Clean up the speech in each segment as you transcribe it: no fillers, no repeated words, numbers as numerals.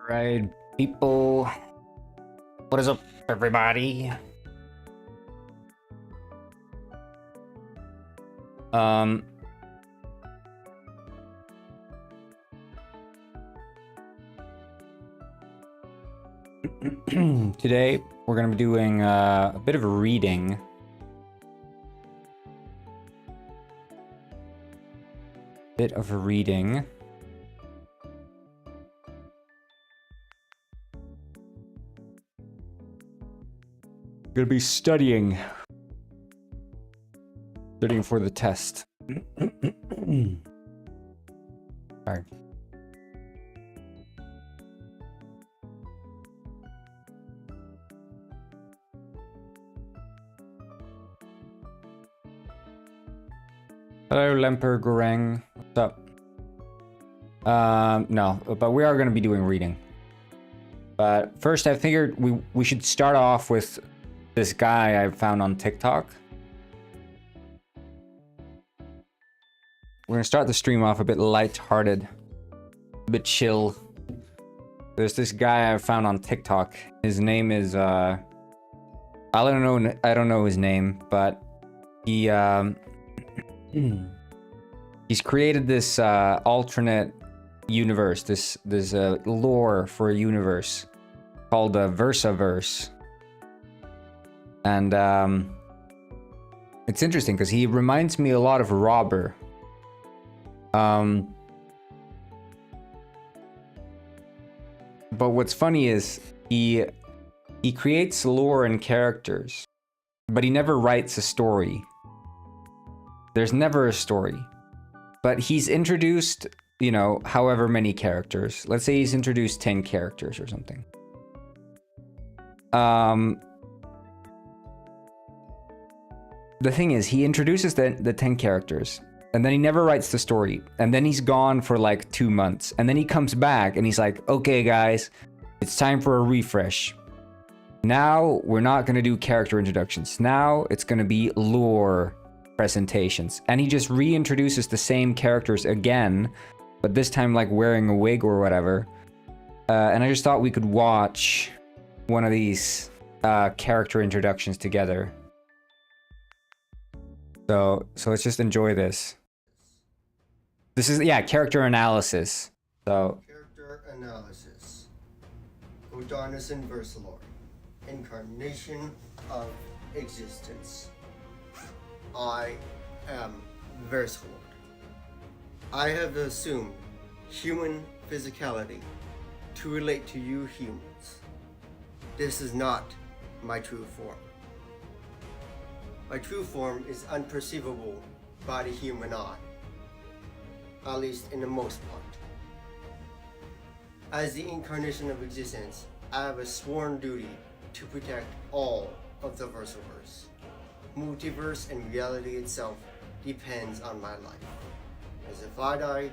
Right, people. What is up, everybody? Um, Today we're gonna be doing a bit of a reading. Gonna be studying for the test. Alright. Hello, Lemper Goreng. What's up? No, but we are gonna be doing reading. But first, I figured we should start off with this guy I found on TikTok. We're gonna start the stream off a bit light-hearted, a bit chill. There's this guy I found on TikTok. His name is I don't know his name, but he he's created this alternate universe, this lore for a universe called the Versaverse. And it's interesting because he reminds me a lot of Robber. But what's funny is he creates lore and characters, but he never writes a story. There's never a story. But he's introduced, you know, however many characters. Let's say he's introduced 10 characters or something. The thing is, he introduces the 10 characters, and then he never writes the story, and then he's gone for like 2 months, and then he comes back, and he's like, okay guys, it's time for a refresh. Now, we're not gonna do character introductions. Now, it's gonna be lore presentations. And he just reintroduces the same characters again, but this time like wearing a wig or whatever. And I just thought we could watch one of these character introductions together. So let's just enjoy this. This is, yeah, character analysis. So character analysis. Godinus and Versalor. Incarnation of existence. I am Versalor. I have assumed human physicality to relate to you humans. This is not my true form. My true form is unperceivable by the human eye, at least in the most part. As the incarnation of existence, I have a sworn duty to protect all of the Versaverse. Multiverse and reality itself depends on my life. As if I die,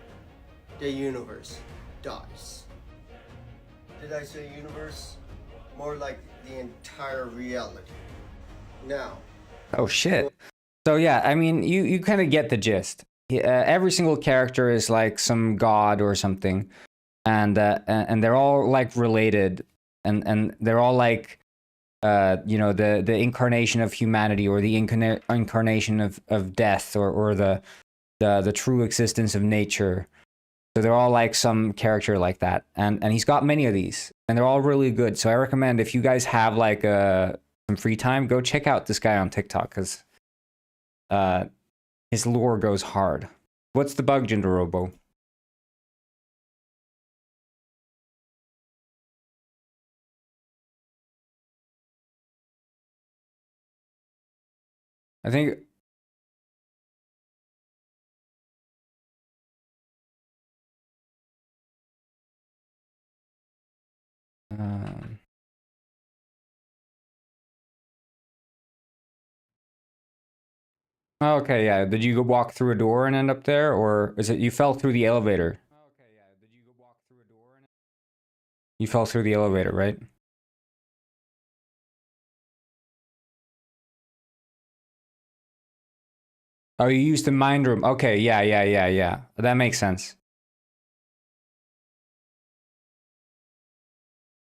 the universe dies. Did I say universe? More like the entire reality. Now, oh shit. So yeah, I mean, you kind of get the gist. Every single character is like some god or something, and they're all like related, and they're all like, you know, the incarnation of humanity, or the incarnation of death, or the true existence of nature. So they're all like some character like that, and he's got many of these, and they're all really good. So I recommend, if you guys have like some free time, go check out this guy on TikTok, because his lore goes hard. What's the bug, Jinder Robo? I think okay, yeah. Did you go walk through a door and end up there, or is it you fell through the elevator? Okay, yeah. Did you go walk through a door and you fell through the elevator, right? Oh, you used the mind room. Okay, yeah. That makes sense.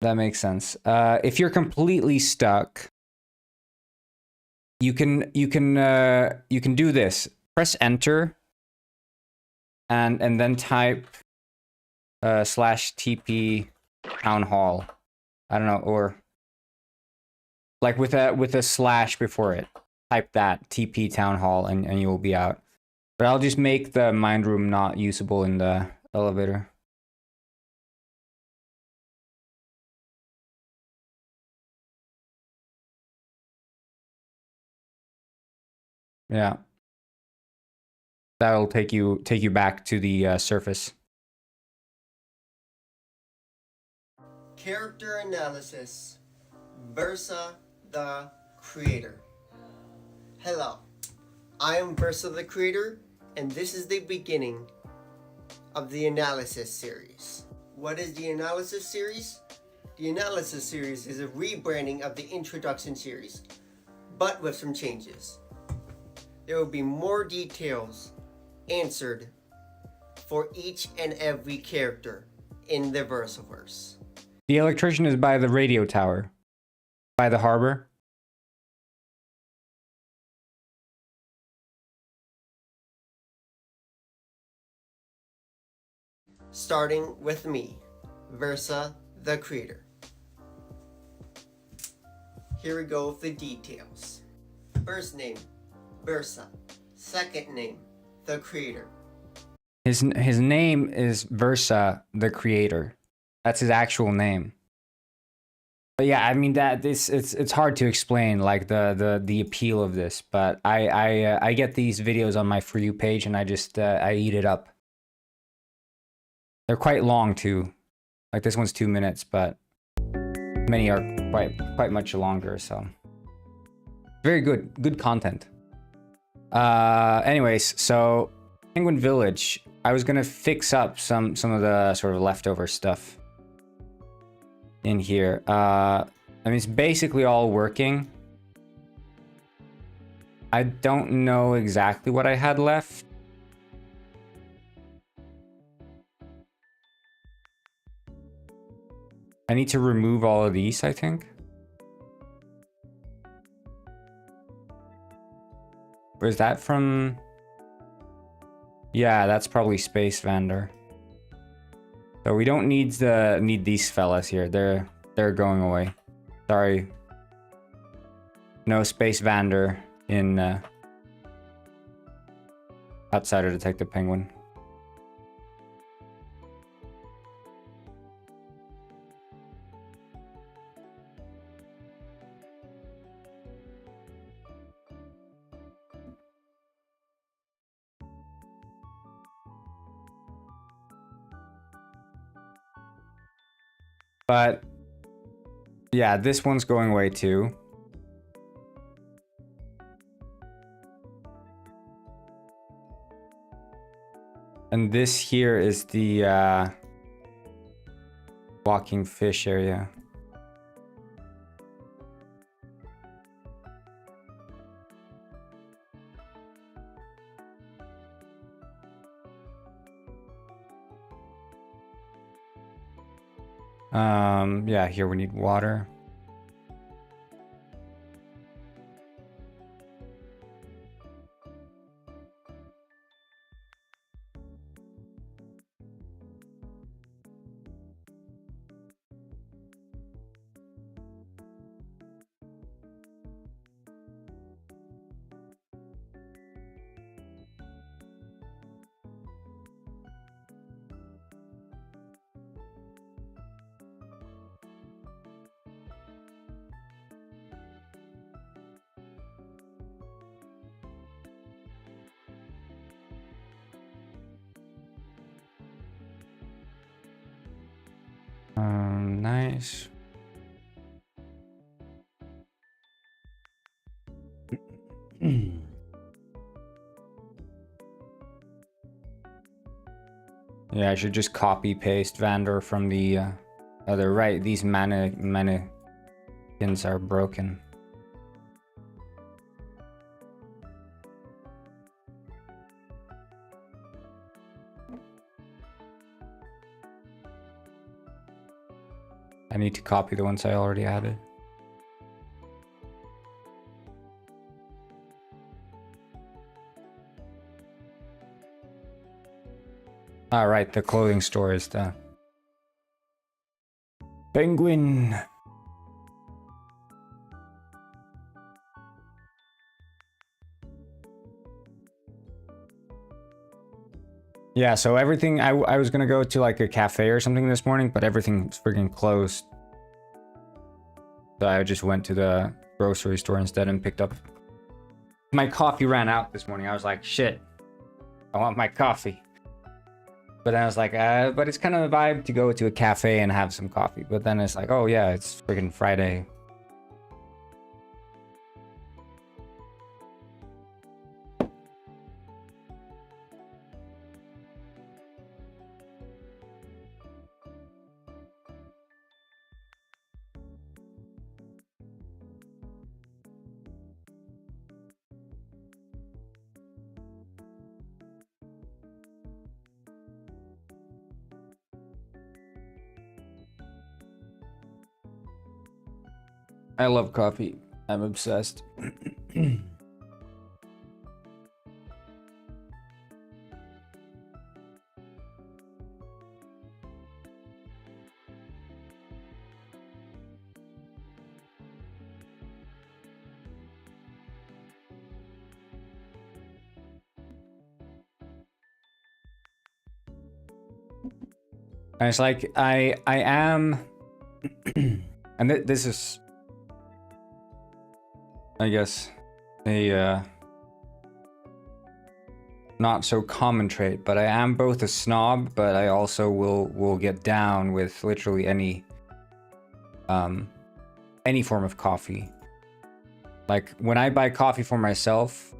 That makes sense. If you're completely stuck, you can do this. Press enter and then type /TP town hall. I don't know, or like with a slash before it. Type that TP town hall and you will be out. But I'll just make the mind room not usable in the elevator. Yeah. That'll take you back to the surface. Character analysis. Versa the creator. Hello, I am Versa the creator, and this is the beginning of the analysis series. What is the analysis series? The analysis series is a rebranding of the introduction series, but with some changes. There will be more details answered for each and every character in the Versaverse. The electrician is by the radio tower. By the harbor. Starting with me, Versa the creator. Here we go with the details. First name, Versa. Second name, the creator. His name is Versa the creator. That's his actual name. But yeah, I mean it's hard to explain like the appeal of this, but I get these videos on my For You page and I just I eat it up. They're quite long too. Like this one's 2 minutes, but many are quite much longer, so very good content. Anyways, so Penguin Village, I was gonna fix up some of the sort of leftover stuff in here. I mean, it's basically all working. I don't know exactly what I had left. I need to remove all of these, I think. Where's that from? Yeah, that's probably Space Vendor. So we don't need these fellas here. They're going away. Sorry. No Space Vendor in Outsider Detective Penguin. But yeah, this one's going away too. And this here is the walking fish area. Yeah, here we need water. Nice. Yeah, I should just copy paste Vander from the other right. These mannequins are broken. I need to copy the ones I already added. All right, the clothing store is the penguin. Yeah, so everything, I was gonna go to like a cafe or something this morning, but everything's freaking closed. So I just went to the grocery store instead and picked up. My coffee ran out this morning. I was like, shit, I want my coffee. But then I was like, but it's kind of a vibe to go to a cafe and have some coffee. But then it's like, oh yeah, it's freaking Friday. I love coffee. I'm obsessed. And it's like I am and this is, I guess, a not so common trait, but I am both a snob, but I also will get down with literally any form of coffee. Like when I buy coffee for myself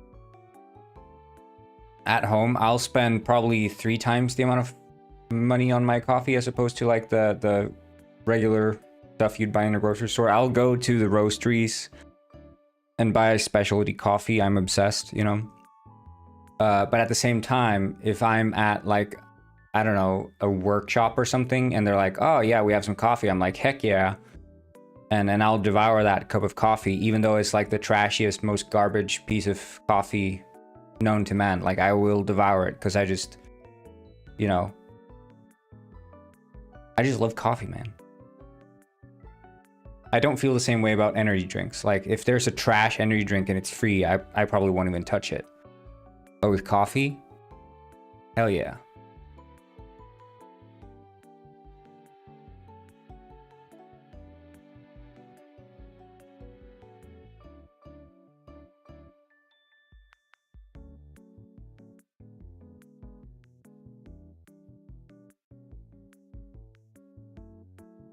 at home, I'll spend probably 3 times the amount of money on my coffee as opposed to like the regular stuff you'd buy in a grocery store. I'll go to the roasteries and buy a specialty coffee. I'm obsessed, you know. But at the same time, if I'm at like, I don't know, a workshop or something, and they're like, oh yeah, we have some coffee, I'm like, heck yeah. And then I'll devour that cup of coffee, even though it's like the trashiest, most garbage piece of coffee known to man. Like I will devour it because I just, you know, I just love coffee, man. I don't feel the same way about energy drinks. Like if there's a trash energy drink and it's free, I probably won't even touch it. But with coffee, hell yeah.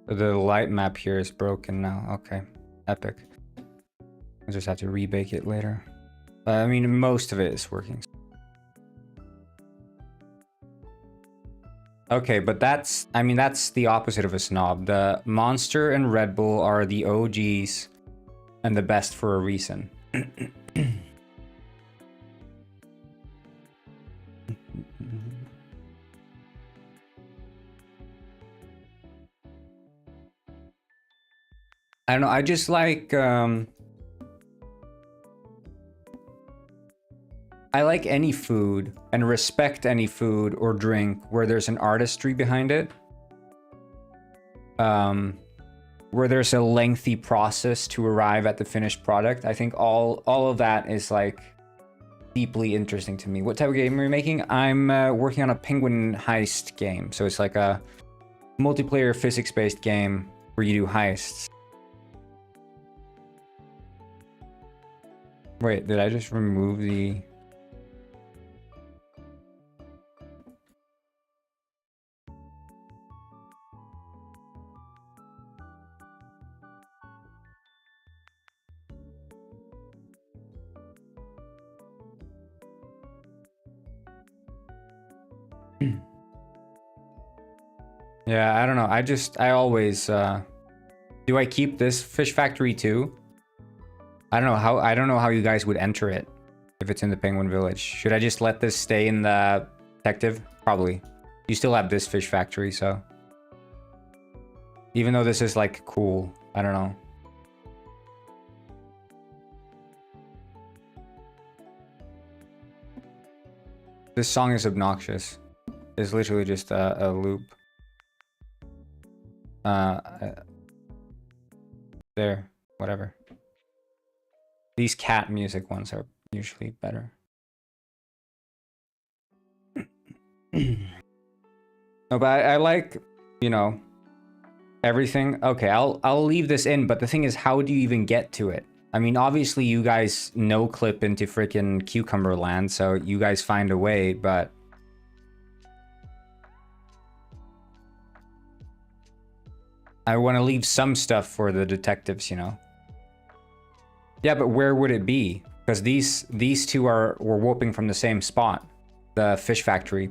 The light map here is broken now. Okay, epic. I just have to rebake it later. I mean, most of it is working. Okay, but that's, I mean, that's the opposite of a snob. The Monster and Red Bull are the OGs and the best for a reason. I don't know, I just like, I like any food and respect any food or drink where there's an artistry behind it. Where there's a lengthy process to arrive at the finished product. I think all of that is like deeply interesting to me. What type of game are you making? I'm working on a penguin heist game. So it's like a multiplayer physics-based game where you do heists. Wait, did I just remove the... Yeah, I don't know. I always, do I keep this fish factory too? I don't know how you guys would enter it if it's in the penguin village. Should I just let this stay in the detective? Probably. You still have this fish factory, so. Even though this is like cool. I don't know. This song is obnoxious. It's literally just a loop. There, whatever. These cat music ones are usually better. No, but I like, you know, everything. Okay, I'll leave this in, but the thing is, how do you even get to it? I mean, obviously you guys no clip into freaking Cucumber Land, so you guys find a way, but I want to leave some stuff for the detectives, you know. Yeah, but where would it be? Because these two were warping from the same spot, the fish factory.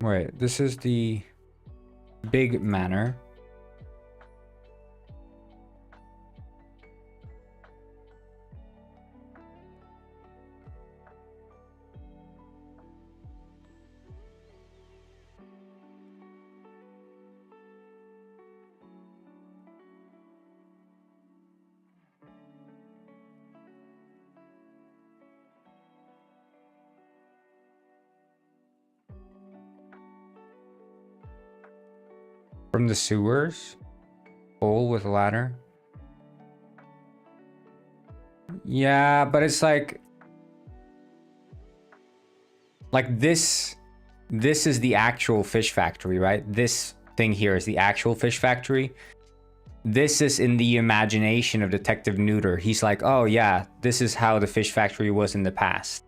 Wait, this is the big manor. From the sewers? Hole with a ladder? Yeah, but it's like this is the actual fish factory, right? This thing here is the actual fish factory. This is in the imagination of Detective Neuter. He's like, oh yeah, this is how the fish factory was in the past.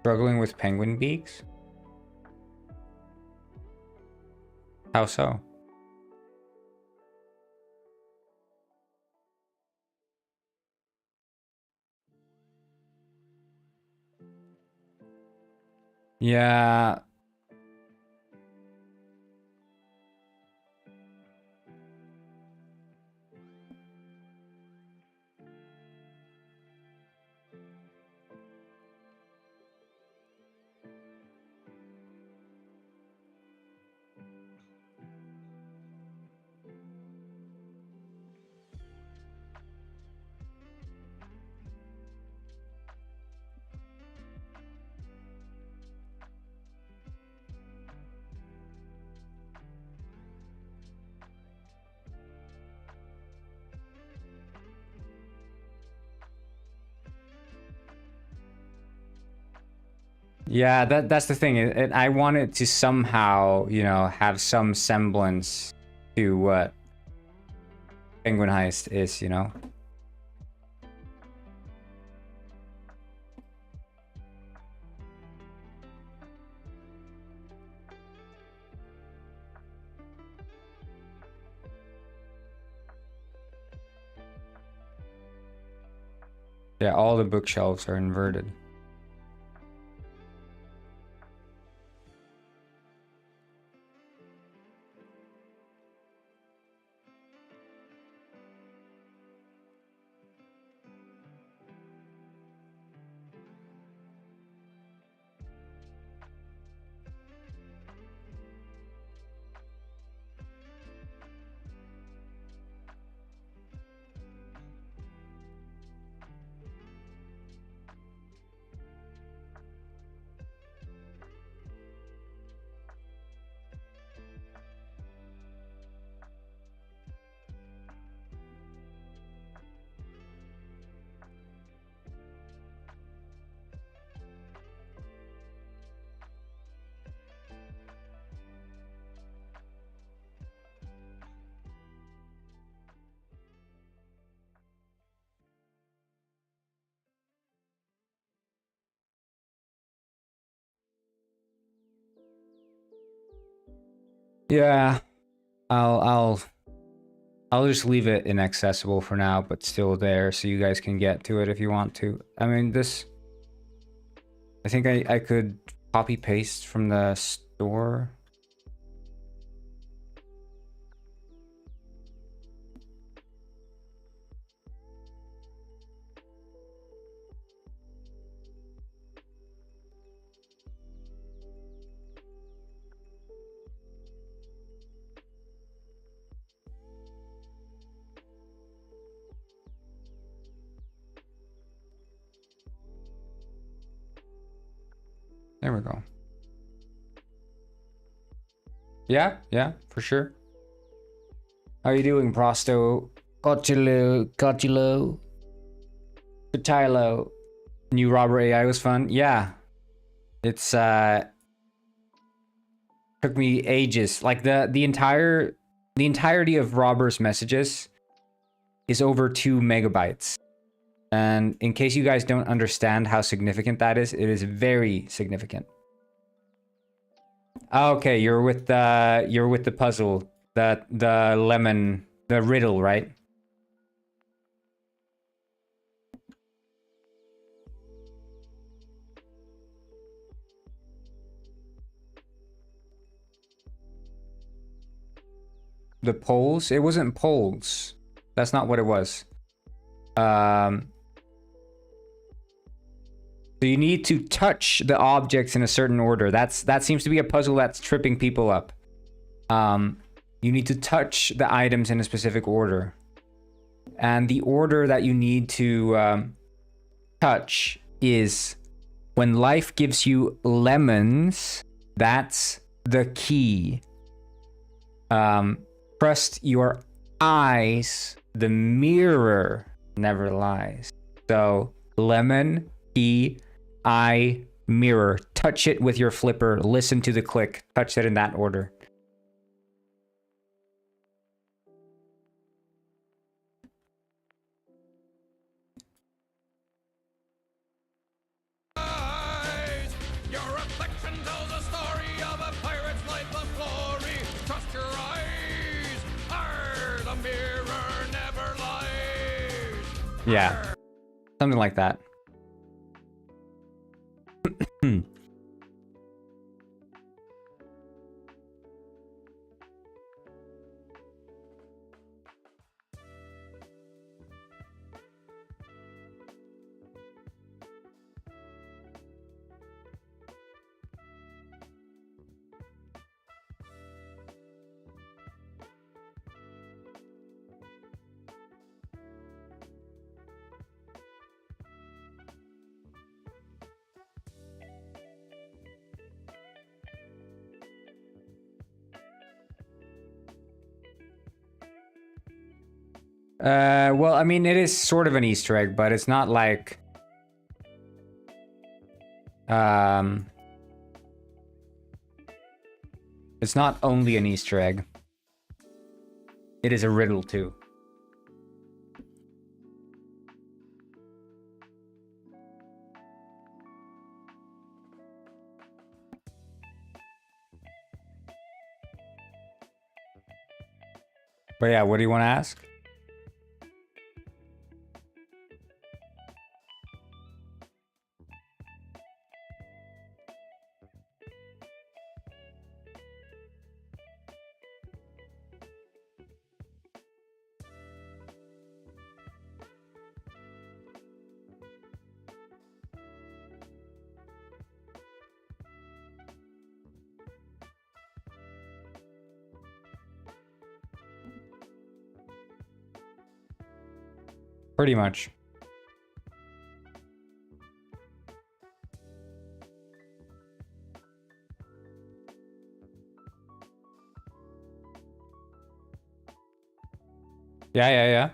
Struggling with penguin beaks? How so? Yeah. Yeah, that's the thing. I want it to somehow, you know, have some semblance to what Penguin Heist is, you know? Yeah, all the bookshelves are inverted. Yeah, I'll just leave it inaccessible for now, but still there, so you guys can get to it if you want to. I mean, this... I think I could copy paste from the store. There we go. Yeah, for sure. How are you doing, Prosto? Cotilo. Patilo. New Robber AI was fun. Yeah. It's took me ages. Like the entirety of Robber's messages is over 2 megabytes. And in case you guys don't understand how significant that is, it is very significant. Okay, you're with the puzzle, the lemon, the riddle, right? The poles? It wasn't poles. That's not what it was. So you need to touch the objects in a certain order. That seems to be a puzzle that's tripping people up. You need to touch the items in a specific order. And the order that you need to touch is when life gives you lemons, that's the key. Trust your eyes, the mirror never lies. So lemon, key, eye, mirror. Touch it with your flipper, listen to the click, touch it in that order. Your reflection tells a story of a pirate's life of glory. Trust your eyes. The mirror never lies. Yeah. Something like that. Well, I mean, it is sort of an Easter egg, but it's not like... It's not only an Easter egg. It is a riddle, too. But yeah, what do you want to ask? Pretty much. Yeah.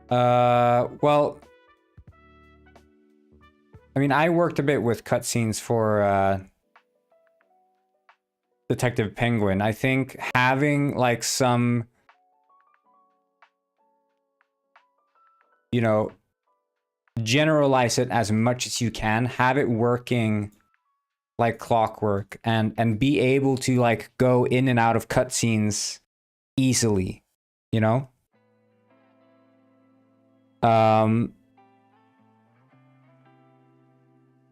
Well, I mean, I worked a bit with cutscenes for Detective Penguin. I think having like some, you know, generalize it as much as you can, have it working like clockwork, and be able to like go in and out of cutscenes easily, you know?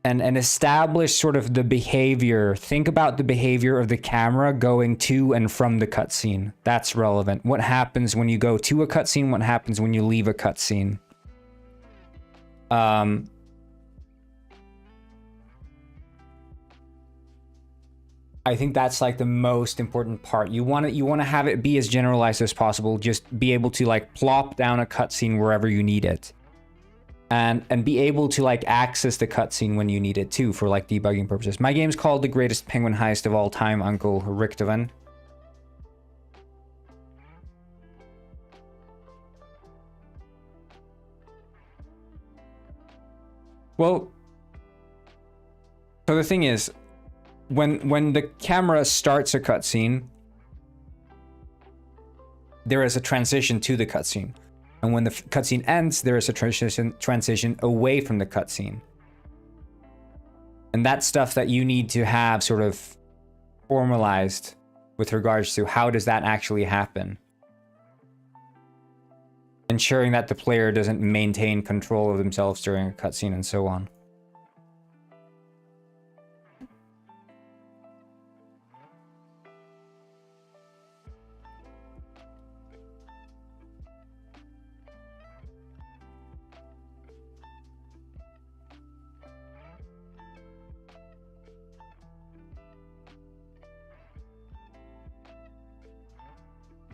And establish sort of the behavior. Think about the behavior of the camera going to and from the cutscene. That's relevant. What happens when you go to a cutscene? What happens when you leave a cutscene? I think that's like the most important part. You want to have it be as generalized as possible. Just be able to like plop down a cutscene wherever you need it. And be able to like access the cutscene when you need it too, for like debugging purposes. My game's called The Greatest Penguin Heist of All Time, Uncle Richtofen. Well, so the thing is, when the camera starts a cutscene, there is a transition to the cutscene. And when the cutscene ends, there is a transition away from the cutscene. And that's stuff that you need to have sort of formalized with regards to how does that actually happen. Ensuring that the player doesn't maintain control of themselves during a cutscene and so on.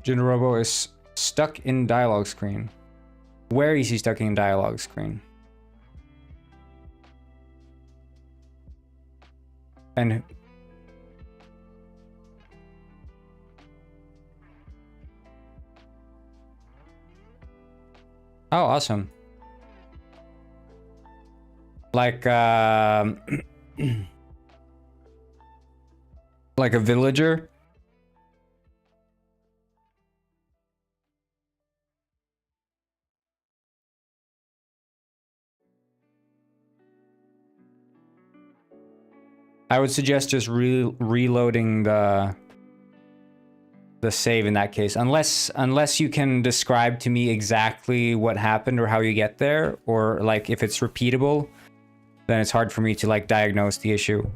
Jinrobo is stuck in dialogue screen. Where is he stuck in dialogue screen? And oh, awesome. Like like a villager. I would suggest just reloading the save in that case, unless you can describe to me exactly what happened or how you get there, or like if it's repeatable, then it's hard for me to like diagnose the issue.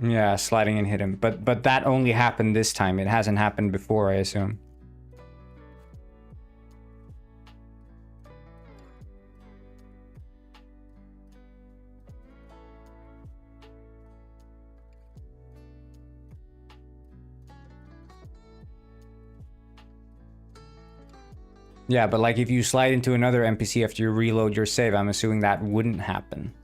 Yeah, sliding and hit him. But that only happened this time. It hasn't happened before, I assume. Yeah, but like if you slide into another NPC after you reload your save, I'm assuming that wouldn't happen.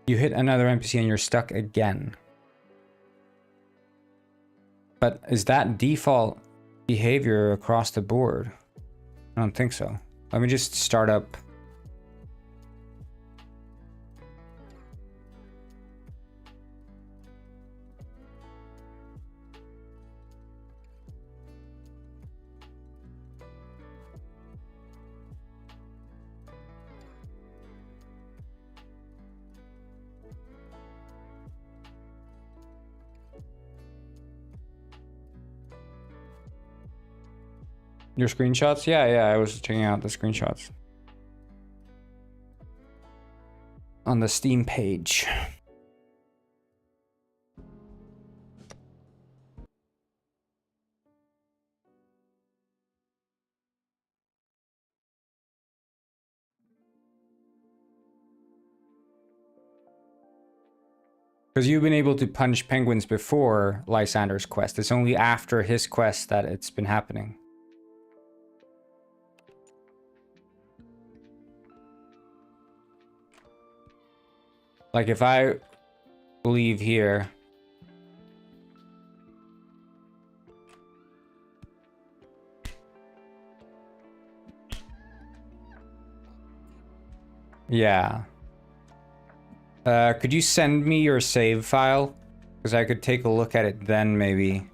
You hit another NPC and you're stuck again. But is that default behavior across the board? I don't think so. Let me just start up. Your screenshots? Yeah, I was checking out the screenshots on the Steam page. Because you've been able to punch penguins before Lysander's quest. It's only after his quest that it's been happening. Like if I leave here... Yeah. Could you send me your save file? Because I could take a look at it then, maybe.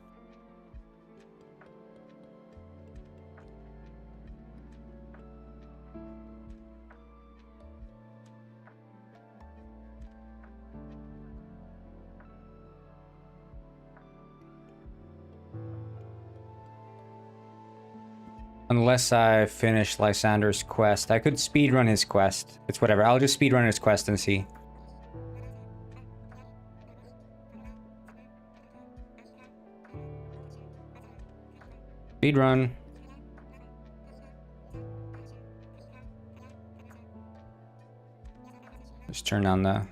Unless I finish Lysander's quest. I could speedrun his quest. It's whatever. I'll just speedrun his quest and see. Speedrun. Just turn on the...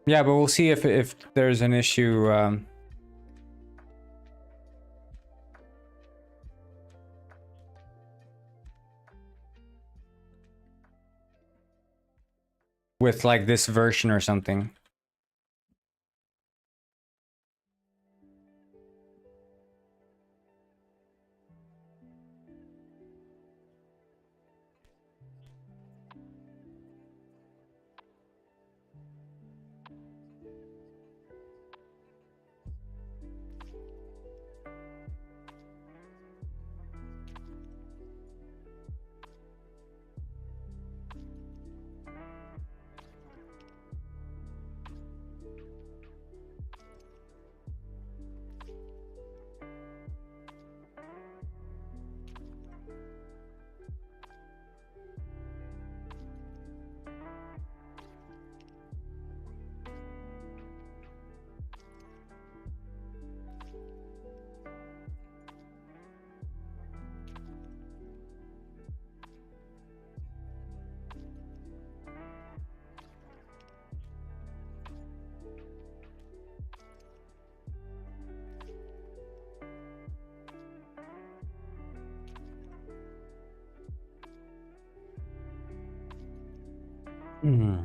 Yeah, but we'll see if there's an issue. With like this version or something. Hmm.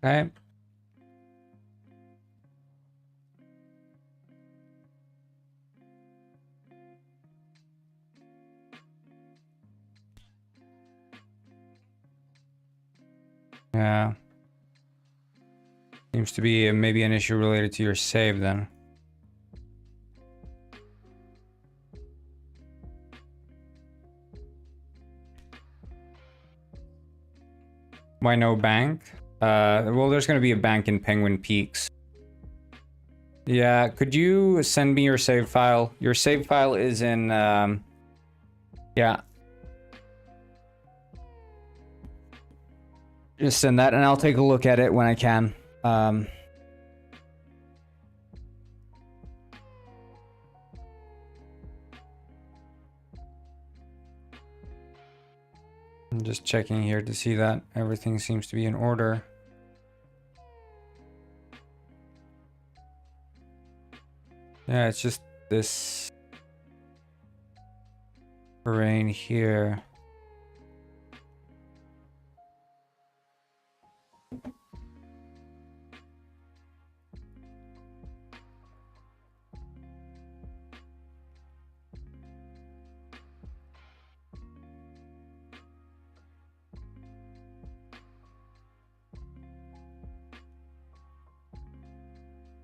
Okay. Yeah. Seems to be maybe an issue related to your save then. Why no bank? Well, there's gonna be a bank in Penguin Peaks. Yeah, could you send me your save file? Your save file is in, yeah. Just send that and I'll take a look at it when I can. I'm just checking here to see that everything seems to be in order. Yeah, it's just this terrain here.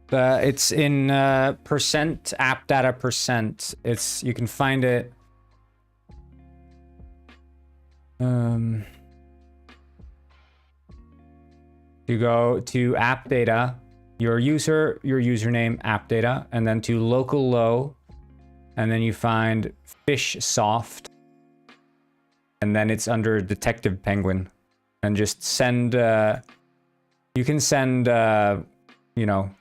It's in percent app data percent. It's, you can find it. You go to app data, your user, your username, app data, and then to local low, and then you find fish soft, and then it's under Detective Penguin, and just send. You can send, you know,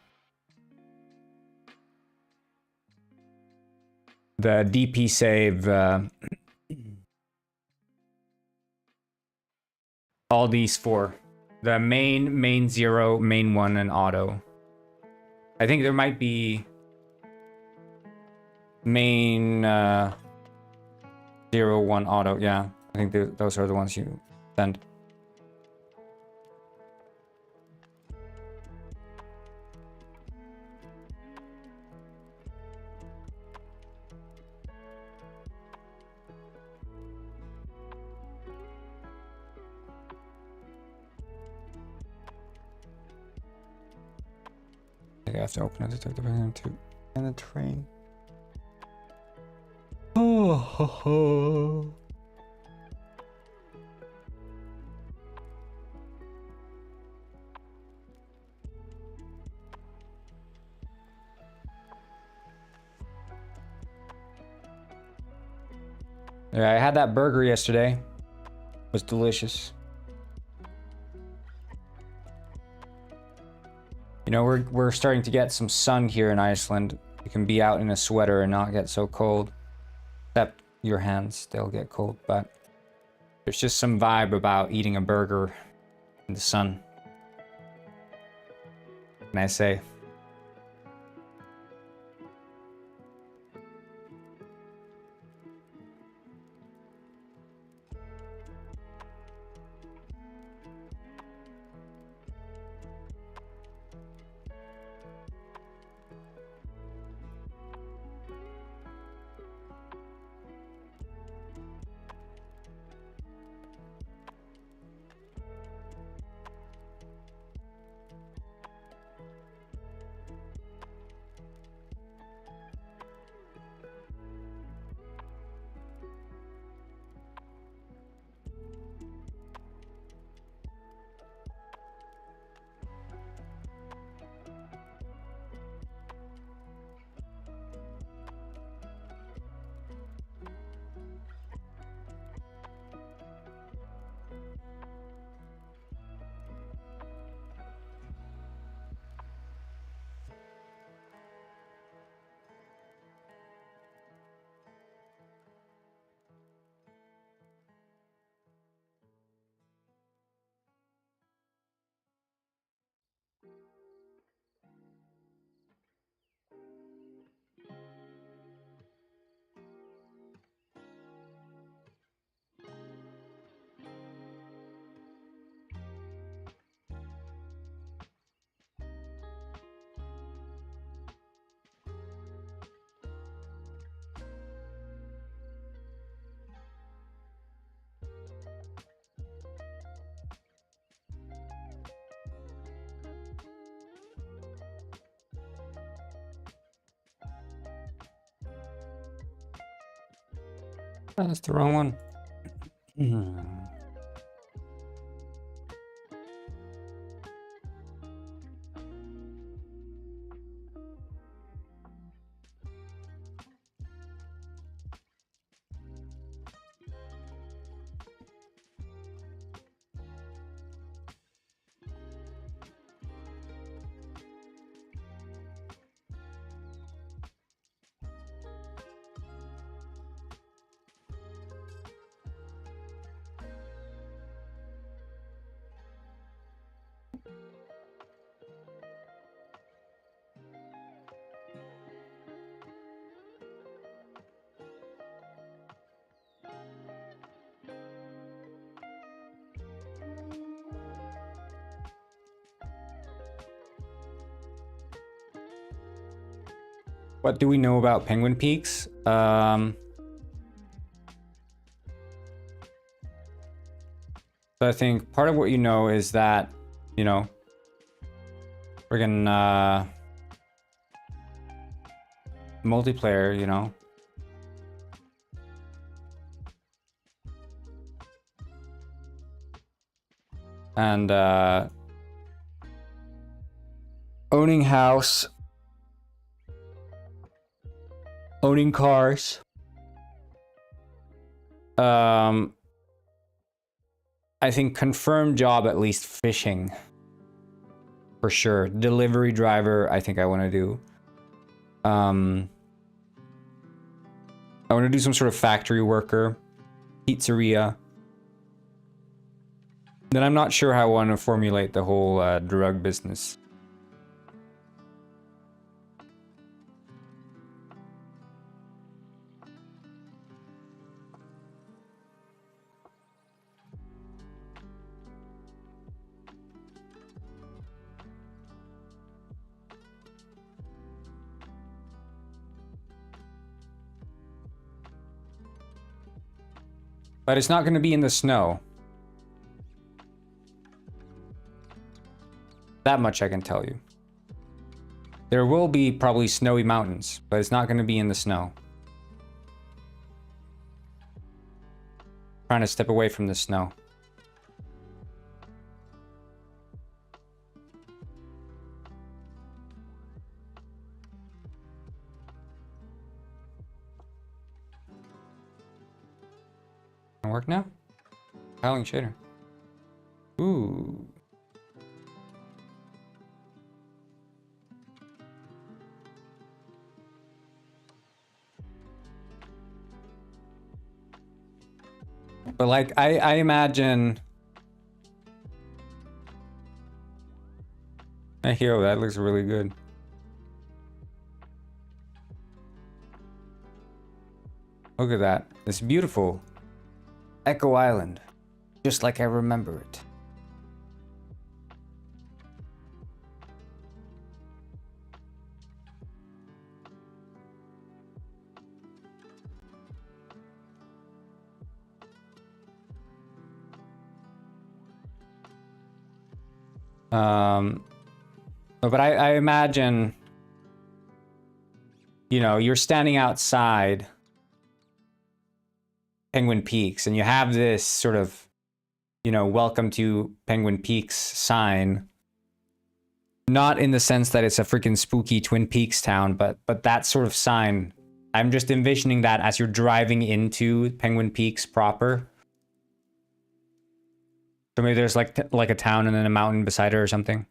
the DP save, all these four. The main 0, main 1, and auto. I think there might be main 0, 1, auto. Yeah, I think those are the ones you send. I have to open a detective to and the train. Oh, ho, ho. Yeah, I had that burger yesterday. It was delicious. You know, we're starting to get some sun here in Iceland. You can be out in a sweater and not get so cold. Except your hands, they'll get cold, but there's just some vibe about eating a burger in the sun. What can I say? Oh, that's the wrong one. What do we know about Penguin Peaks? So I think part of what you know is that, you know, friggin' multiplayer, you know. And owning house, owning cars. I think confirmed job, at least fishing. For sure. Delivery driver, I think I want to do. I want to do some sort of factory worker. Pizzeria. Then I'm not sure how I want to formulate the whole drug business. But it's not going to be in the snow. That much I can tell you. There will be probably snowy mountains, but it's not going to be in the snow. Trying to step away from the snow. Can work now? Piling shader. Ooh. But like, I imagine... Yo, that looks really good. Look at that. It's beautiful. Echo Island. Just like I remember it. But I imagine, you know, you're standing outside Penguin Peaks and you have this sort of, you know, welcome to Penguin Peaks sign. Not in the sense that it's a freaking spooky Twin Peaks town, but that sort of sign. I'm just envisioning that as you're driving into Penguin Peaks proper. So maybe there's like a town and then a mountain beside it or something.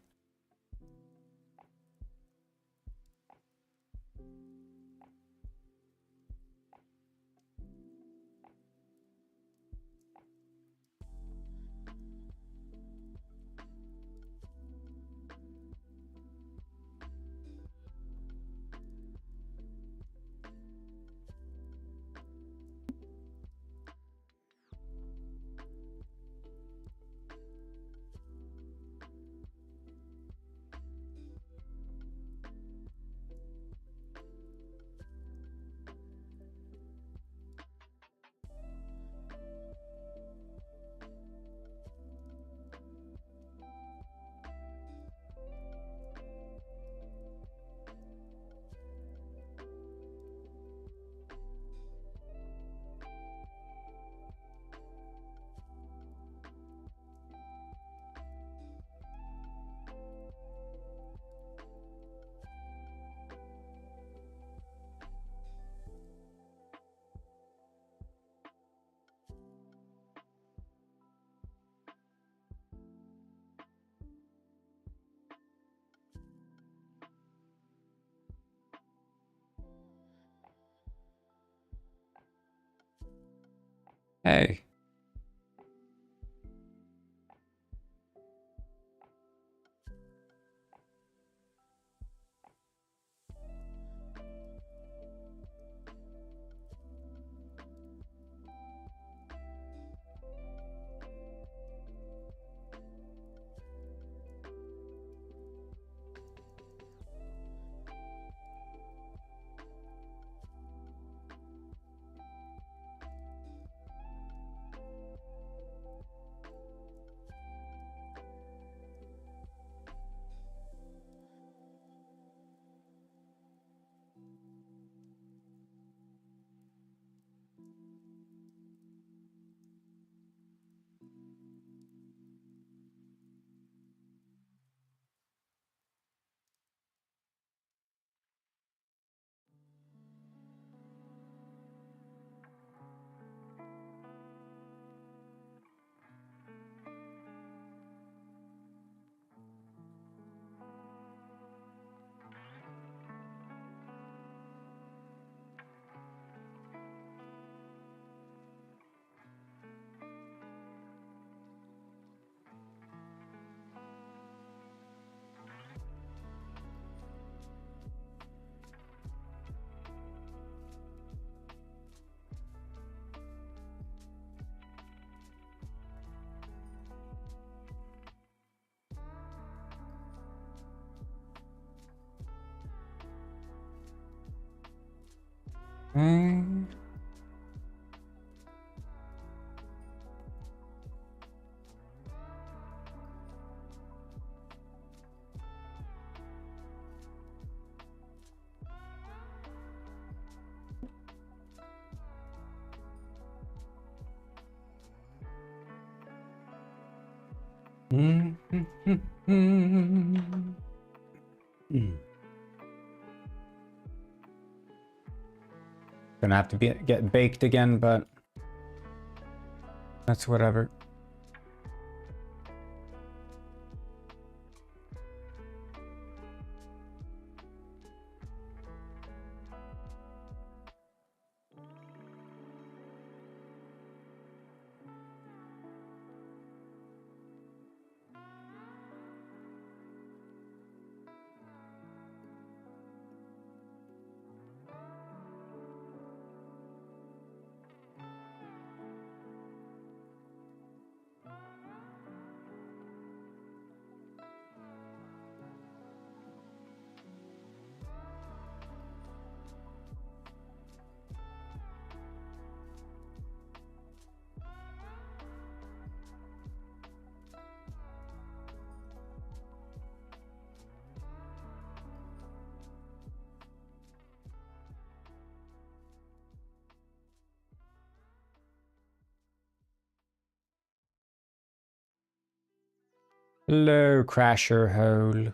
Hey. Mm. Gonna have to get baked again, but that's whatever. Hello, Crasher Hole.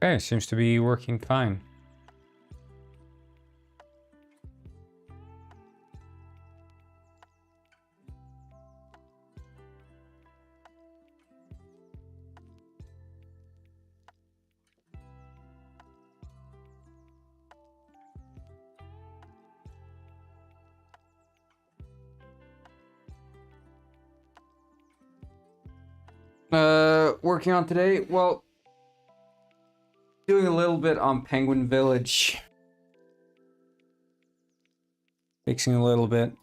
Okay, seems to be working fine. Working on today? Well, doing a little bit on Penguin Village. Fixing a little bit.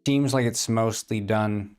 Seems like it's mostly done.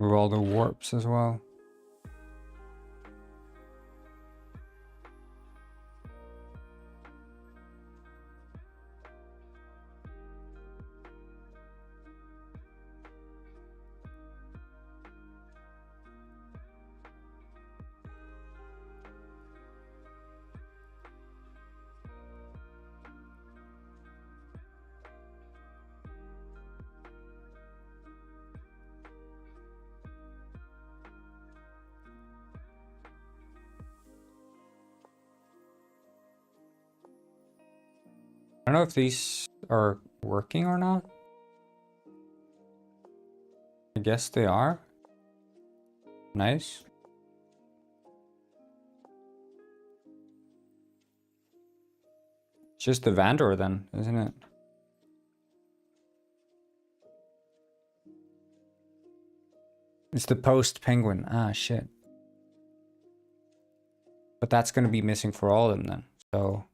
Move all the warps as well. I don't know if these are working or not. I guess they are. Nice. It's just the Vandor then, isn't it? It's the post penguin. Ah, shit. But that's going to be missing for all of them then. So...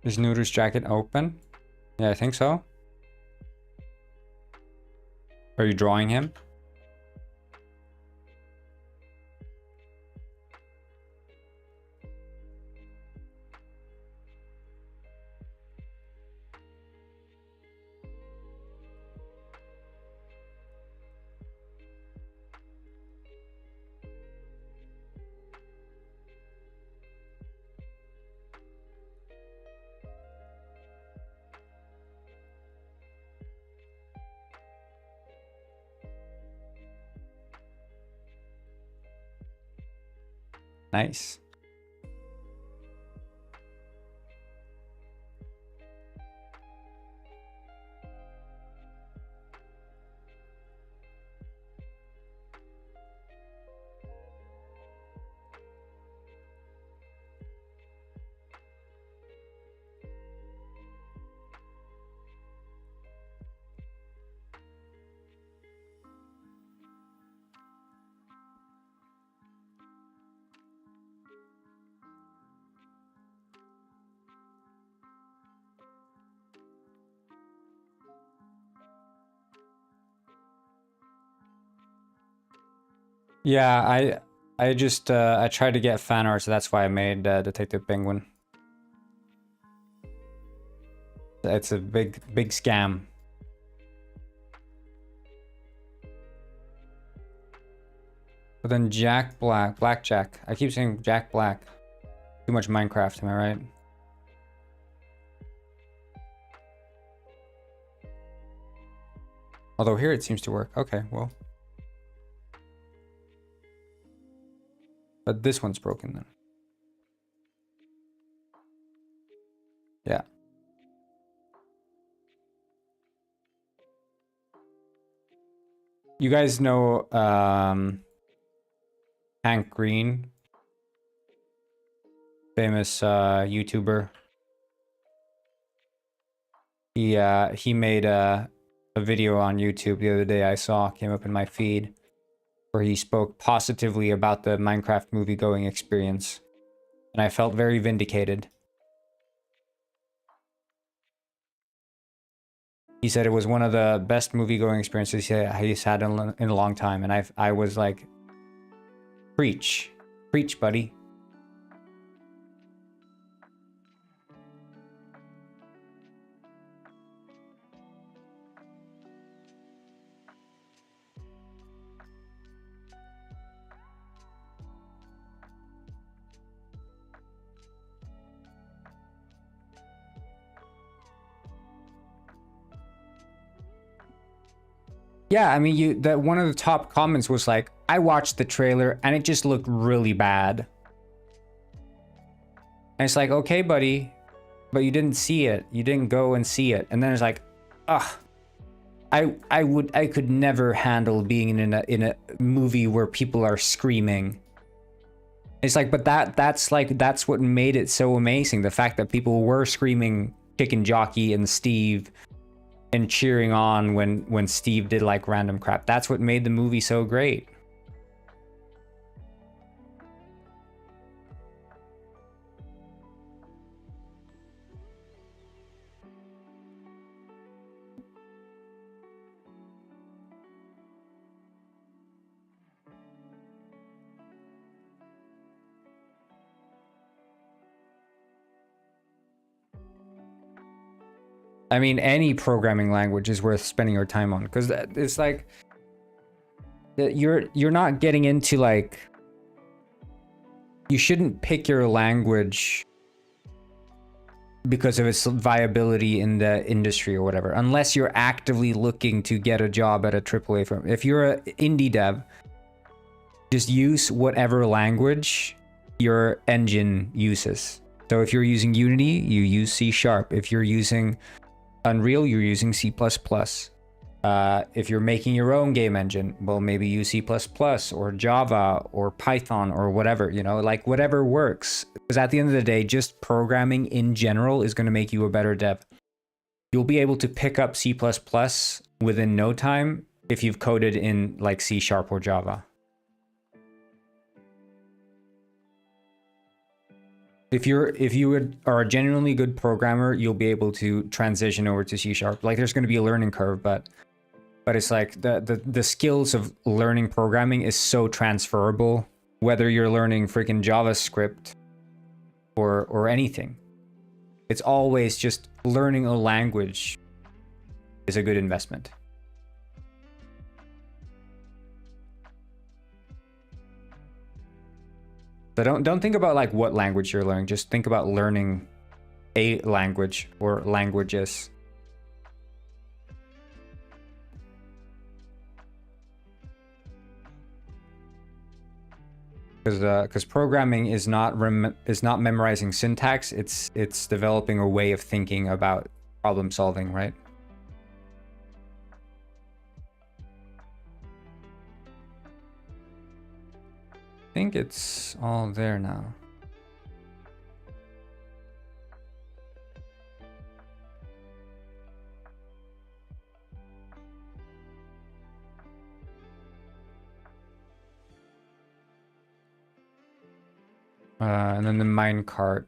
Is Nuru's jacket open? Yeah, I think so. Are you drawing him? Nice. Yeah, I just I tried to get fan art, so that's why I made Detective Penguin. It's a big scam. But then Jack Black, Blackjack. I keep saying Jack Black. Too much Minecraft, am I right? Although here it seems to work. Okay, well. But this one's broken then. Yeah. You guys know Hank Green, famous YouTuber. He made a video on YouTube the other day I saw, came up in my feed, where he spoke positively about the Minecraft movie-going experience. And I felt very vindicated. He said it was one of the best movie-going experiences he's had in a long time. And I was like, preach. Preach, buddy. Yeah, I mean, one of the top comments was like, I watched the trailer and it just looked really bad. And it's like, okay, buddy, but you didn't see it. You didn't go and see it. And then it's like, ugh. I could never handle being in a movie where people are screaming. It's like, but that's what made it so amazing. The fact that people were screaming Chicken Jockey and Steve and cheering on when Steve did like random crap. That's what made the movie so great. I mean, any programming language is worth spending your time on, because it's like you're not getting into like, you shouldn't pick your language because of its viability in the industry or whatever, unless you're actively looking to get a job at a AAA firm. If you're an indie dev, just use whatever language your engine uses. So if you're using Unity, you use C#. If you're using Unreal, you're using C++. If you're making your own game engine, well, maybe use C++ or Java or Python or whatever, you know, like whatever works. Because at the end of the day, just programming in general is going to make you a better dev. You'll be able to pick up C++ within no time if you've coded in like C# or Java. If you are a genuinely good programmer, you'll be able to transition over to C#. Like there's going to be a learning curve, but it's like the skills of learning programming is so transferable, whether you're learning freaking JavaScript or anything. It's always just learning a language is a good investment. So don't think about like what language you're learning. Just think about learning a language or languages. Because programming is not memorizing syntax. It's developing a way of thinking about problem solving, right? I think it's all there now. And then the minecart.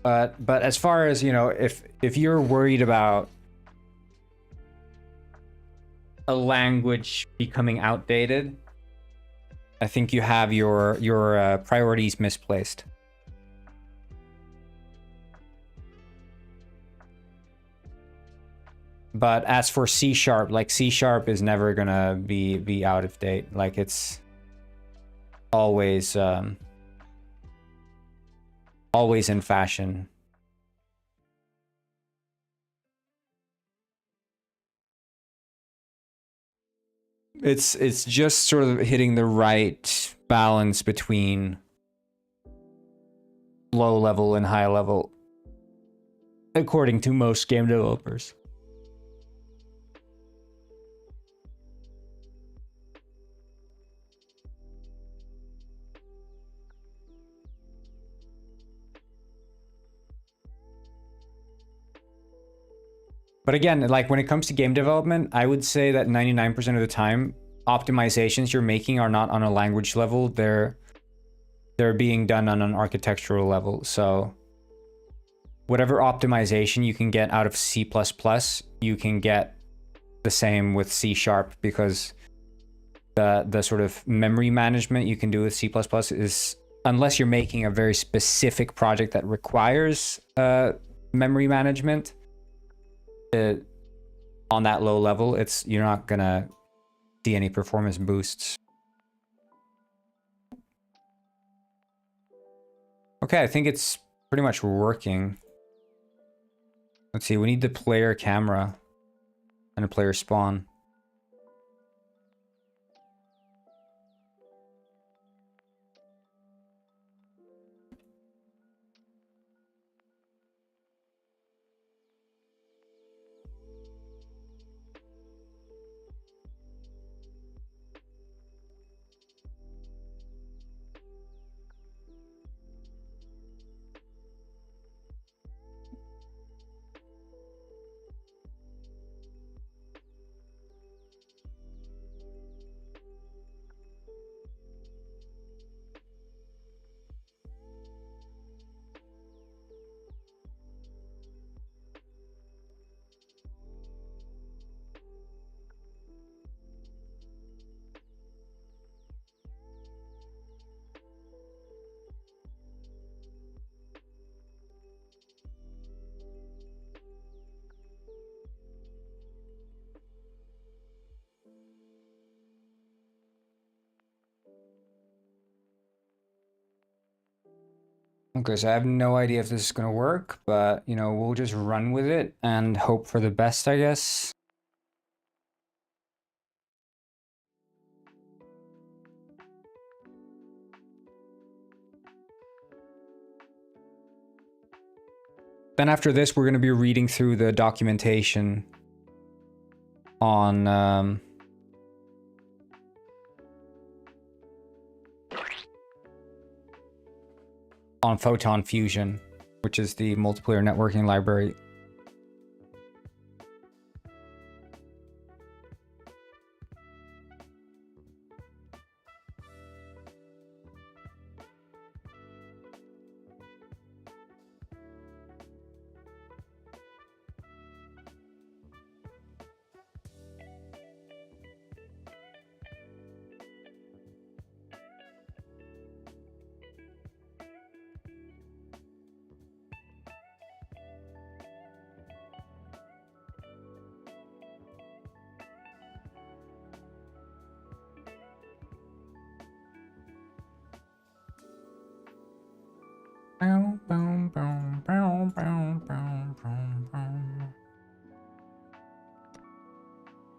But as far as, you know, if you're worried about a language becoming outdated, I think you have your priorities misplaced. But as for C#, like C# is never gonna be out of date. Like it's always always in fashion. It's just sort of hitting the right balance between low level and high level, according to most game developers. But again, like when it comes to game development, I would say that 99% of the time, optimizations you're making are not on a language level. They're being done on an architectural level. So whatever optimization you can get out of C++, you can get the same with C#, because the sort of memory management you can do with C++ is, unless you're making a very specific project that requires memory management, on that low level, you're not gonna see any performance boosts. Okay, I think it's pretty much working. Let's see, we need the player camera and a player spawn. Okay, so I have no idea if this is gonna work, but you know, we'll just run with it and hope for the best, I guess. Then after this, we're gonna be reading through the documentation on Photon Fusion, which is the multiplayer networking library.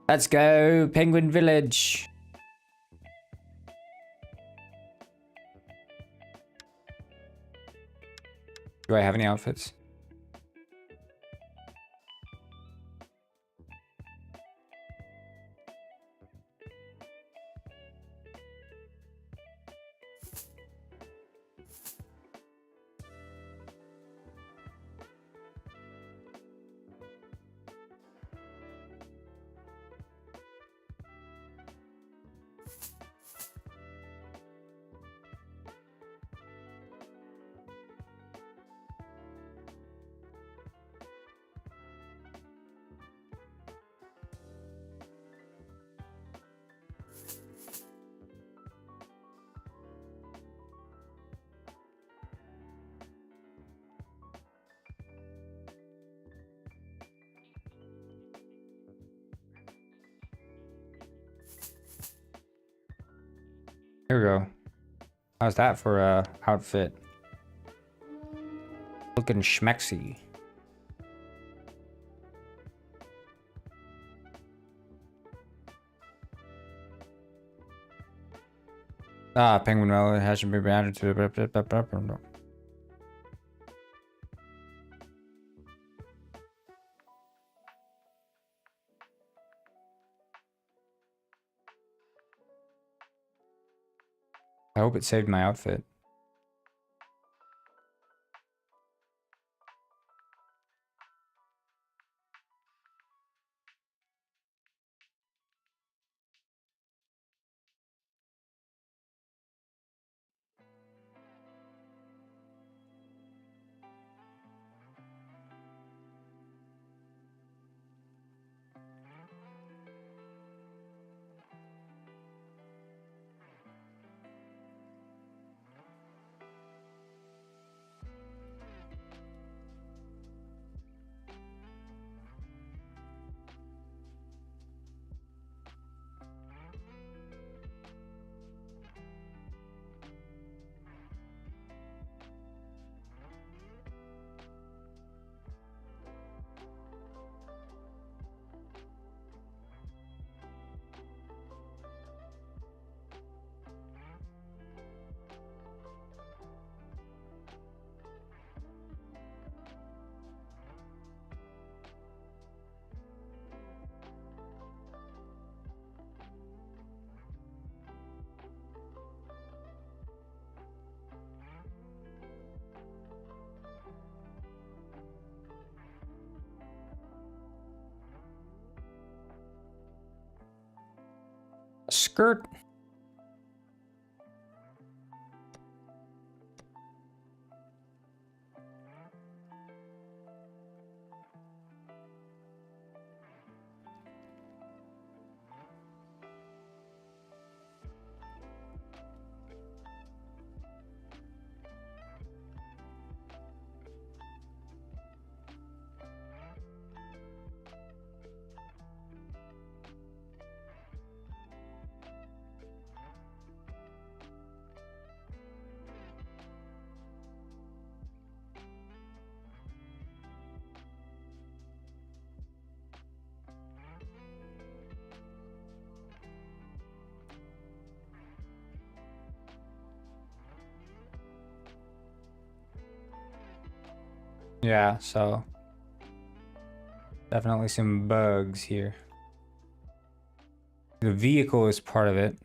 Let's go, Penguin Village. Do I have any outfits? Here we go. How's that for a outfit? Looking schmexy. Ah, Penguin Valley hasn't been added to it. I hope it saved my outfit. skirt. Yeah, so definitely some bugs here. The vehicle is part of it.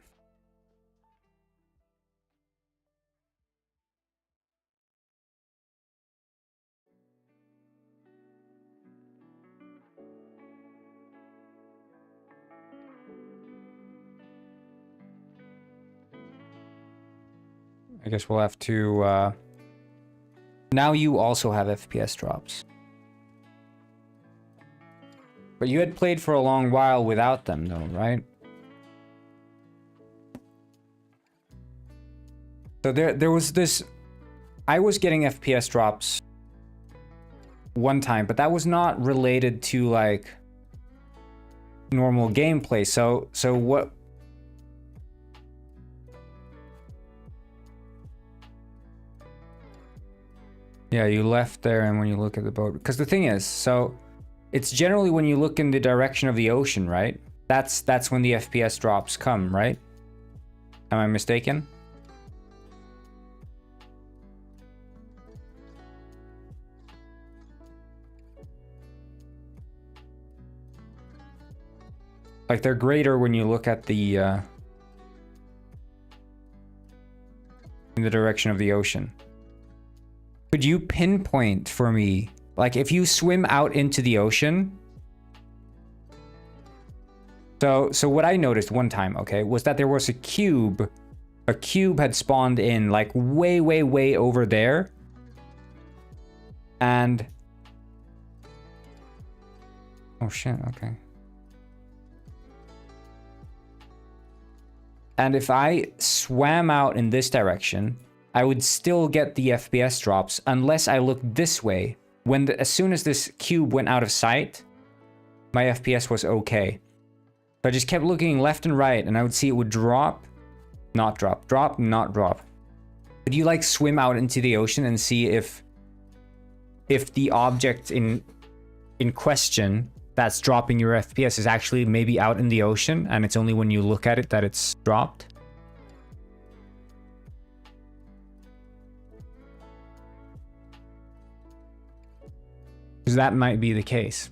I guess we'll have to now you also have FPS drops. But you had played for a long while without them though, right? So there was this, I was getting FPS drops one time, but that was not related to like normal gameplay. So what? Yeah, you left there, and when you look at the boat, because the thing is, so it's generally when you look in the direction of the ocean, right? That's when the FPS drops come, right? Am I mistaken? Like they're greater when you look at the in the direction of the ocean. Could you pinpoint for me, like if you swim out into the ocean? So what I noticed one time, okay, was that there was a cube. A cube had spawned in like way over there. And oh shit, okay. And if I swam out in this direction, I would still get the FPS drops unless I looked this way. As soon as this cube went out of sight, my FPS was okay. So I just kept looking left and right, and I would see it would drop, not drop, drop, not drop. Could you like swim out into the ocean and see if the object in question that's dropping your FPS is actually maybe out in the ocean, and it's only when you look at it that it's dropped? Because that might be the case.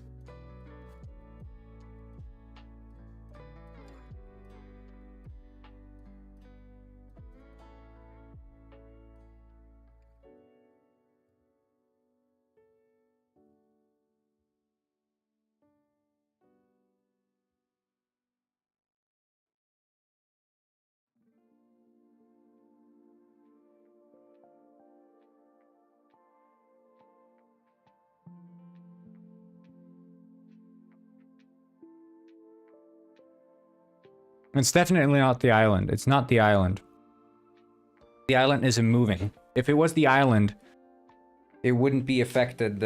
It's definitely not the island. It's not the island. The island isn't moving. If it was the island, it wouldn't be affected,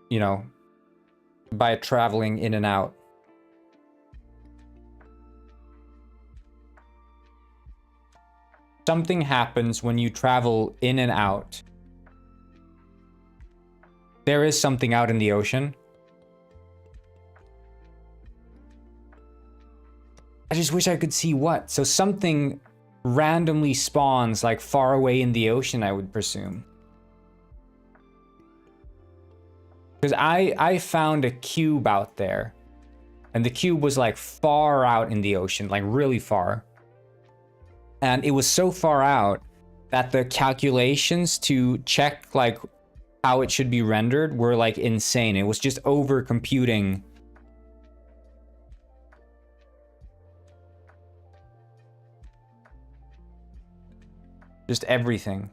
you know, by traveling in and out. Something happens when you travel in and out. There is something out in the ocean. I just wish I could see what. So something randomly spawns like far away in the ocean, I would presume. Because I found a cube out there. And the cube was like far out in the ocean, like really far. And it was so far out that the calculations to check like how it should be rendered were like insane. It was just over computing Just everything.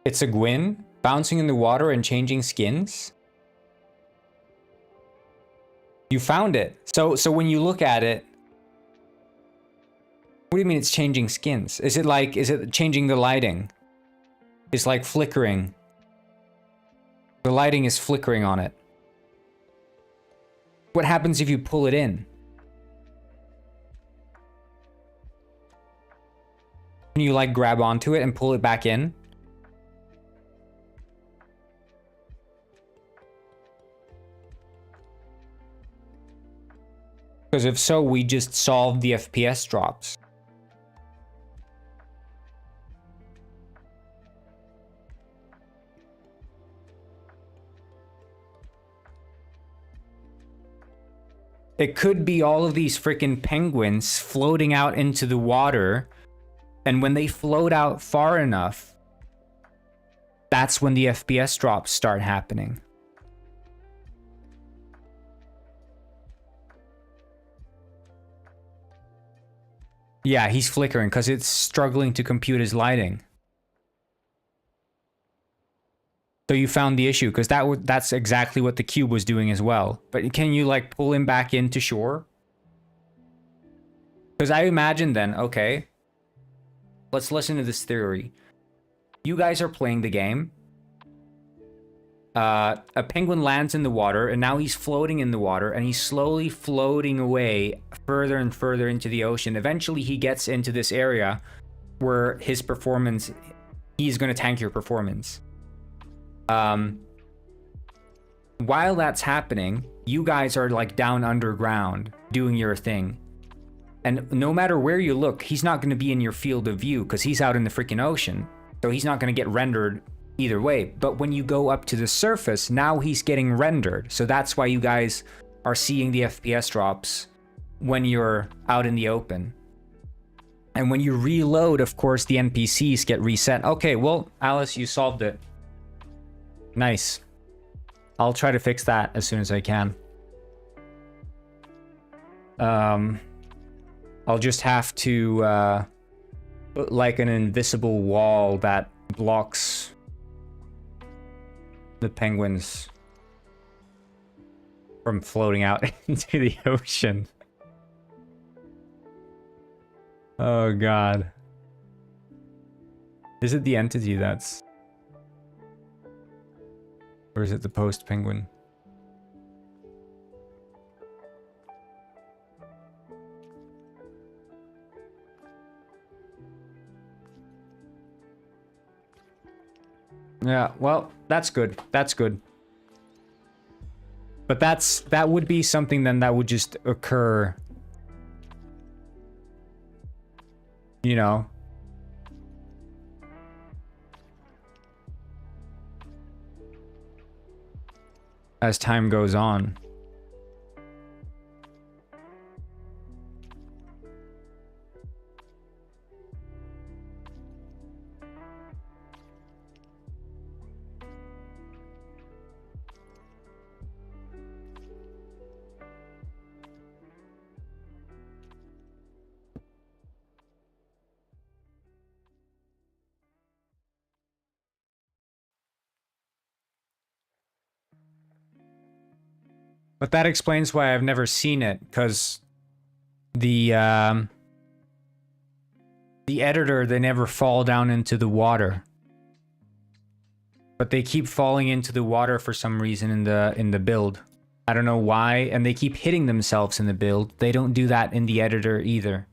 It's a Gwyn bouncing in the water and changing skins. You found it. So when you look at it, what do you mean it's changing skins? Is it changing the lighting? It's like flickering. The lighting is flickering on it. What happens if you pull it in? Can you like grab onto it and pull it back in? Because if so, we just solved the FPS drops. It could be all of these freaking penguins floating out into the water, and when they float out far enough, that's when the FPS drops start happening. Yeah, he's flickering because it's struggling to compute his lighting. So you found the issue because that's exactly what the cube was doing as well. But can you like pull him back into shore? Because I imagine then, okay, let's listen to this theory. You guys are playing the game. A penguin lands in the water and now he's floating in the water and he's slowly floating away further and further into the ocean. Eventually he gets into this area where his performance, he's going to tank your performance. While that's happening, you guys are like down underground doing your thing. And no matter where you look, he's not going to be in your field of view because he's out in the freaking ocean. So he's not going to get rendered either way. But when you go up to the surface, now he's getting rendered. So that's why you guys are seeing the FPS drops when you're out in the open. And when you reload, of course, the NPCs get reset. Okay, well, Alice, you solved it. Nice. I'll try to fix that as soon as I can. I'll just have to put like an invisible wall that blocks the penguins from floating out into the ocean. Oh god. Is it the entity that's... Or is it the post penguin? Yeah, well, that's good. That's good. But that would be something then that would just occur. You know. As time goes on. But that explains why I've never seen it, because the editor, they never fall down into the water. But they keep falling into the water for some reason in the build. I don't know why, and they keep hitting themselves in the build. They don't do that in the editor either.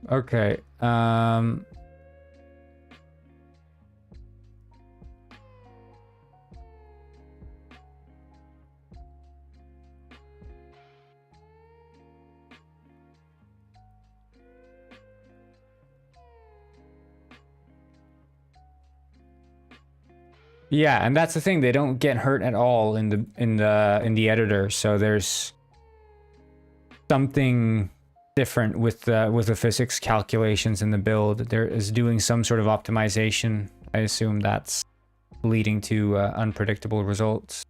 Okay, Yeah, and that's the thing. They don't get hurt at all in the editor. So there's something different with the physics calculations in the build. There is doing some sort of optimization. I assume that's leading to unpredictable results.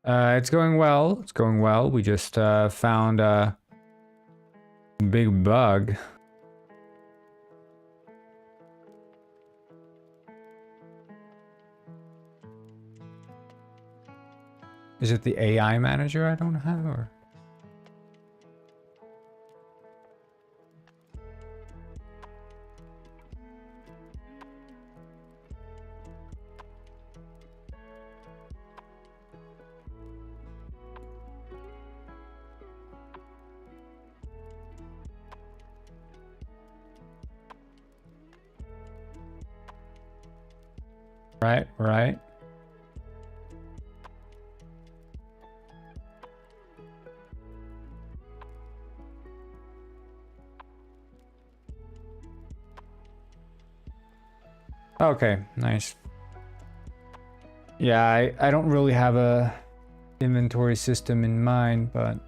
It's going well. It's going well. We just found a big bug. Is it the AI manager I don't have, or? Right, right. Okay, nice. Yeah, I don't really have a inventory system in mind, but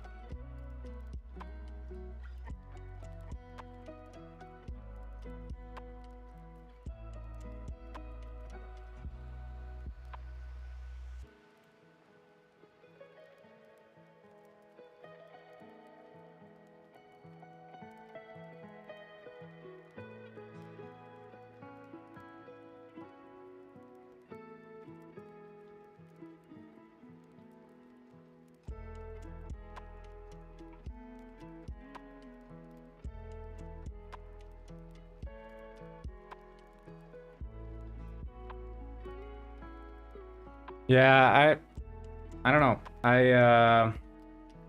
yeah, I don't know.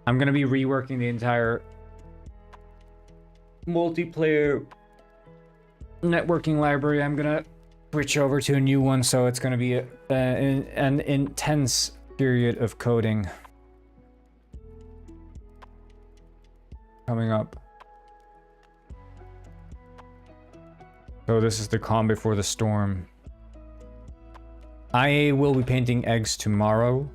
I'm gonna be reworking the entire multiplayer networking library. I'm gonna switch over to a new one, so it's gonna be an intense period of coding coming up. So this is the calm before the storm. I will be painting eggs tomorrow.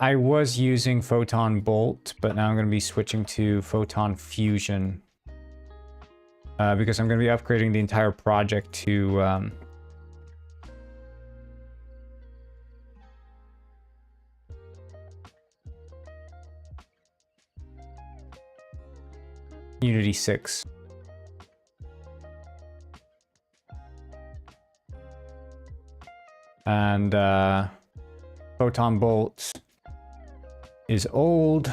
I was using Photon Bolt, but now I'm going to be switching to Photon Fusion. Because I'm going to be upgrading the entire project to Unity 6. And Photon Bolt is old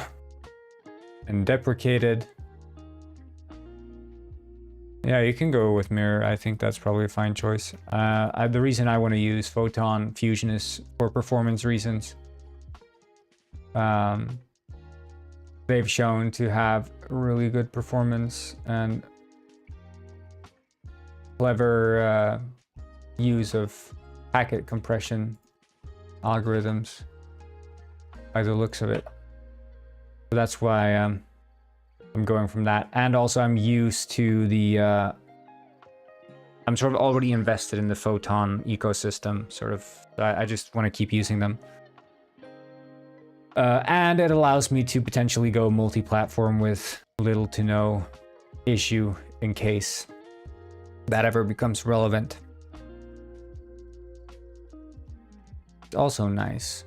and deprecated. Yeah, you can go with Mirror. I think that's probably a fine choice. The reason I want to use Photon Fusion is for performance reasons. They've shown to have really good performance and clever use of packet compression algorithms by the looks of it. So that's why I'm going from that. And also I'm used to the I'm sort of already invested in the Photon ecosystem, sort of. I just want to keep using them. And it allows me to potentially go multi-platform with little to no issue in case that ever becomes relevant. It's also nice.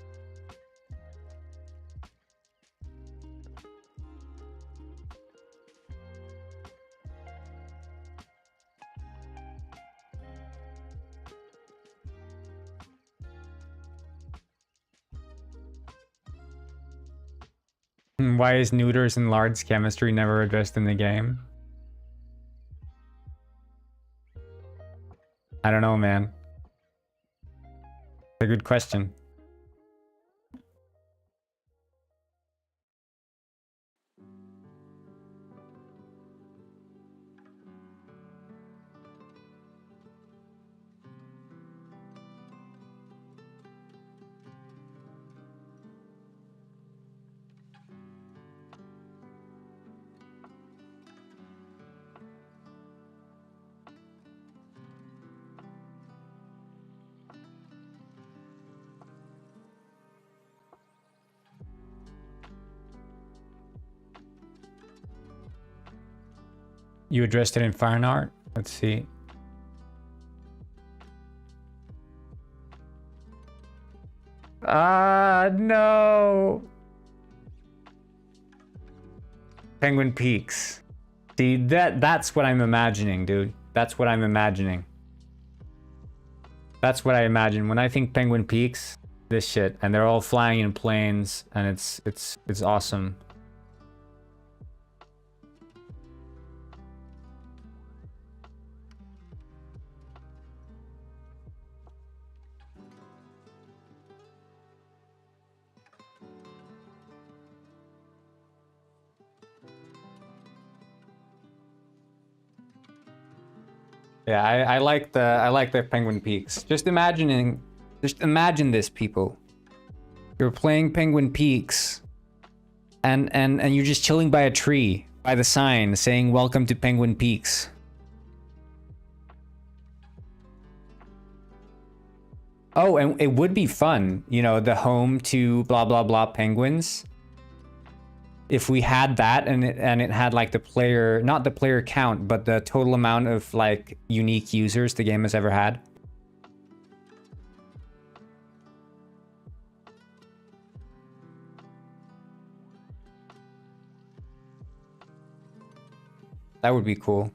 Why is neuters and large chemistry never addressed in the game? I don't know, man. It's a good question. You addressed it in fine art? Let's see. Ah, no. Penguin Peaks. See, that's what I'm imagining, dude. That's what I'm imagining. That's what I imagine when I think Penguin Peaks. This shit, and they're all flying in planes, and it's awesome. Yeah, I like the Penguin Peaks. Just imagine this, people. You're playing Penguin Peaks, and you're just chilling by a tree, by the sign saying "Welcome to Penguin Peaks." Oh, and it would be fun, you know, the home to blah blah blah penguins. If we had that, and it had like the player, not the player count, but the total amount of like unique users the game has ever had. That would be cool.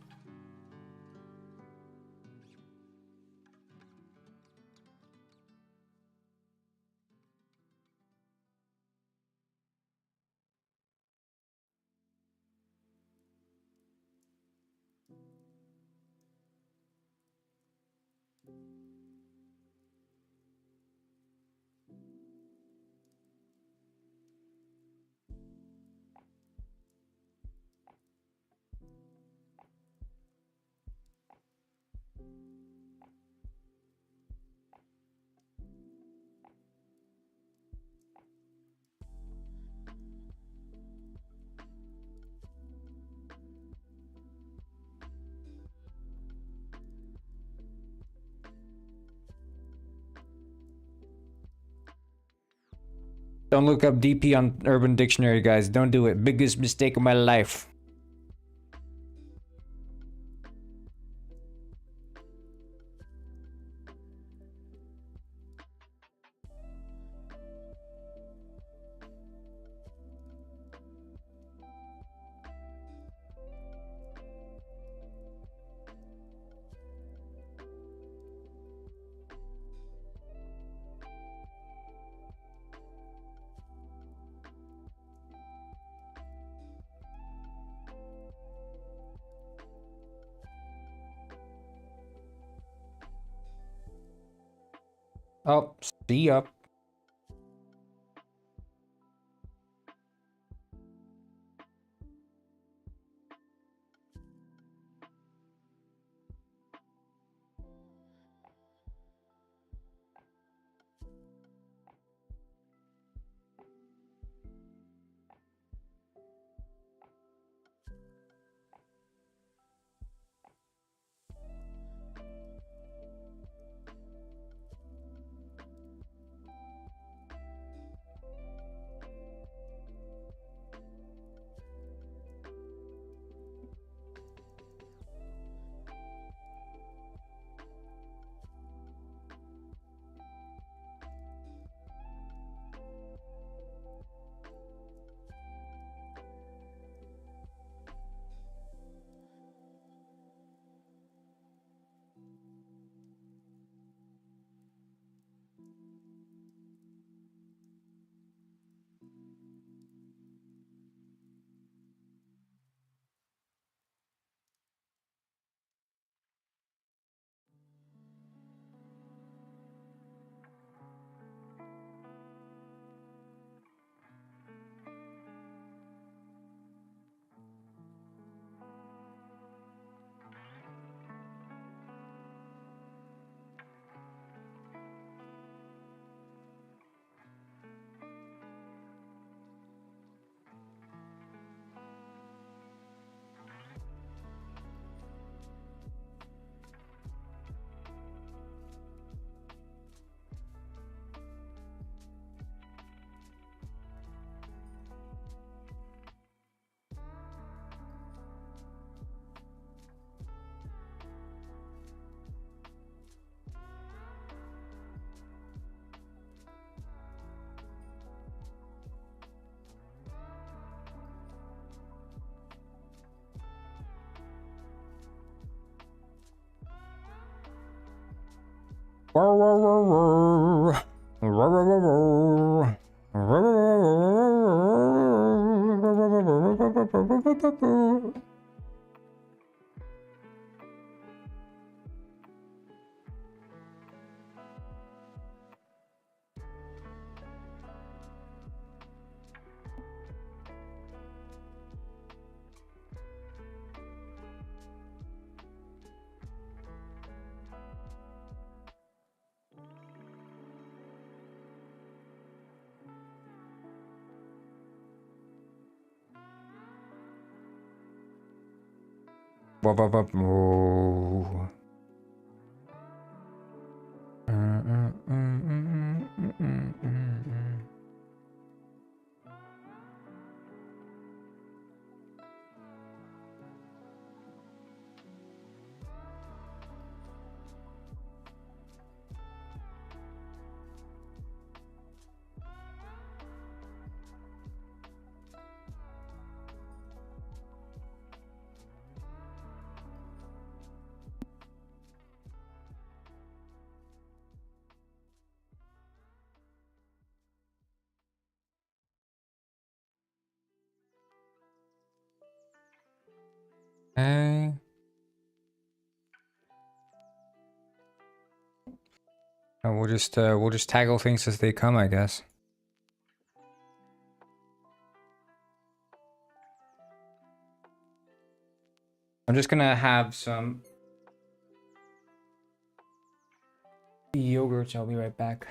Don't look up DP on Urban Dictionary, guys. Don't do it. Biggest mistake of my life. Oh, see ya. Okay. And we'll just tackle things as they come, I guess. I'm just gonna have some yogurt. I'll be right back.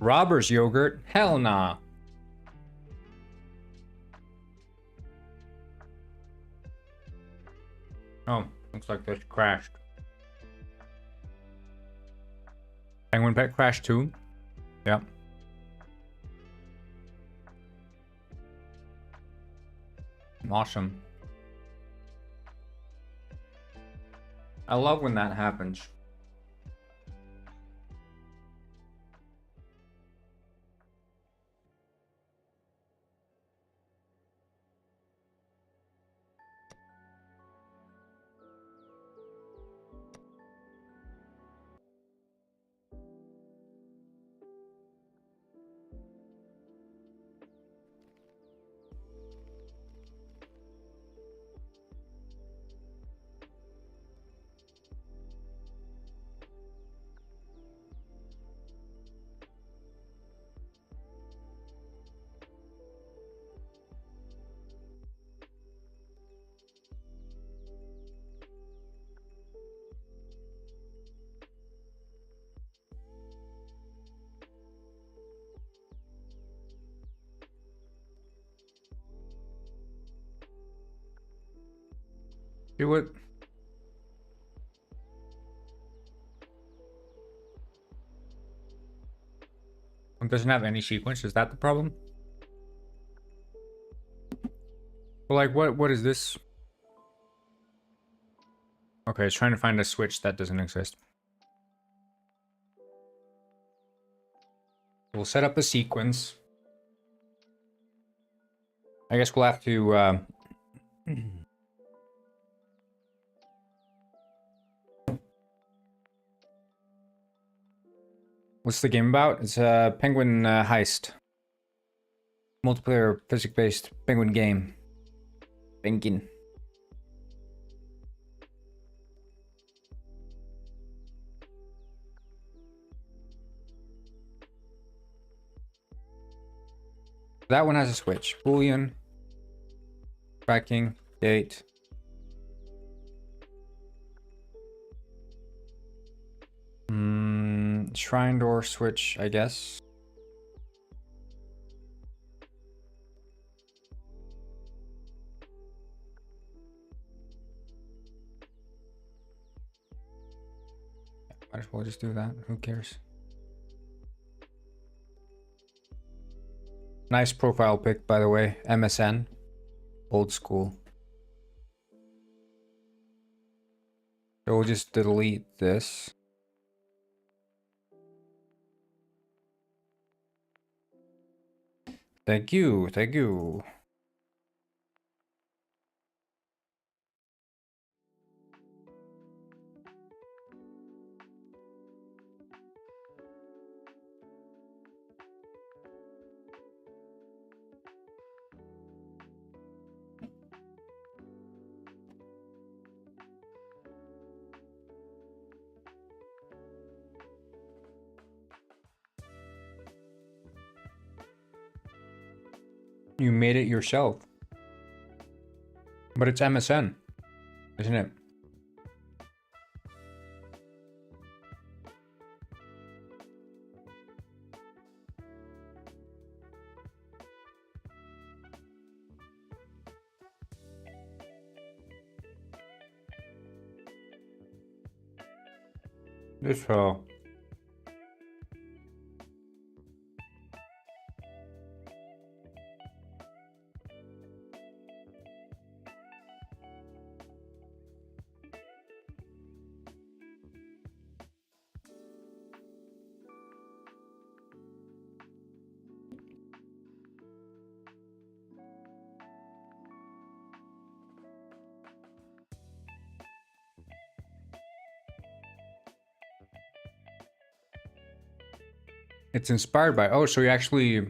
Robber's yogurt? Hell nah. Oh, looks like this crashed. Penguin Pet crashed too? Yep. Awesome. I love when that happens. Do it. It doesn't have any sequence. Is that the problem? Well, like, what is this? Okay, it's trying to find a switch that doesn't exist. We'll set up a sequence. I guess we'll have to, What's the game about? It's a penguin heist. Multiplayer physics-based penguin game. Penguin. That one has a switch. Boolean. Tracking. Date. Shrine door switch, I guess. Might as well just do that. Who cares? Nice profile pic, by the way. MSN. Old school. So we'll just delete this. Thank you, thank you. You made it yourself. But it's MSN, isn't it? This It's inspired by. Oh, so you actually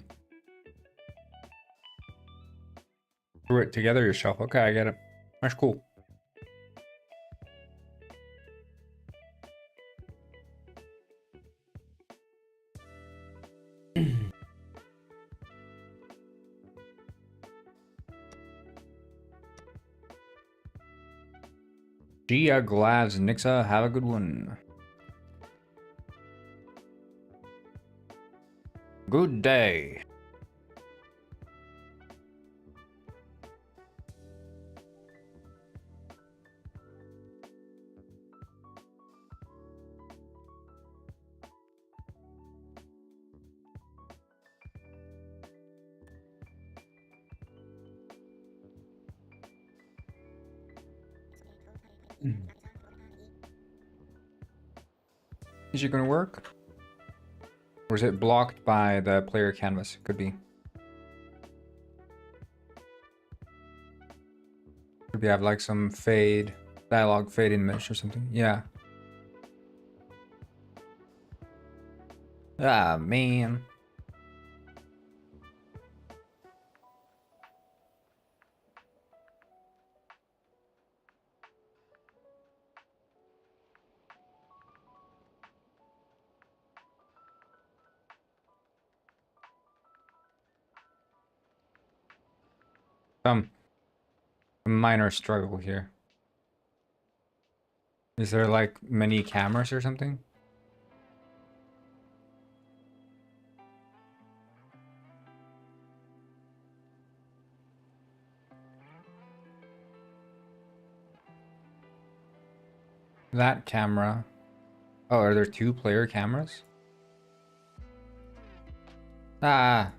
threw it together yourself. Okay, I get it. That's cool. Gia Glavs Nixa, have a good one. good day. Is it gonna work? Or is it blocked by the player canvas? Could be. Maybe have like some fade, dialogue fade in mesh or something. Yeah. Ah, man. A minor struggle here. Is there like many cameras or something? That camera. Oh, are there 2 player cameras? Ah.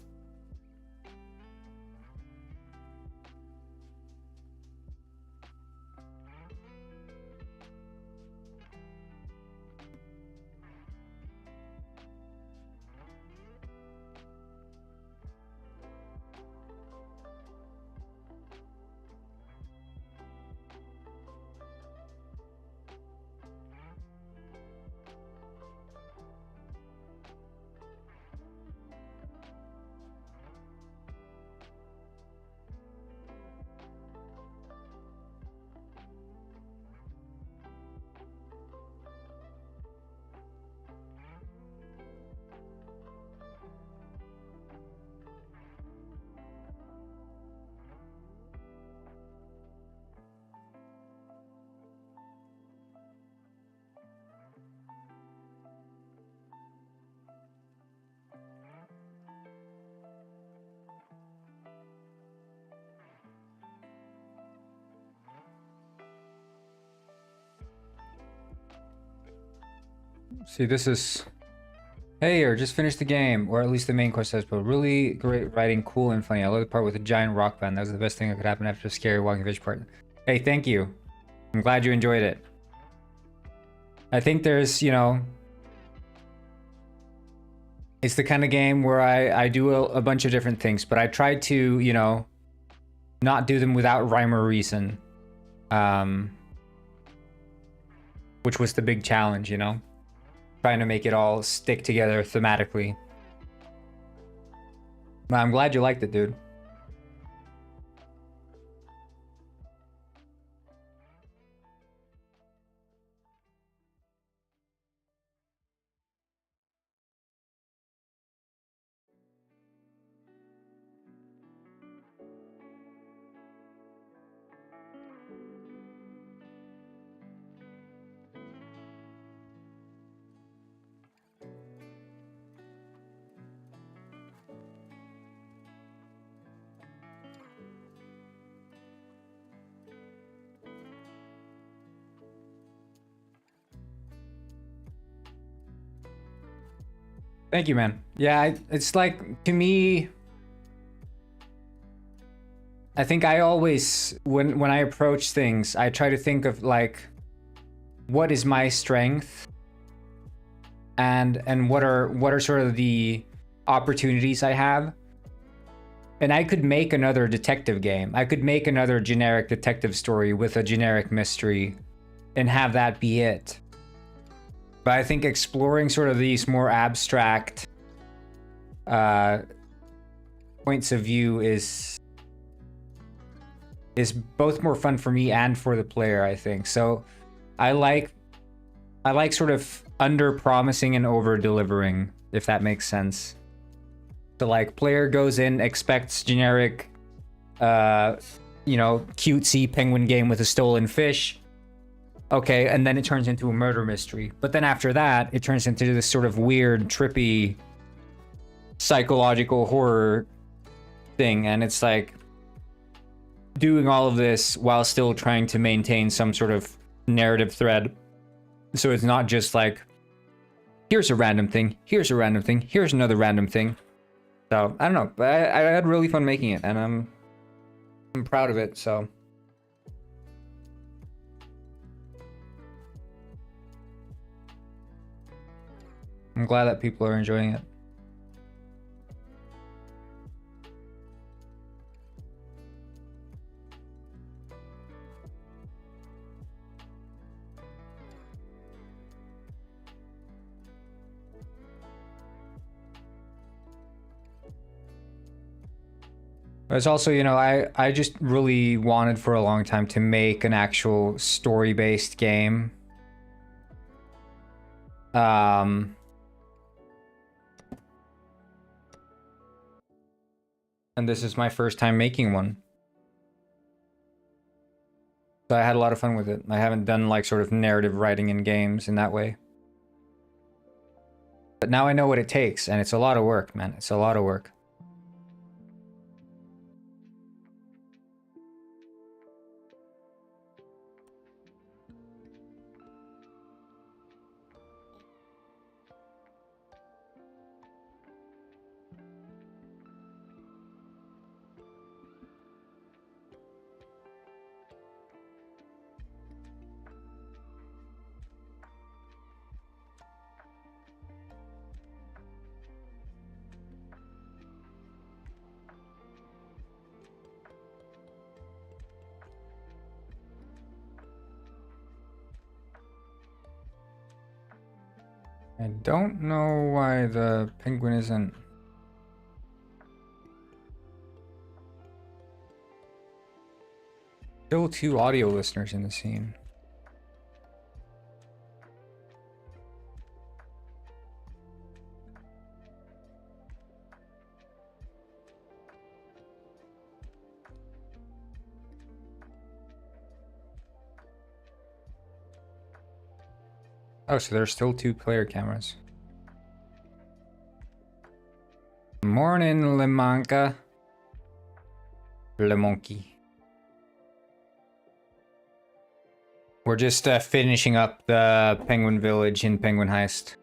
See, this is... Hey, or just finished the game, or at least the main quest says, but really great writing, cool and funny. I love the part with the giant rock band. That was the best thing that could happen after the scary walking fish part. Hey, thank you. I'm glad you enjoyed it. I think there's, you know... It's the kind of game where I do a bunch of different things, but I try to, you know, not do them without rhyme or reason. Which was the big challenge, you know? Trying to make it all stick together thematically. I'm glad you liked it, dude. Thank you, man. Yeah, it's like, to me, I think I always, when I approach things, I try to think of like, what is my strength, and what are sort of the opportunities I have. And I could make another detective game. I could make another generic detective story with a generic mystery and have that be it. But I think exploring sort of these more abstract points of view is both more fun for me and for the player, I think. So I like sort of under promising and over delivering, if that makes sense. So like, player goes in, expects generic, you know, cutesy penguin game with a stolen fish. Okay, and then it turns into a murder mystery. But then after that, it turns into this sort of weird, trippy psychological horror thing, and it's like doing all of this while still trying to maintain some sort of narrative thread. So it's not just like, here's a random thing, here's a random thing, here's another random thing. So I don't know, but I had really fun making it, and I'm proud of it. So I'm glad that people are enjoying it. It's also, you know, I just really wanted for a long time to make an actual story-based game. And this is my first time making one. So I had a lot of fun with it. I haven't done like sort of narrative writing in games in that way. But now I know what it takes, and it's a lot of work, man. It's a lot of work. I don't know why the penguin isn't... Still 2 audio listeners in the scene. Oh, so there's still 2 player cameras. Morning, Lemanka. Le monkey. We're just finishing up the Penguin Village in Penguin Heist.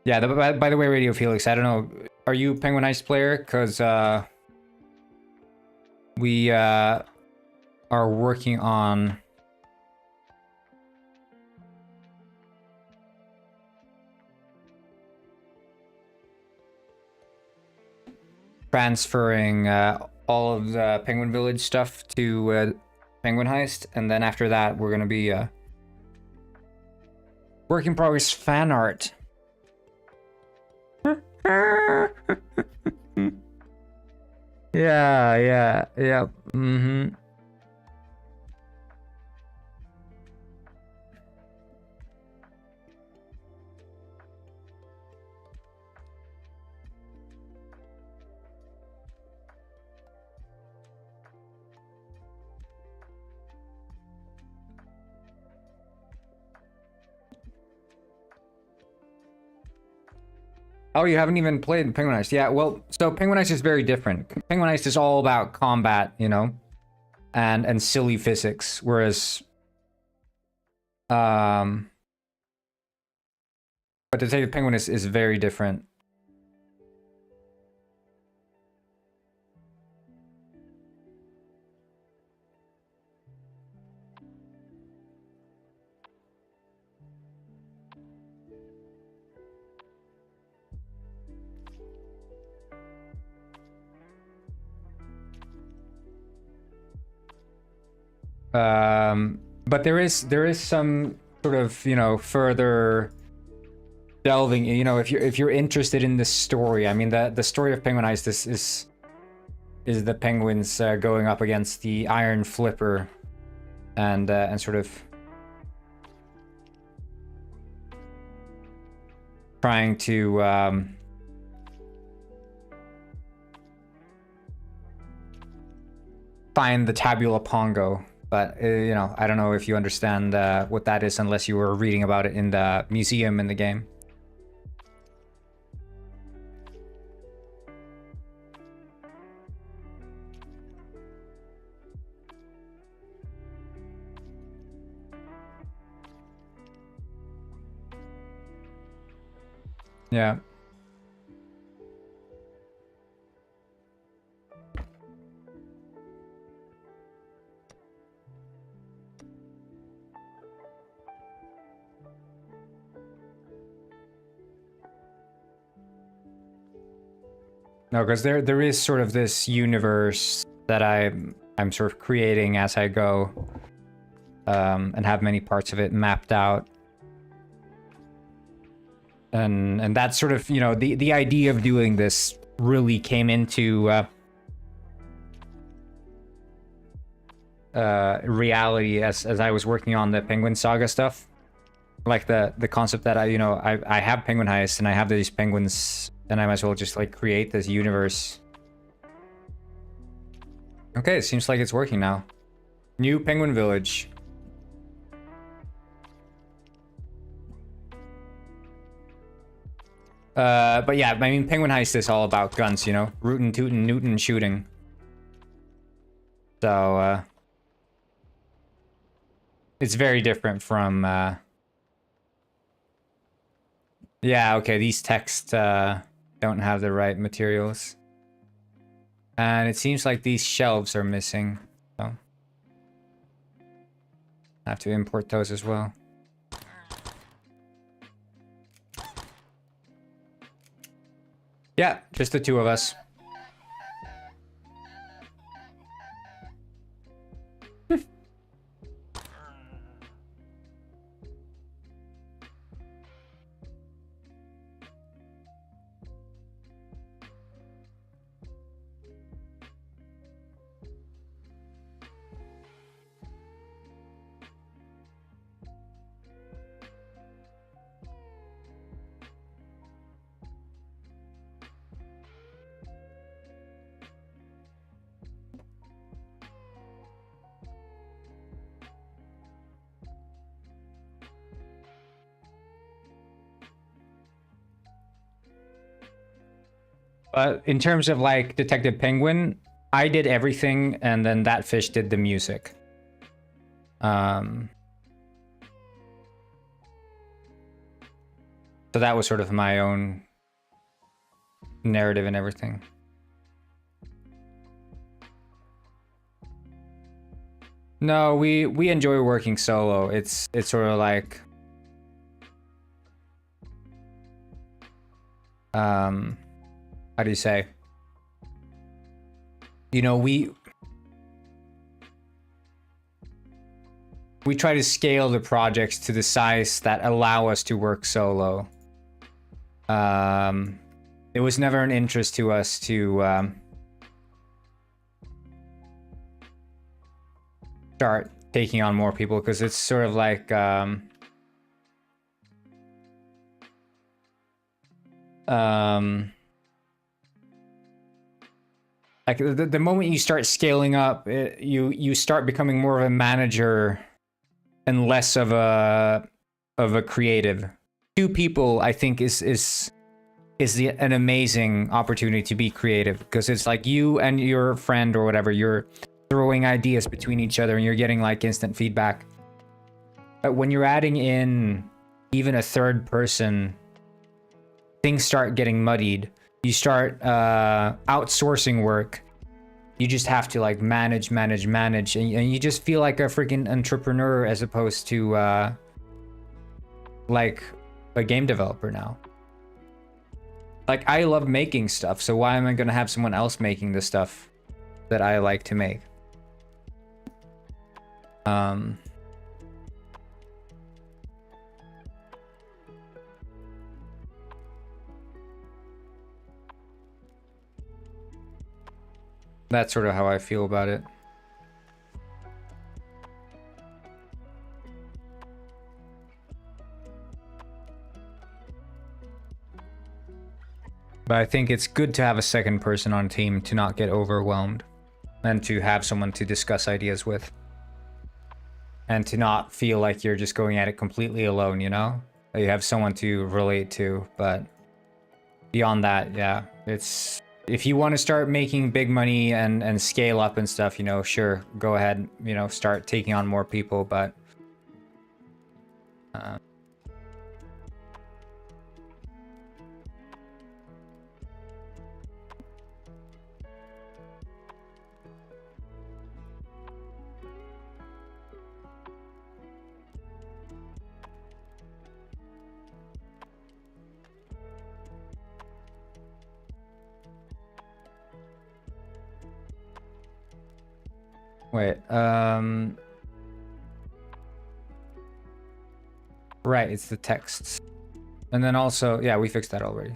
Yeah, by the way, Radio Felix, I don't know, are you a Penguin Heist player? Because we are working on... transferring all of the Penguin Village stuff to Penguin Heist, and then after that we're gonna be work in progress fan art. Yeah, mm-hmm. Oh, you haven't even played Penguin Heist? Yeah, well, so Penguin Heist is very different. Penguin Heist is all about combat, you know, and silly physics, whereas, but to say the Penguin is very different. But there is some sort of, you know, further delving, you know, if you're interested in the story. I mean, the story of Penguin Heist is the penguins going up against the Iron Flipper and sort of trying to find the Tabula Pongo. But, you know, I don't know if you understand what that is unless you were reading about it in the museum in the game. Yeah. No, because there is sort of this universe that I'm sort of creating as I go, and have many parts of it mapped out. And that's sort of, you know, the idea of doing this really came into reality as I was working on the Penguin Saga stuff. Like the concept that I have Penguin Heist and I have these penguins and I might as well just like create this universe. Okay, it seems like it's working now. New Penguin Village. But yeah, I mean, Penguin Heist is all about guns, you know? Rootin' tootin' Newton shooting. So, it's very different from, yeah, okay, these texts, don't have the right materials. And it seems like these shelves are missing, so I have to import those as well. Yeah, just the two of us. But in terms of like Detective Penguin, I did everything and then that fish did the music. So that was sort of my own narrative and everything. No, we enjoy working solo. It's sort of like how do you say? You know, we try to scale the projects to the size that allow us to work solo. It was never an interest to us to start taking on more people because it's sort of like like the moment you start scaling up, you start becoming more of a manager and less of a creative. Two people, I think, is an amazing opportunity to be creative because it's like you and your friend or whatever, you're throwing ideas between each other and you're getting like instant feedback. But when you're adding in even a third person, things start getting muddied. You start outsourcing work. You just have to like manage, and you just feel like a freaking entrepreneur as opposed to like a game developer now. Like, I love making stuff, so why am I gonna have someone else making the stuff that I like to make? That's sort of how I feel about it. But I think it's good to have a second person on a team to not get overwhelmed and to have someone to discuss ideas with. And to not feel like you're just going at it completely alone, you know? You have someone to relate to, but beyond that, yeah, it's... If you want to start making big money and scale up and stuff, you know, sure, go ahead, you know, start taking on more people, but... Wait, right, it's the texts. And then also, yeah, we fixed that already.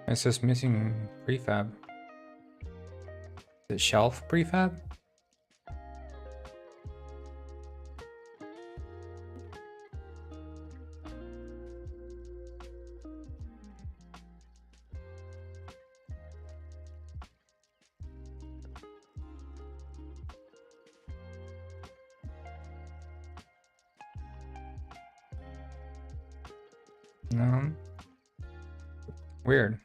It's just missing prefab. Is it shelf prefab? No. Weird.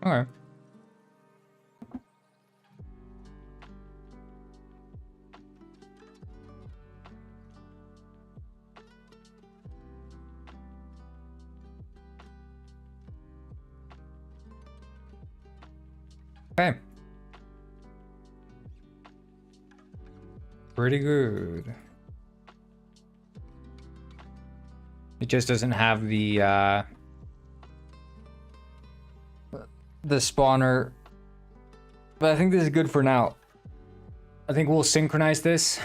Okay. Okay. Pretty good. It just doesn't have the spawner. But I think this is good for now. I think we'll synchronize this.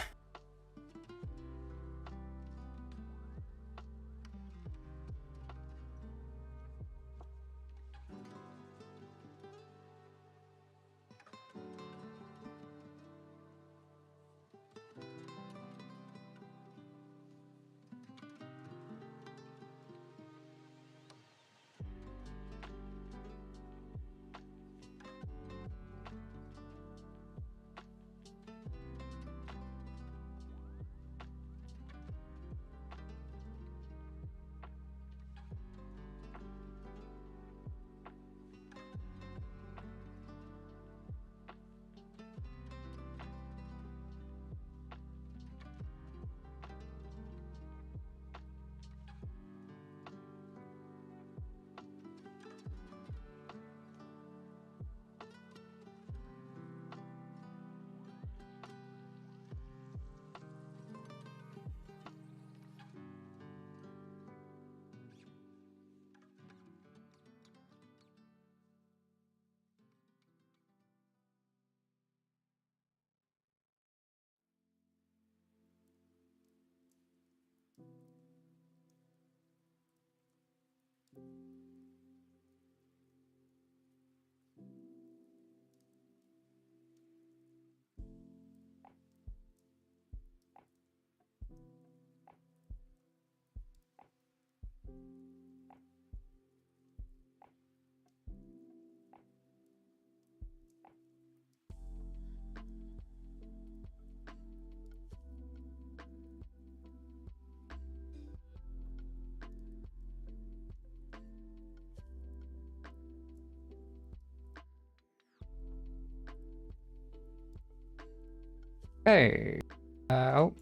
Hey. Oh.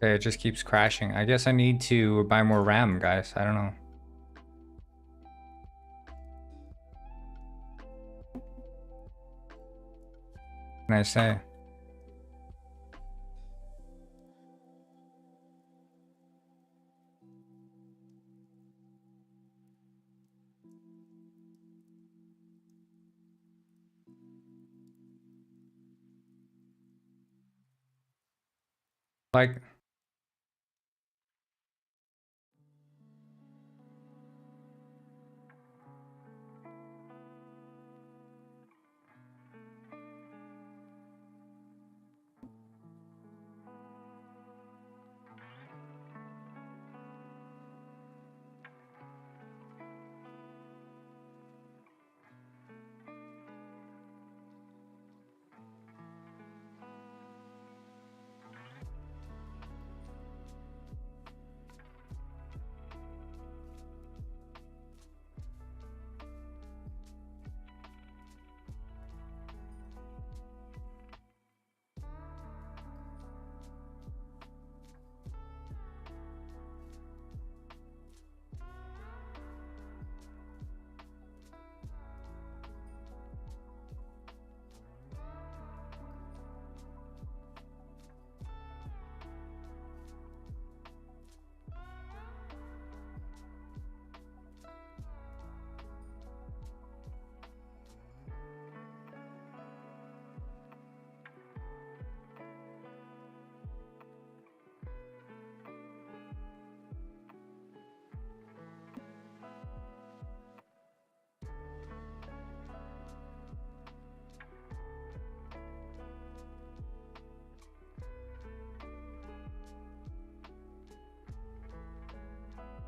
Okay, it just keeps crashing. I guess I need to buy more RAM, guys. I don't know. What can I say? Like,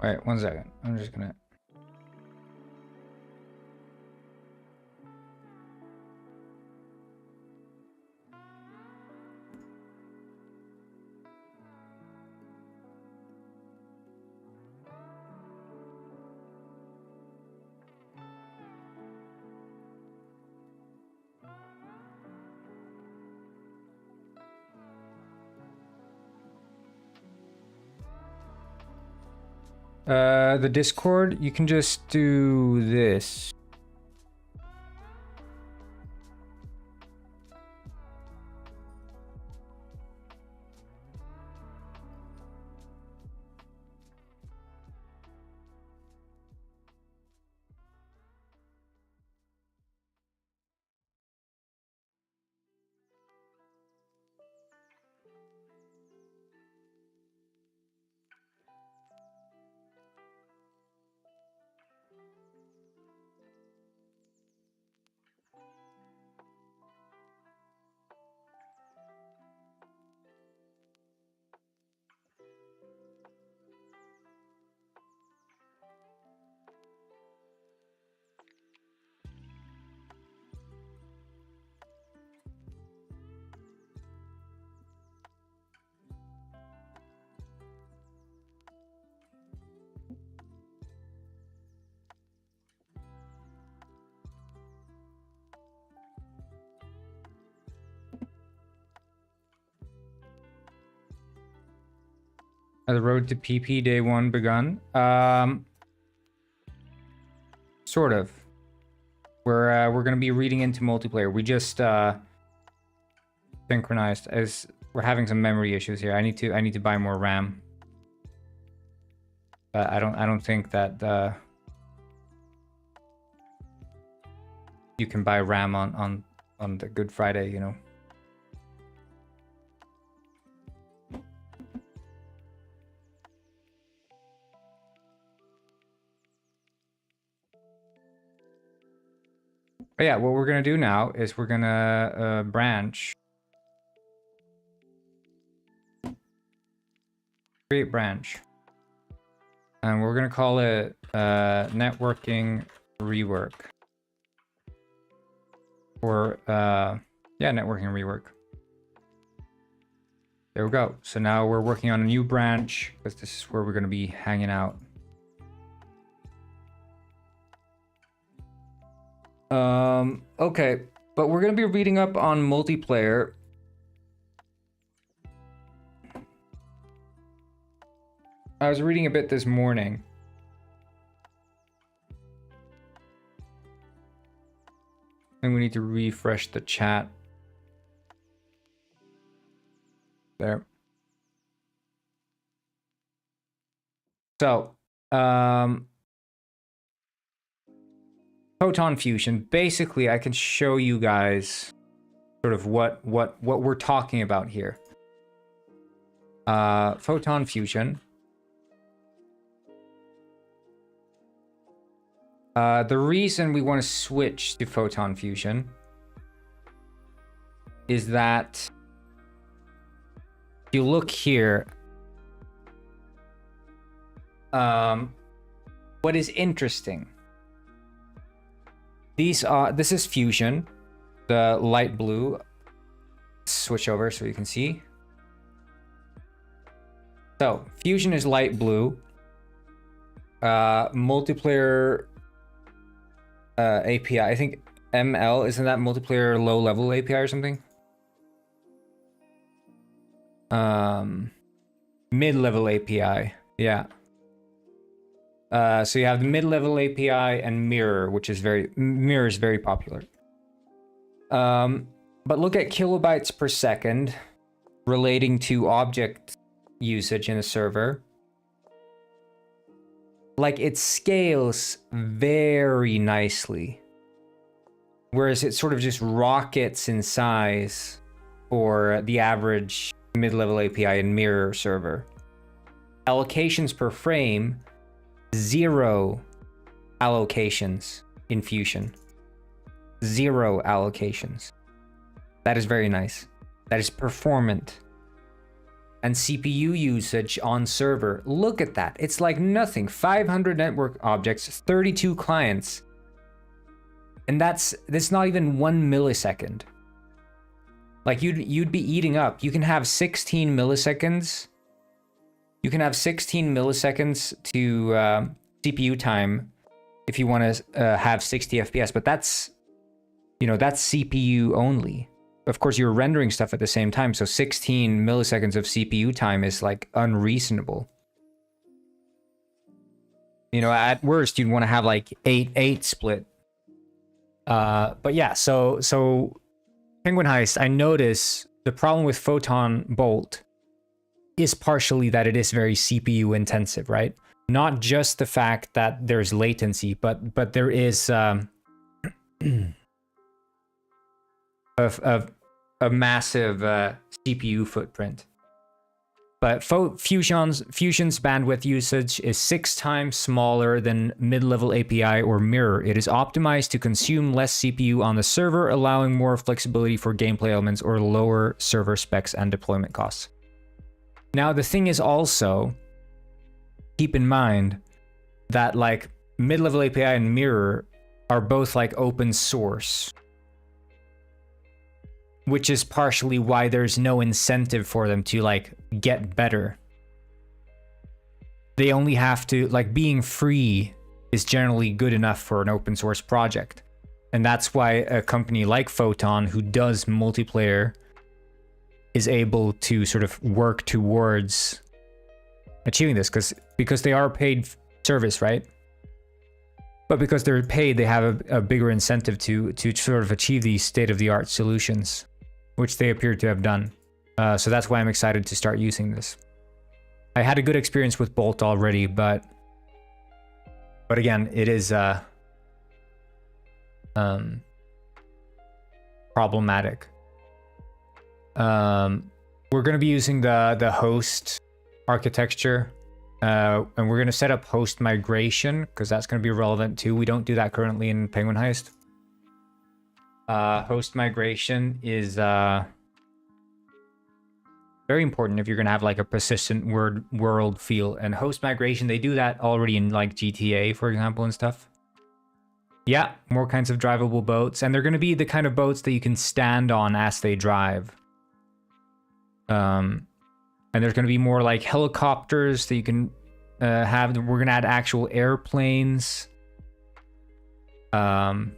wait, 1 second. I'm just gonna. The Discord, you can just do this. The road to PP day 1 begun. Sort of. We're gonna be reading into multiplayer. We just synchronized as we're having some memory issues here. I need to buy more RAM. But I don't think that you can buy RAM on the Good Friday, you know. But yeah, what we're gonna do now is we're gonna branch. Create branch. And we're gonna call it networking rework. Or yeah, networking rework. There we go. So now we're working on a new branch because this is where we're gonna be hanging out. Okay, but we're gonna be reading up on multiplayer. I was reading a bit this morning. And we need to refresh the chat. There. So, photon fusion. Basically, I can show you guys sort of what we're talking about here. Photon fusion. The reason we want to switch to photon fusion is that if you look here, what is interesting? This is fusion, the light blue. Switch over so you can see. So fusion is light blue. Multiplayer API. I think ML, isn't that multiplayer low level API or something? Mid-level API. Yeah. So you have the mid-level API and Mirror, which is Mirror is very popular. But look at kilobytes per second relating to object usage in a server. Like, it scales very nicely. Whereas it sort of just rockets in size for the average mid-level API and Mirror server. Allocations per frame, 0 allocations in Fusion. 0 allocations. That is very nice. That is performant. And CPU usage on server, look at that. It's like nothing. 500 network objects, 32 clients. And that's not even 1 millisecond. Like, you'd be eating up. You can have 16 milliseconds. You can have 16 milliseconds to CPU time if you want to have 60 FPS, but that's, you know, that's CPU only. Of course, you're rendering stuff at the same time, so 16 milliseconds of CPU time is like unreasonable. You know, at worst, you'd want to have like 8-8 split. But yeah, so Penguin Heist, I notice the problem with Photon Bolt is partially that it is very CPU intensive, right? Not just the fact that there's latency, but there is a massive CPU footprint. But Fusion's bandwidth usage is 6 times smaller than mid-level API or Mirror. It is optimized to consume less CPU on the server, allowing more flexibility for gameplay elements or lower server specs and deployment costs. Now, the thing is also, keep in mind that like mid-level API and Mirror are both like open source, which is partially why there's no incentive for them to like get better. They only have to, like, being free is generally good enough for an open source project. And that's why a company like Photon, who does multiplayer, is able to sort of work towards achieving this because they are paid service, right? But because they're paid, they have a bigger incentive to sort of achieve these state-of-the-art solutions, which they appear to have done. So that's why I'm excited to start using this. I had a good experience with Bolt already, but again, it is problematic. We're going to be using the host architecture, and we're going to set up host migration because that's going to be relevant too. We don't do that currently in Penguin Heist. Host migration is very important if you're going to have like a persistent world feel. And host migration, they do that already in like GTA, for example, and stuff. Yeah, more kinds of drivable boats, and they're going to be the kind of boats that you can stand on as they drive. And there's going to be more like helicopters that you can have. We're going to add actual airplanes. The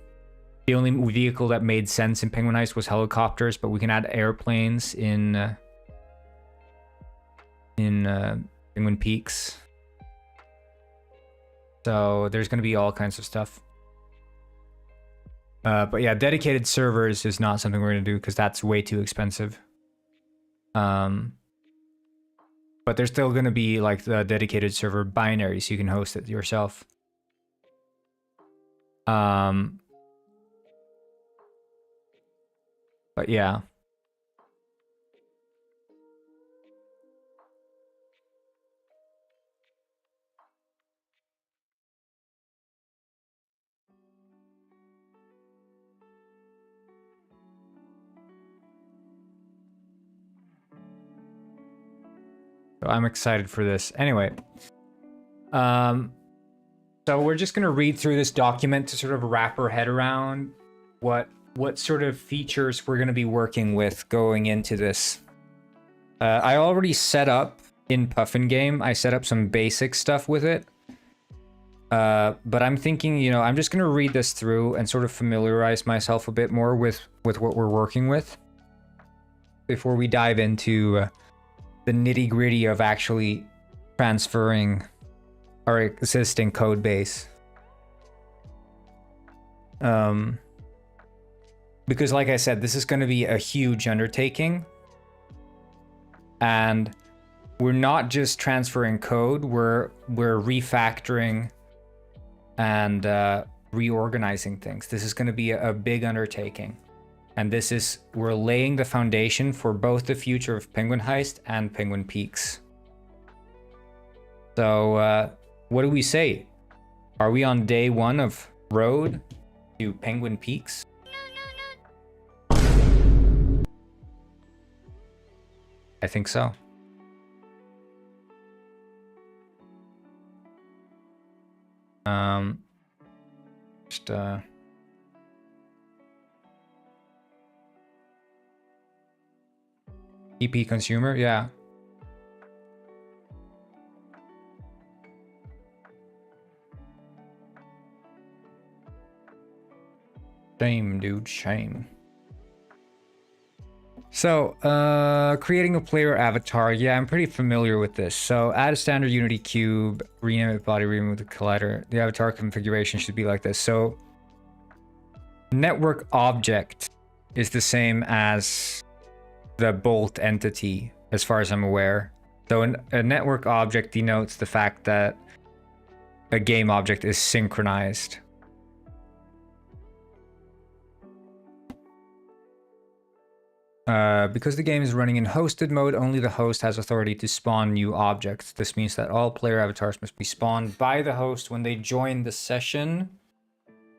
only vehicle that made sense in Penguin Heist was helicopters, but we can add airplanes in Penguin Peaks. So there's going to be all kinds of stuff. But yeah, dedicated servers is not something we're going to do because that's way too expensive. But there's still going to be like the dedicated server binary, so you can host it yourself. But yeah. So I'm excited for this. Anyway, so we're just gonna read through this document to sort of wrap our head around what sort of features we're gonna be working with going into this. I already set up in Puffin Game. I set up some basic stuff with it. But I'm thinking, you know, I'm just gonna read this through and sort of familiarize myself a bit more with what we're working with before we dive into the nitty-gritty of actually transferring our existing code base. Because like I said, this is going to be a huge undertaking, and we're not just transferring code, we're refactoring and reorganizing things. This is going to be a big undertaking. And we're laying the foundation for both the future of Penguin Heist and Penguin Peaks. So, what do we say? Are we on day one of road to Penguin Peaks? I think so. EP consumer, yeah. Shame, dude, shame. So, creating a player avatar. Yeah, I'm pretty familiar with this. So, add a standard Unity cube, rename it body, remove the collider. The avatar configuration should be like this. So, network object is the same as the Bolt entity, as far as I'm aware. So a network object denotes the fact that a game object is synchronized. Because the game is running in hosted mode, only the host has authority to spawn new objects. This means that all player avatars must be spawned by the host when they join the session.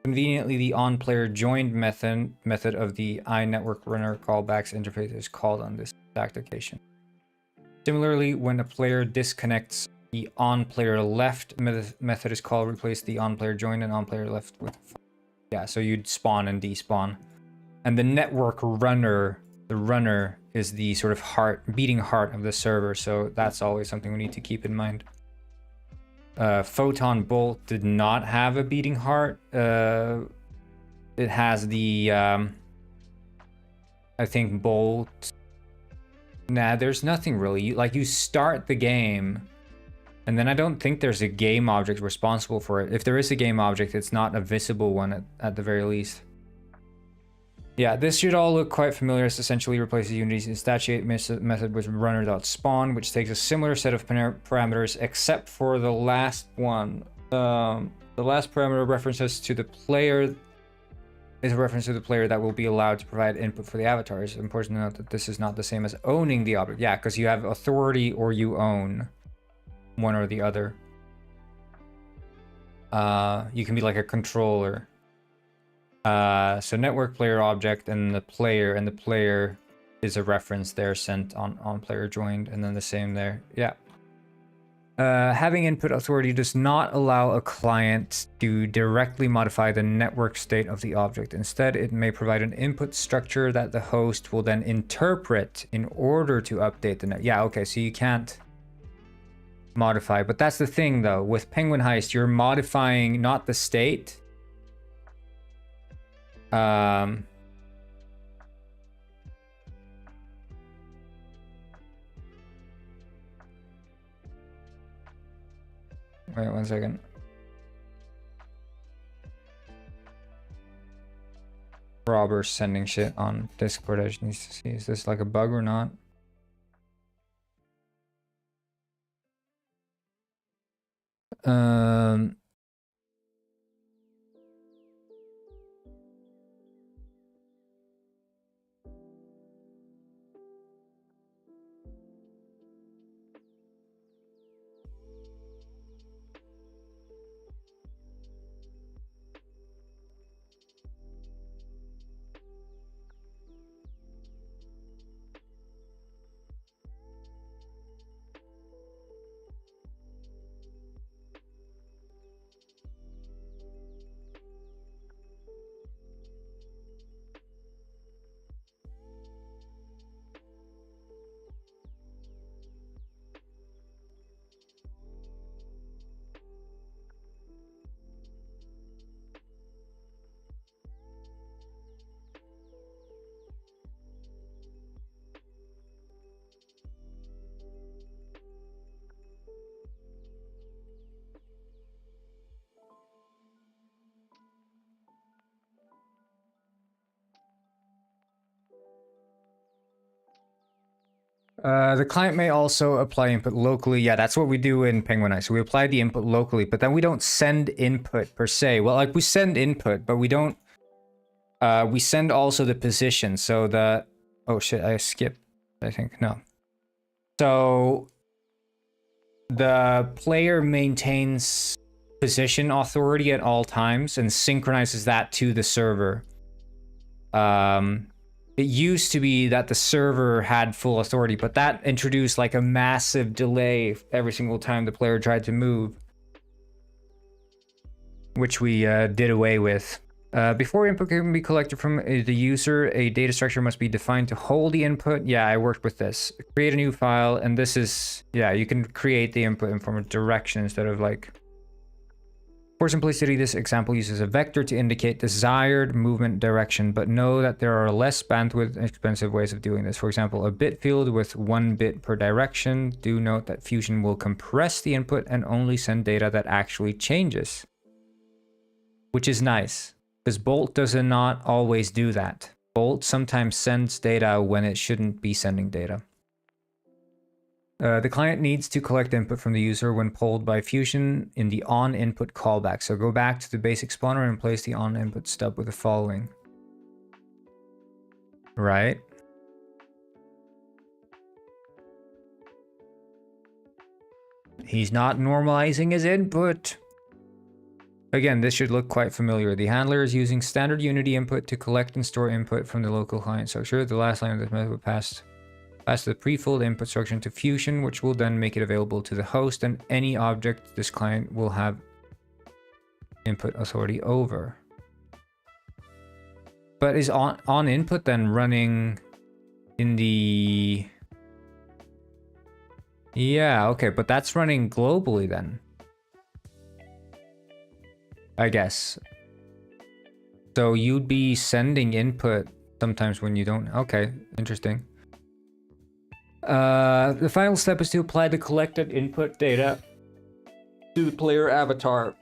Conveniently, the onPlayer joined method of the iNetwork runner callbacks interface is called on this exact occasion. Similarly, when a player disconnects, the onPlayer left method is called. Replace the onPlayer joined and onPlayer left with. Yeah, so you'd spawn and despawn. And the network runner, the runner is the sort of beating heart of the server. So that's always something we need to keep in mind. Photon Bolt did not have a beating heart. It has the, I think Bolt. Nah, there's nothing really. You start the game And then I don't think there's a game object responsible for it. If there is a game object, it's not a visible one at the very least. Yeah, this should all look quite familiar. It essentially replaces Unity's instantiate method with runner.spawn, which takes a similar set of parameters, except for the last one. The last parameter references to the player is a reference to the player that will be allowed to provide input for the avatar. It's important to note that this is not the same as owning the object. Yeah, because you have authority or you own one or the other. You can be like a controller. So network player object and the player is a reference there sent on player joined, and then the same there. Yeah. Having input authority does not allow a client to directly modify the network state of the object. Instead, it may provide an input structure that the host will then interpret in order to update the net. Yeah, okay, so you can't modify, but that's the thing though. With Penguin Heist, you're modifying not the state. Wait 1 second. Robber's sending shit on Discord. I just need to see, is this like a bug or not? The client may also apply input locally. Yeah, that's what we do in Penguin Eye. So we apply the input locally, but then we don't send input per se. Well, like we send input, but we don't. We send also the position. So the oh shit, I skipped. I think no. So the player maintains position authority at all times and synchronizes that to the server. It used to be that the server had full authority, but that introduced like a massive delay every single time the player tried to move, which we did away with. Before input can be collected from the user, a data structure must be defined to hold the input. Yeah, I worked with this. Create a new file, and this is, yeah, you can create the input in form of direction instead of like... For simplicity, this example uses a vector to indicate desired movement direction, but know that there are less bandwidth expensive ways of doing this. For example, a bit field with 1 bit per direction. Do note that Fusion will compress the input and only send data that actually changes. Which is nice, because Bolt does not always do that. Bolt sometimes sends data when it shouldn't be sending data. The client needs to collect input from the user when polled by Fusion in the onInput callback. So go back to the basic spawner and place the onInput stub with the following. Right? He's not normalizing his input. Again, this should look quite familiar. The handler is using standard Unity input to collect and store input from the local client structure. The last line of this method will pass the pre-filled input structure into Fusion, which will then make it available to the host and any object this client will have input authority over. But is on input then running in the... Yeah, okay, but that's running globally then, I guess. So you'd be sending input sometimes when you don't... Okay, interesting. The final step is to apply the collected input data to the player avatar.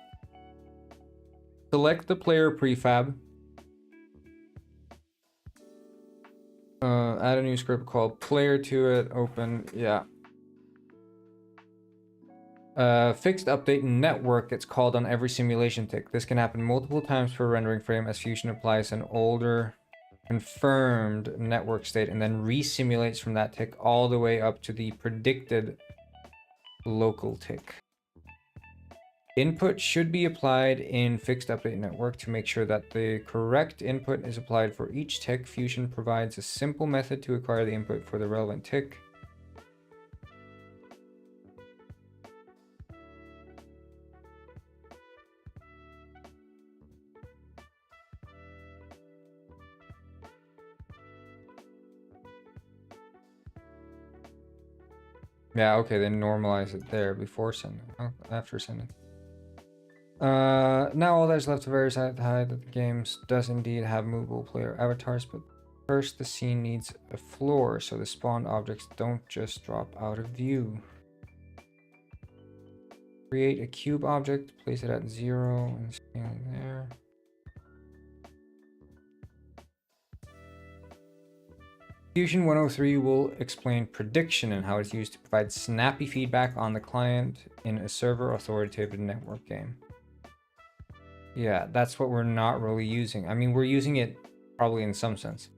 Select the player prefab. Add a new script called player to it. Open. Yeah. Fixed update network, it's called on every simulation tick. This can happen multiple times per rendering frame as Fusion applies an older confirmed network state and then resimulates from that tick all the way up to the predicted local tick. Input should be applied in fixed update network to make sure that the correct input is applied for each tick. Fusion provides a simple method to acquire the input for the relevant tick. Yeah, okay, then normalize it there before sending. Oh, after sending. Now all that's left to verify that the game does indeed have movable player avatars, but first the scene needs a floor so the spawned objects don't just drop out of view. Create a cube object, place it at 0 and scale it there. Fusion 103 will explain prediction and how it's used to provide snappy feedback on the client in a server authoritative network game. Yeah, that's what we're not really using. I mean, we're using it probably in some sense.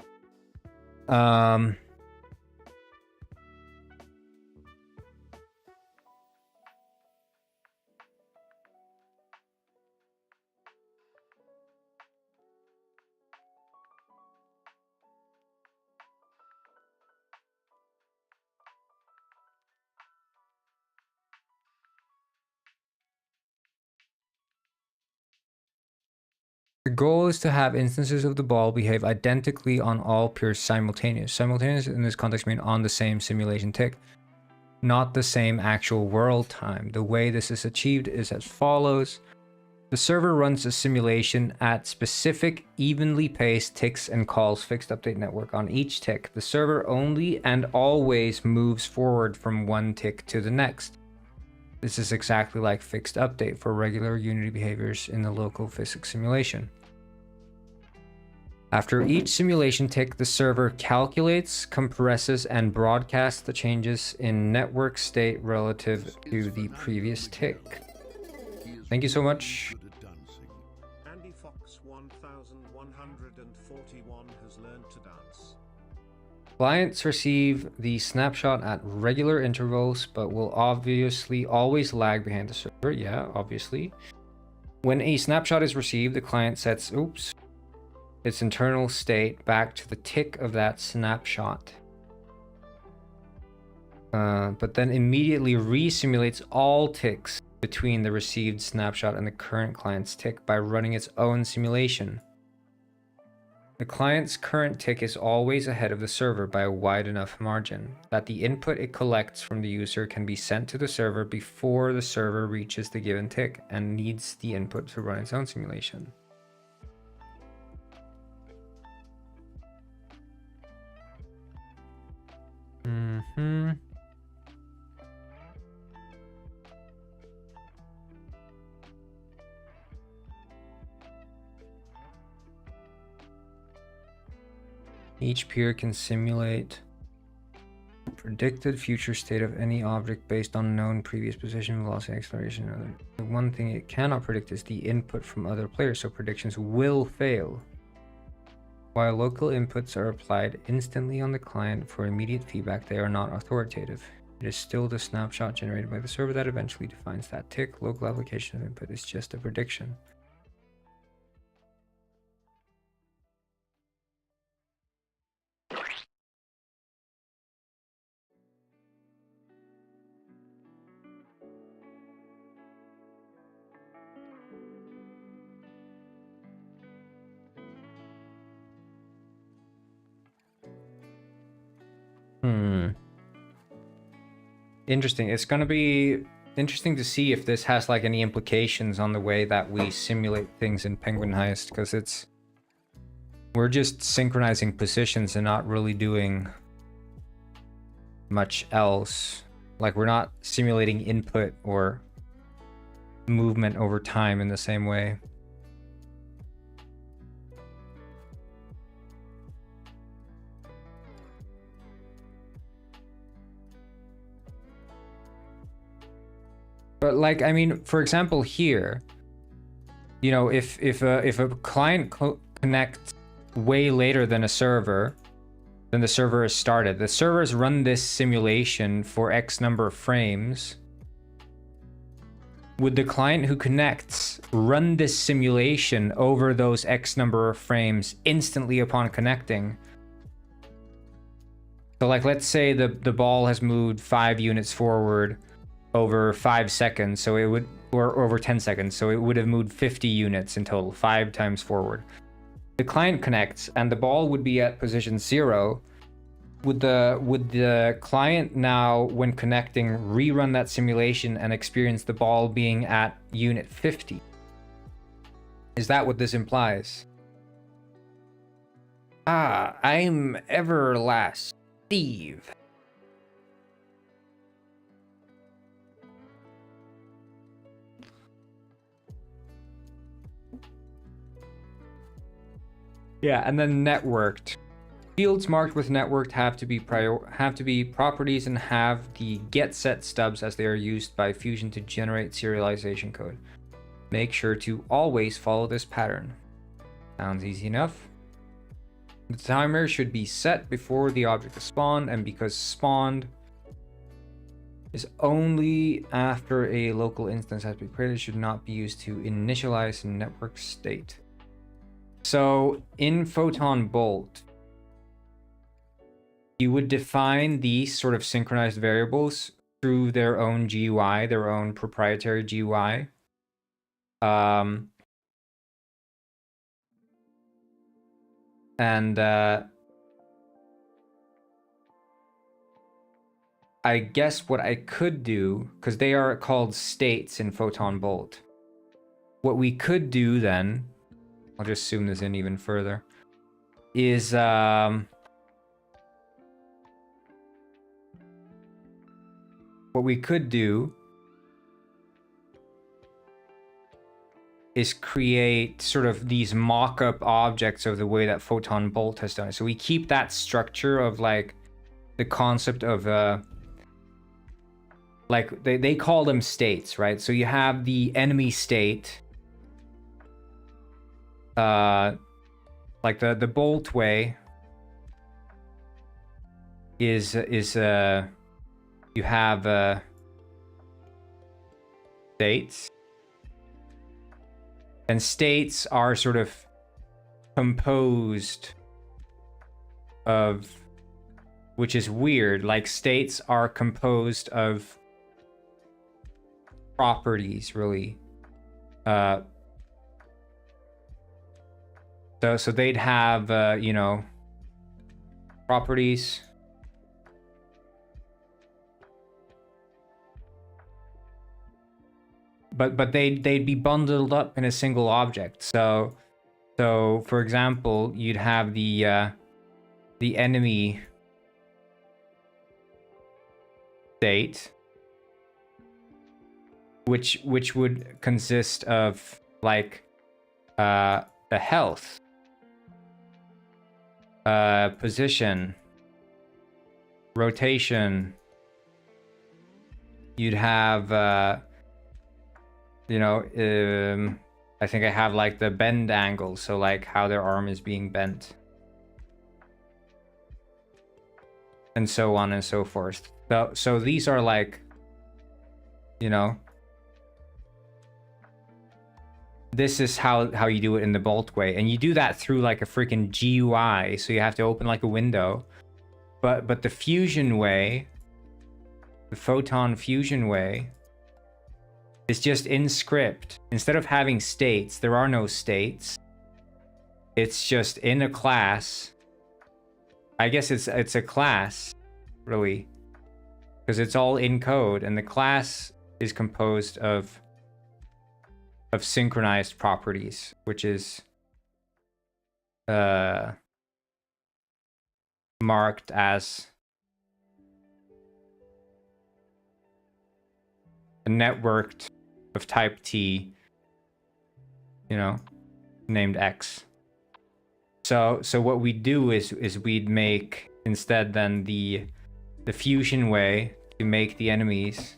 The goal is to have instances of the ball behave identically on all peers simultaneous. Simultaneous in this context means on the same simulation tick, not the same actual world time. The way this is achieved is as follows. The server runs a simulation at specific evenly paced ticks and calls fixed update network on each tick. The server only and always moves forward from one tick to the next. This is exactly like fixed update for regular Unity behaviors in the local physics simulation. After each simulation tick, the server calculates, compresses, and broadcasts the changes in network state relative to the previous tick. Thank you so much. Andy Fox 1141 has learned to dance. Clients receive the snapshot at regular intervals, but will obviously always lag behind the server. Yeah, obviously. When a snapshot is received, the client sets, its internal state back to the tick of that snapshot. But then immediately resimulates all ticks between the received snapshot and the current client's tick by running its own simulation. The client's current tick is always ahead of the server by a wide enough margin that the input it collects from the user can be sent to the server before the server reaches the given tick and needs the input to run its own simulation. Each peer can simulate predicted future state of any object based on known previous position, velocity, acceleration, and other. The one thing it cannot predict is the input from other players, so predictions will fail. While local inputs are applied instantly on the client for immediate feedback, they are not authoritative. It is still the snapshot generated by the server that eventually defines that tick. Local application of input is just a prediction. Interesting. It's going to be interesting to see if this has like any implications on the way that we simulate things in Penguin Heist, because we're just synchronizing positions and not really doing much else. Like, we're not simulating input or movement over time in the same way. But like, I mean, for example, here, you know, if a client connects way later than a server, then the server is started. The servers run this simulation for X number of frames. Would the client who connects run this simulation over those X number of frames instantly upon connecting? So like, let's say the ball has moved 5 units forward over 5 seconds, so it would, or over 10 seconds, so it would have moved 50 units in total, 5 times forward. The client connects and the ball would be at position 0. Would the client now, when connecting, rerun that simulation and experience the ball being at unit 50? Is that what this implies? Ah, I'm Everlast Steve. Yeah, and then networked. Fields marked with networked have to be properties and have the get set stubs as they are used by Fusion to generate serialization code. Make sure to always follow this pattern. Sounds easy enough. The timer should be set before the object is spawned, and because spawned is only after a local instance has been created, should not be used to initialize a network state. So in Photon Bolt, you would define these sort of synchronized variables through their own GUI, their own proprietary GUI. I guess what I could do, because they are called states in Photon Bolt, what we could do then, I'll just zoom this in even further, is what we could do is create sort of these mock-up objects of the way that Photon Bolt has done it. So we keep that structure of like the concept of like they call them states, right? So you have the enemy state, like the Bolt way is you have states, and states are sort of composed of, which is weird, like states are composed of properties, really. So they'd have you know, properties, but they'd be bundled up in a single object. So for example, you'd have the enemy state, which would consist of like the health, position, rotation. You'd have you know, I think I have like the bend angle, so like how their arm is being bent, and so on and so forth. So these are like, you know, this is how you do it in the Bolt way, and you do that through like a freaking GUI. So you have to open like a window, but the Fusion way, the Photon Fusion way, is just in script. Instead of having states, there are no states. It's just in a class. I guess it's a class, really, because it's all in code, and the class is composed of synchronized properties, which is marked as a networked of type T, you know, named X. So what we do is we'd make instead then the fusion way to make the enemies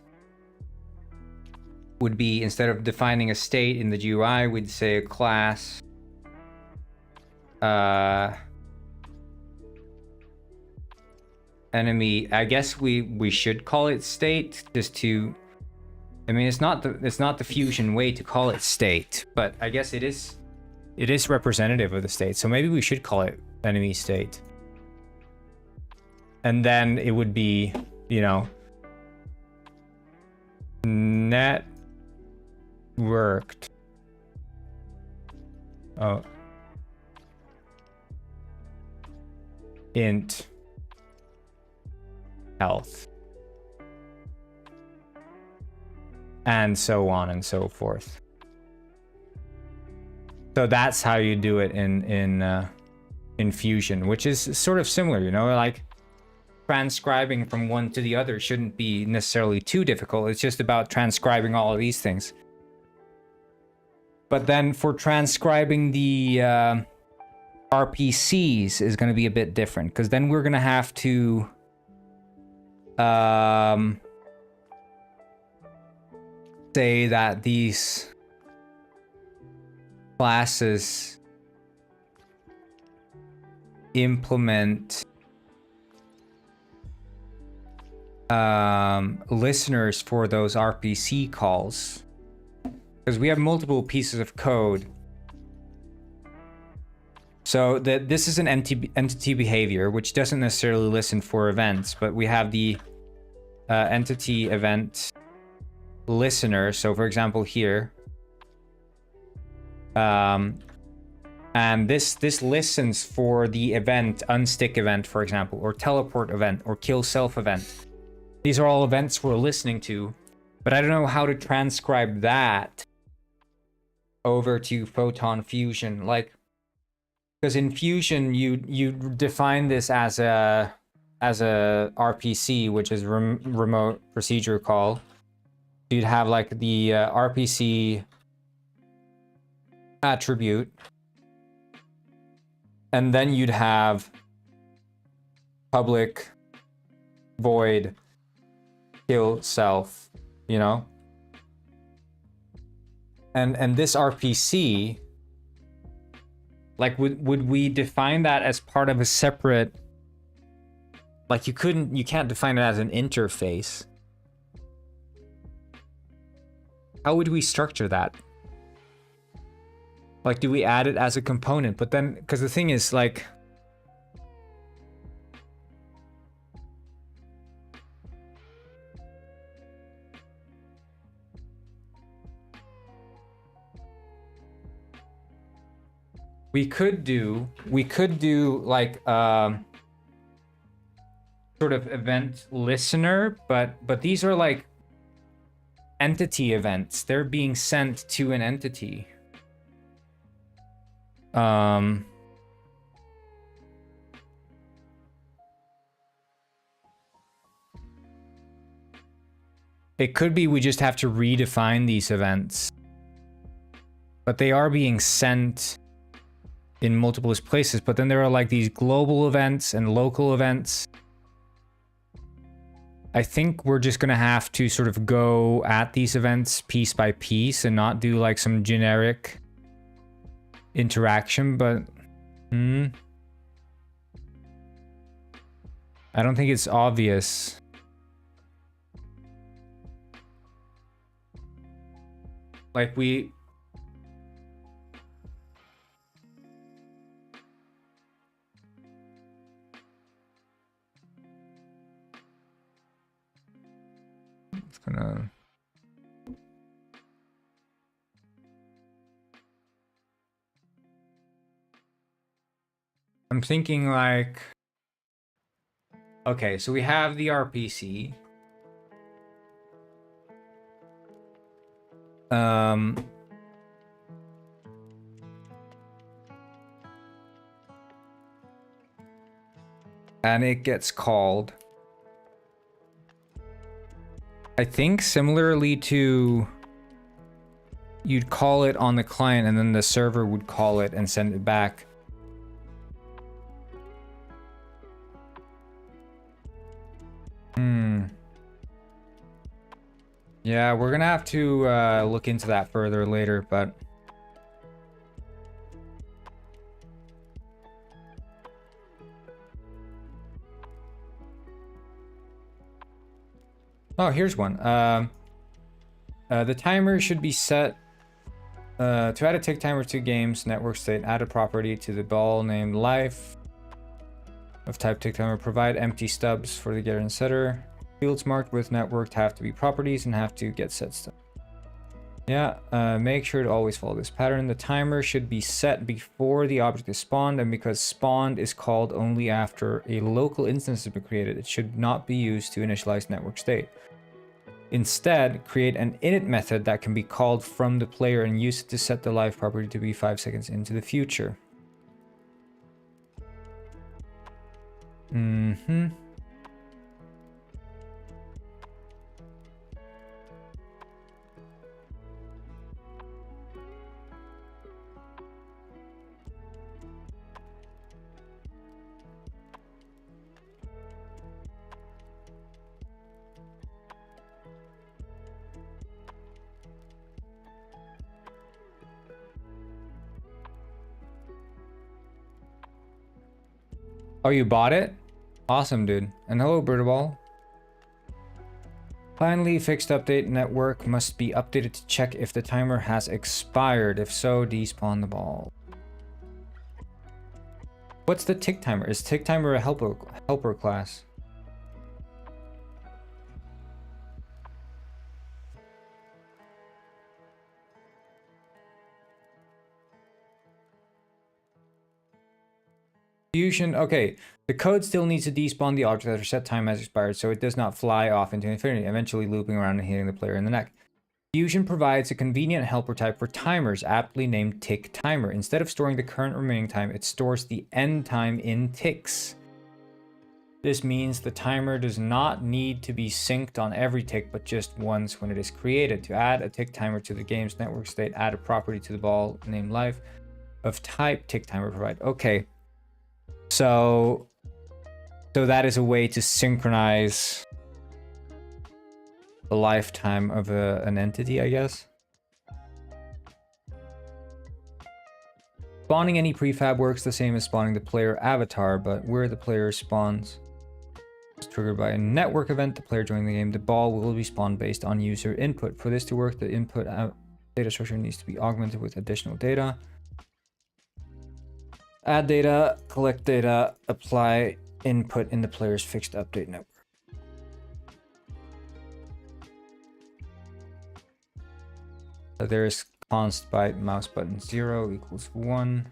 would be, instead of defining a state in the GUI, we'd say a class enemy. I guess we should call it state, just to, I mean, it's not the fusion way to call it state, but I guess it is representative of the state, so maybe we should call it enemy state. And then it would be, you know, networked. Oh. Int health. And so on and so forth. So that's how you do it in Fusion, which is sort of similar, you know, like transcribing from one to the other shouldn't be necessarily too difficult. It's just about transcribing all of these things. But then for transcribing the RPCs is going to be a bit different, because then we're going to have to say that these classes implement listeners for those RPC calls, because we have multiple pieces of code. So this is an entity behavior, which doesn't necessarily listen for events, but we have the entity event listener. So for example here, and this listens for the event, unstick event, for example, or teleport event, or kill self event. These are all events we're listening to, but I don't know how to transcribe that over to Photon Fusion. Like, because in Fusion you define this as a RPC, which is remote procedure call. You'd have like the RPC attribute, and then you'd have public void kill self, you know, and this RPC, like would we define that as part of a separate, like you can't define it as an interface. How would we structure that? Like, do we add it as a component? But then, because the thing is, like, we could do like sort of event listener, but these are like entity events. They're being sent to an entity. It could be we just have to redefine these events, but they are being sent in multiple places. But then there are like these global events and local events. I think we're just gonna have to sort of go at these events piece by piece and not do like some generic interaction, but I don't think it's obvious. Like we it's gonna I'm thinking like, okay, so we have the RPC. And it gets called, I think similarly to you'd call it on the client and then the server would call it and send it back. Yeah, we're gonna have to look into that further later, but oh, here's one. The timer should be set to add a tick timer to games network state. Add a property to the ball named life of type tick timer. Provide empty stubs for the getter and setter. Fields marked with networked have to be properties and have to get set stuff. Yeah, make sure to always follow this pattern. The timer should be set before the object is spawned, and because spawned is called only after a local instance has been created, it should not be used to initialize network state. Instead, create an init method that can be called from the player and use it to set the live property to be 5 seconds into the future. Oh, you bought it? Awesome, dude. And hello, Birdball. Finally, fixed update network must be updated to check if the timer has expired. If so, despawn the ball. What's the tick timer? Is tick timer a helper class? Fusion, okay. The code still needs to despawn the object after set time has expired, so it does not fly off into infinity, eventually looping around and hitting the player in the neck. Fusion provides a convenient helper type for timers, aptly named tick timer. Instead of storing the current remaining time, it stores the end time in ticks. This means the timer does not need to be synced on every tick, but just once when it is created. To add a tick timer to the game's network state, add a property to the ball named life of type tick timer provide. Okay. So that is a way to synchronize the lifetime of an entity, I guess. Spawning any prefab works the same as spawning the player avatar, but where the player spawns is triggered by a network event. The player joining the game, the ball will be spawned based on user input. For this to work, the input data structure needs to be augmented with additional data. Add data, collect data, apply input in the player's fixed update network. So there's const byte mouse button 0 equals 1.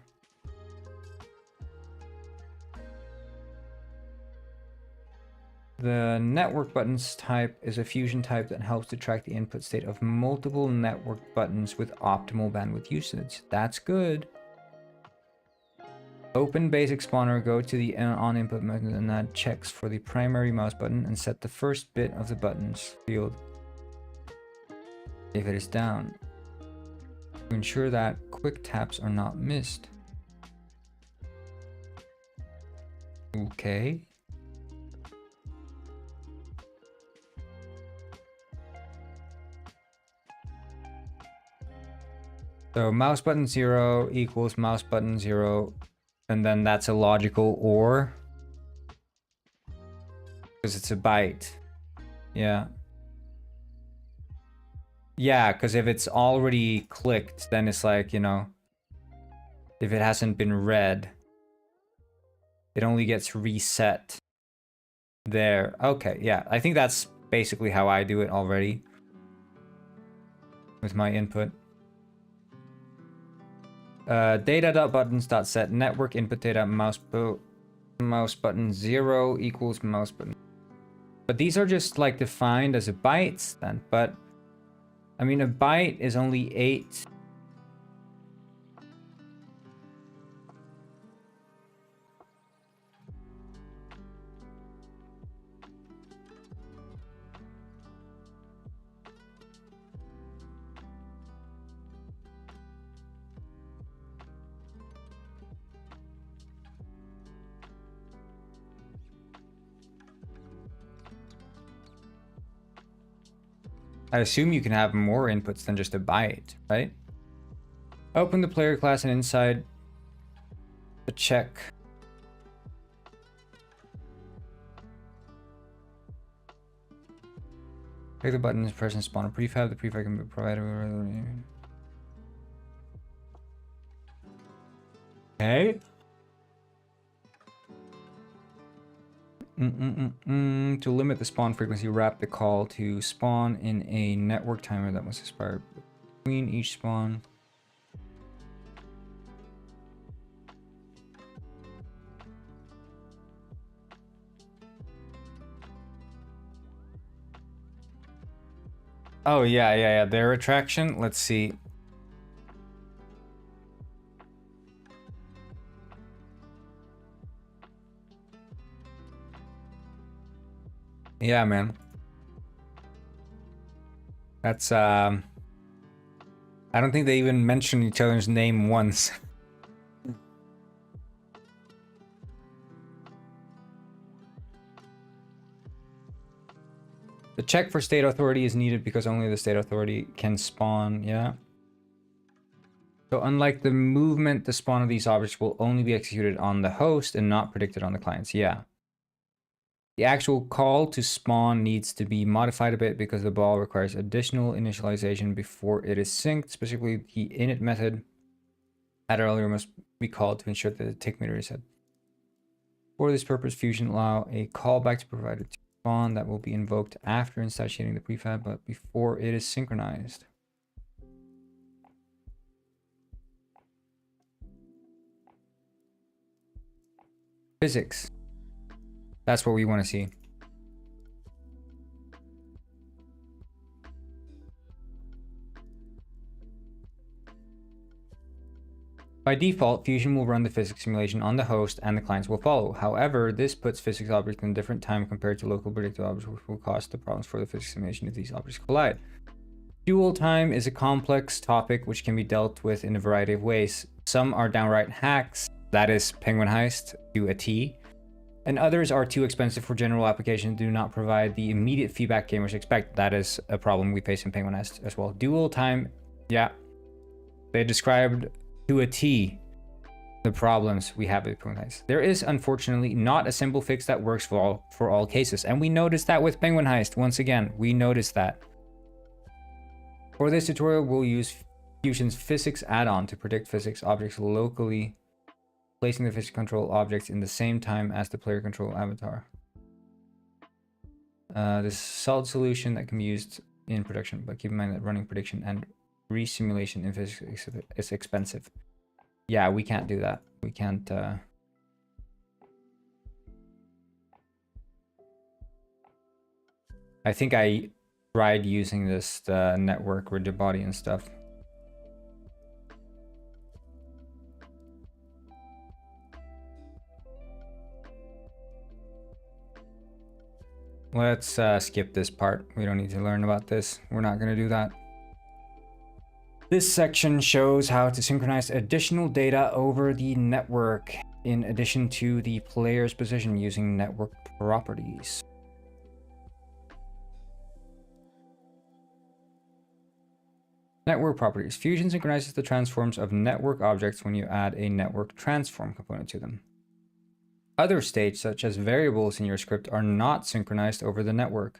The network buttons type is a fusion type that helps to track the input state of multiple network buttons with optimal bandwidth usage. That's good. Open basic spawner, go to the on input method and add checks for the primary mouse button and set the first bit of the buttons field if it is down to ensure that quick taps are not missed. Okay. So mouse button 0 equals mouse button 0. And then that's a logical OR. Because it's a byte. Yeah. Yeah, because if it's already clicked, then it's like, you know, if it hasn't been read, it only gets reset there. Okay, yeah. I think that's basically how I do it already with my input. Data.buttons.set network input data mouse button 0 equals mouse button. But these are just like defined as a bytes then. But I mean, a byte is only 8. I assume you can have more inputs than just a byte, right? Open the player class and inside the check. Click the button, press and spawn a prefab. The prefab can be provided with... Okay. To limit the spawn frequency, wrap the call to spawn in a network timer that must expire between each spawn. Oh, yeah. Their attraction. Let's see. Yeah, man. That's, I don't think they even mentioned each other's name once. The check for state authority is needed because only the state authority can spawn, yeah. So unlike the movement, the spawn of these objects will only be executed on the host and not predicted on the clients, yeah. The actual call to spawn needs to be modified a bit because the ball requires additional initialization before it is synced. Specifically, the init method added earlier must be called to ensure that the tick meter is set. For this purpose, Fusion allow a callback to provide a spawn that will be invoked after instantiating the prefab, but before it is synchronized. Physics. That's what we want to see. By default, Fusion will run the physics simulation on the host and the clients will follow. However, this puts physics objects in a different time compared to local predictive objects, which will cause the problems for the physics simulation if these objects collide. Dual time is a complex topic which can be dealt with in a variety of ways. Some are downright hacks, that is Penguin Heist to a T, and others are too expensive for general application and do not provide the immediate feedback gamers expect. That is a problem we face in Penguin Heist as well. Dual time, yeah, they described to a T the problems we have with Penguin Heist. There is unfortunately not a simple fix that works for all cases, and we noticed that with Penguin Heist. Once again, we noticed that. For this tutorial, we'll use Fusion's physics add-on to predict physics objects locally, placing the physics control objects in the same time as the player control avatar. This is a solid solution that can be used in production, but keep in mind that running prediction and resimulation in physics is expensive. Yeah, we can't do that. We can't. I think I tried using this network with the body and stuff. Let's skip this part. We don't need to learn about this. We're not going to do that. This section shows how to synchronize additional data over the network in addition to the player's position using network properties. Network properties. Fusion synchronizes the transforms of network objects when you add a network transform component to them. Other states, such as variables in your script, are not synchronized over the network.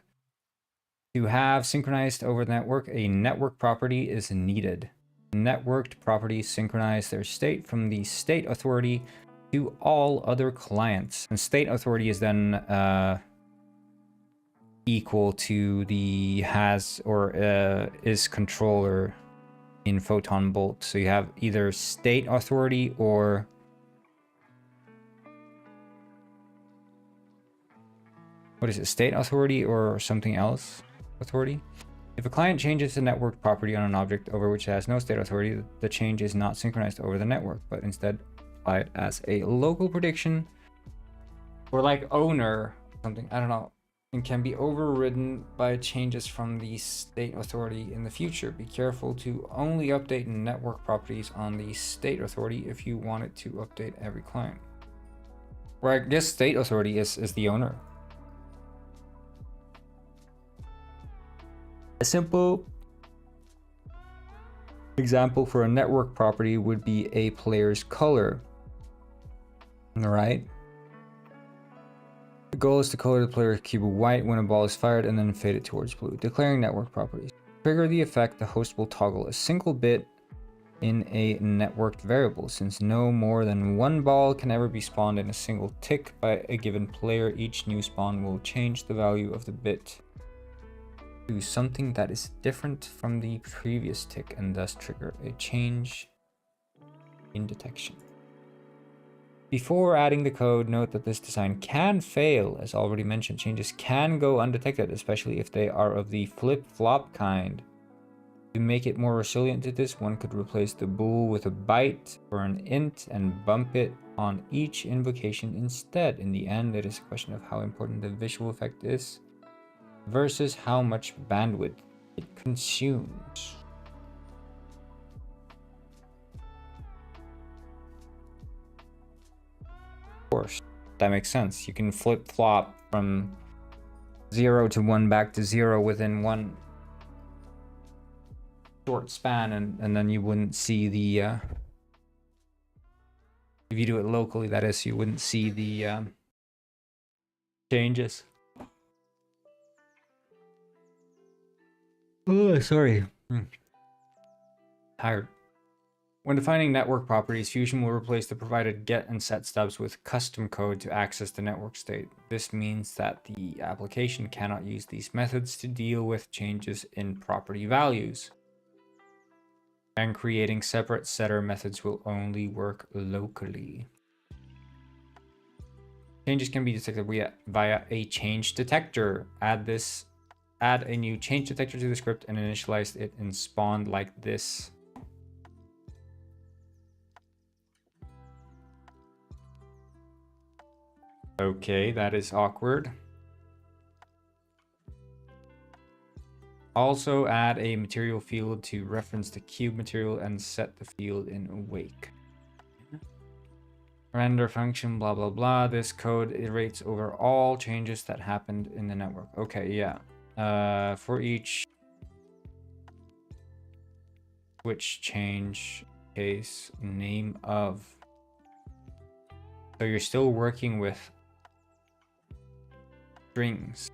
To have synchronized over the network, a network property is needed. Networked properties synchronize their state from the state authority to all other clients. And state authority is then equal to the has or is controller in Photon Bolt. So you have either state authority or what is it, state authority or something else authority? If a client changes the network property on an object over which it has no state authority, the change is not synchronized over the network, but instead applied as a local prediction or like owner something, I don't know, and can be overridden by changes from the state authority in the future. Be careful to only update network properties on the state authority if you want it to update every client. Or I guess state authority is the owner. A simple example for a network property would be a player's color. All right. The goal is to color the player cube white when a ball is fired and then fade it towards blue. Declaring network properties. Trigger the effect, the host will toggle a single bit in a networked variable. Since no more than one ball can ever be spawned in a single tick by a given player, each new spawn will change the value of the bit to something that is different from the previous tick and thus trigger a change in detection. Before adding the code, note that this design can fail. As already mentioned, changes can go undetected, especially if they are of the flip-flop kind. To make it more resilient to this, one could replace the bool with a byte or an int and bump it on each invocation instead. In the end, it is a question of how important the visual effect is versus how much bandwidth it consumes. Of course, that makes sense. You can flip-flop from 0 to 1 back to 0 within one short span, and then you wouldn't see the if you do it locally, that is, you wouldn't see the changes. Oh, sorry. Tired. When defining network properties, Fusion will replace the provided get and set stubs with custom code to access the network state. This means that the application cannot use these methods to deal with changes in property values. And creating separate setter methods will only work locally. Changes can be detected via a change detector. Add a new change detector to the script and initialize it in spawn like this. Okay, that is awkward. Also add a material field to reference the cube material and set the field in awake. Render function, blah, blah, blah. This code iterates over all changes that happened in the network. Okay, yeah. For each switch change case, name of. So you're still working with strings.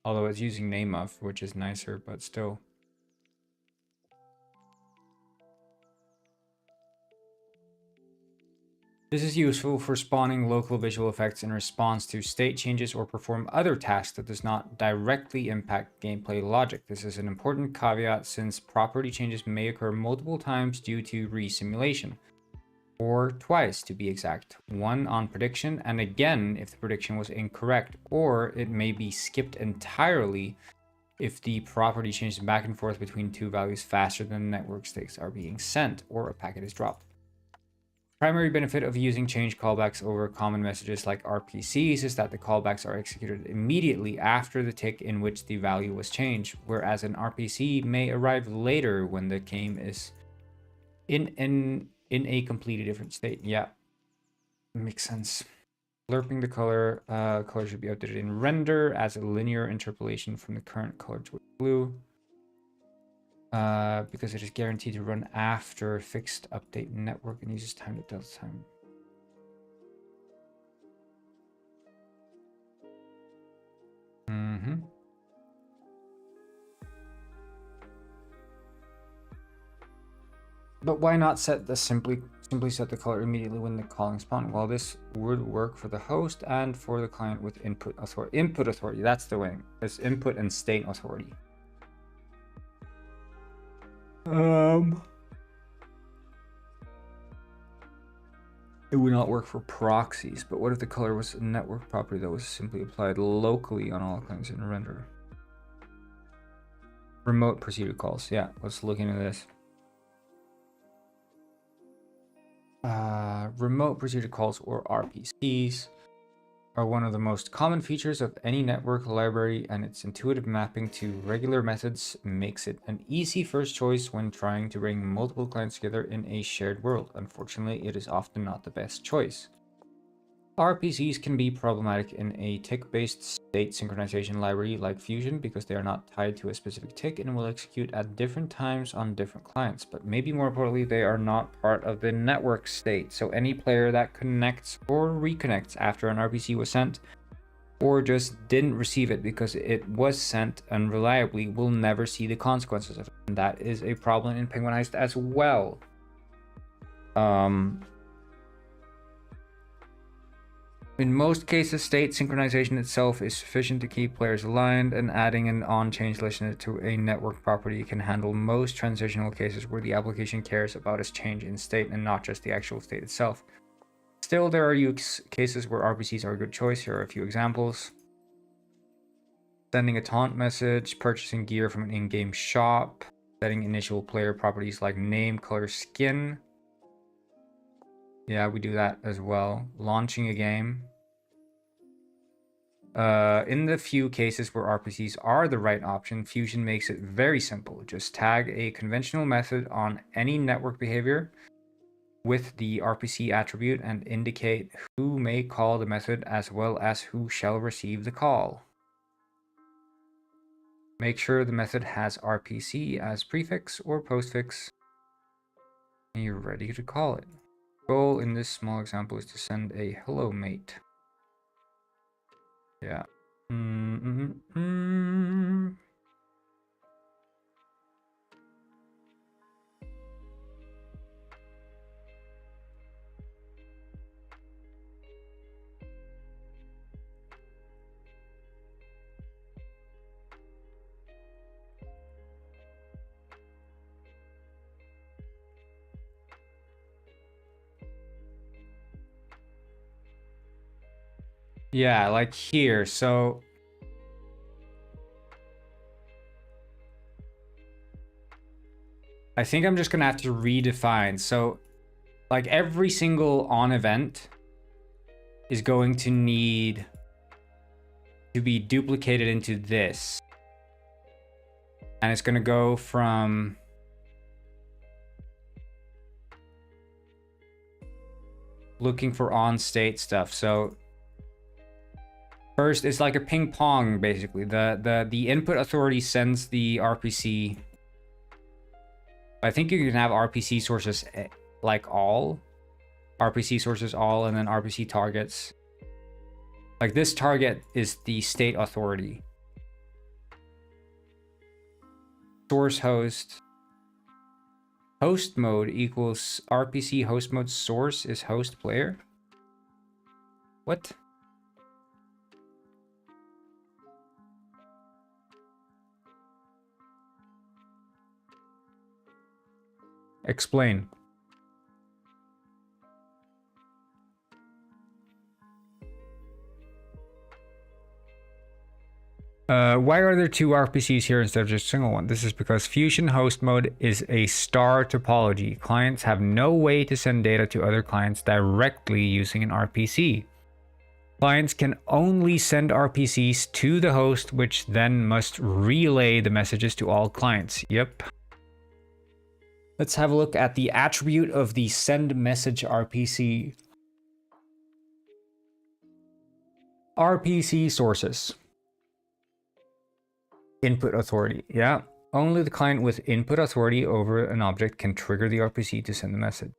Although it's using name of, which is nicer, but still. This is useful for spawning local visual effects in response to state changes or perform other tasks that does not directly impact gameplay logic. This is an important caveat since property changes may occur multiple times due to resimulation, or twice to be exact. One on prediction, and again if the prediction was incorrect, or it may be skipped entirely if the property changes back and forth between two values faster than the network states are being sent or a packet is dropped. Primary benefit of using change callbacks over common messages like RPCs is that the callbacks are executed immediately after the tick in which the value was changed, whereas an RPC may arrive later when the game is in a completely different state. Yeah, makes sense. Blurping the color, color should be updated in render as a linear interpolation from the current color to blue. Because it is guaranteed to run after fixed update network and uses time to delta time. But why not set the simply set the color immediately when the calling spawn? Well, this would work for the host and for the client with input authority. Input authority, that's the way. It's input and state authority. It would not work for proxies, but what if the color was a network property that was simply applied locally on all clients in render? Remote procedure calls. Yeah, let's look into this. Remote procedure calls, or RPCs, are one of the most common features of any network library, and its intuitive mapping to regular methods makes it an easy first choice when trying to bring multiple clients together in a shared world. Unfortunately, it is often not the best choice. RPCs can be problematic in a tick-based state synchronization library like Fusion because they are not tied to a specific tick and will execute at different times on different clients. But maybe more importantly, they are not part of the network state. So any player that connects or reconnects after an RPC was sent or just didn't receive it because it was sent unreliably will never see the consequences of it. And that is a problem in Penguin Heist as well. In most cases, state synchronization itself is sufficient to keep players aligned, and adding an on-change listener to a network property can handle most transitional cases where the application cares about its change in state and not just the actual state itself. Still, there are use cases where RPCs are a good choice. Here are a few examples. Sending a taunt message, purchasing gear from an in-game shop, setting initial player properties like name, color, skin. Yeah, we do that as well. Launching a game. In the few cases where RPCs are the right option, Fusion makes it very simple. Just tag a conventional method on any network behavior with the RPC attribute and indicate who may call the method as well as who shall receive the call. Make sure the method has RPC as prefix or postfix, and you're ready to call it. Goal in this small example is to send a hello mate. Yeah. Yeah, like here. So I think I'm just gonna have to redefine. So like every single on event is going to need to be duplicated into this. And it's gonna go from looking for on state stuff. So first, it's like a ping pong, basically. The input authority sends the RPC. I think you can have RPC sources like all. RPC sources all, and then RPC targets. Like this target is the state authority. Source host. Host mode equals RPC host mode source is host player. What? Explain. Why are there two RPCs here instead of just a single one? This is because Fusion host mode is a star topology. Clients have no way to send data to other clients directly using an RPC. Clients can only send RPCs to the host, which then must relay the messages to all clients. Yep. Let's have a look at the attribute of the send message RPC. RPC sources. Input authority. Yeah. Only the client with input authority over an object can trigger the RPC to send the message.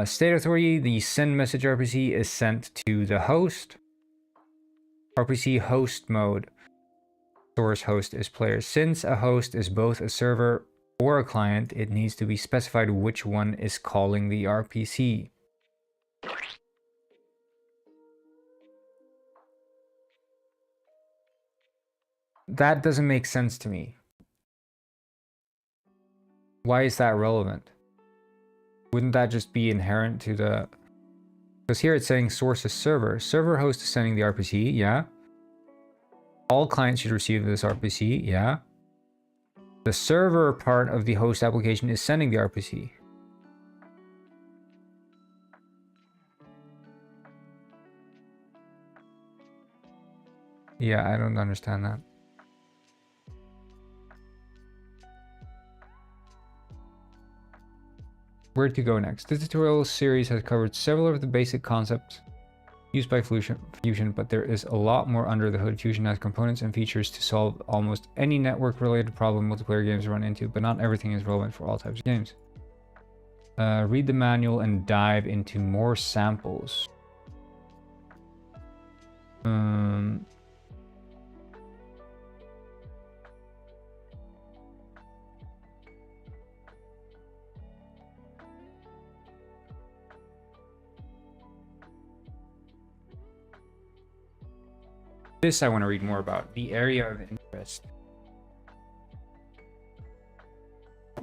State authority. The send message RPC is sent to the host. RPC host mode. Source host is player. Since a host is both a server or a client, it needs to be specified which one is calling the RPC. That doesn't make sense to me. Why is that relevant? Wouldn't that just be inherent to the... Because here it's saying source is server. Server host is sending the RPC, yeah. All clients should receive this RPC, yeah. The server part of the host application is sending the RPC. Yeah, I don't understand that. where to go next. This tutorial series has covered several of the basic concepts used by Fusion, but there is a lot more under the hood. Fusion has components and features to solve almost any network-related problem multiplayer games run into, but not everything is relevant for all types of games. Read the manual and dive into more samples. This I want to read more about. The area of interest.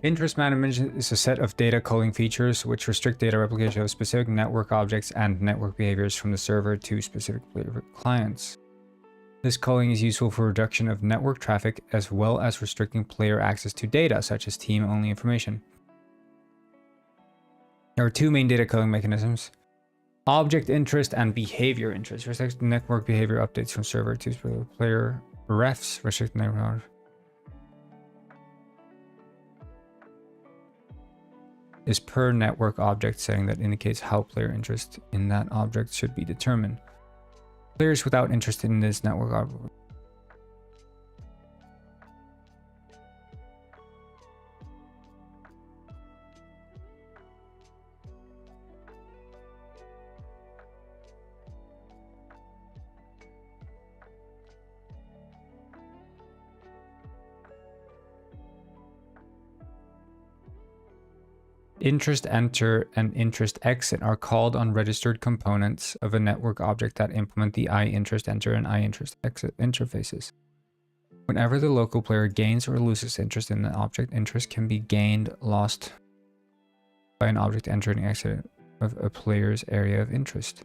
Interest management is a set of data culling features which restrict data replication of specific network objects and network behaviors from the server to specific clients. This culling is useful for reduction of network traffic as well as restricting player access to data, such as team-only information. There are two main data culling mechanisms: object interest and behavior interest. Restrict network behavior updates from server to player. Refs restrict network. Is per network object setting that indicates how player interest in that object should be determined. Players without interest in this network object. Interest enter and interest exit are called unregistered components of a network object that implement the INterest enter and INterest exit interfaces. Whenever the local player gains or loses interest in the object, interest can be gained, lost by an object entering and exit of a player's area of interest.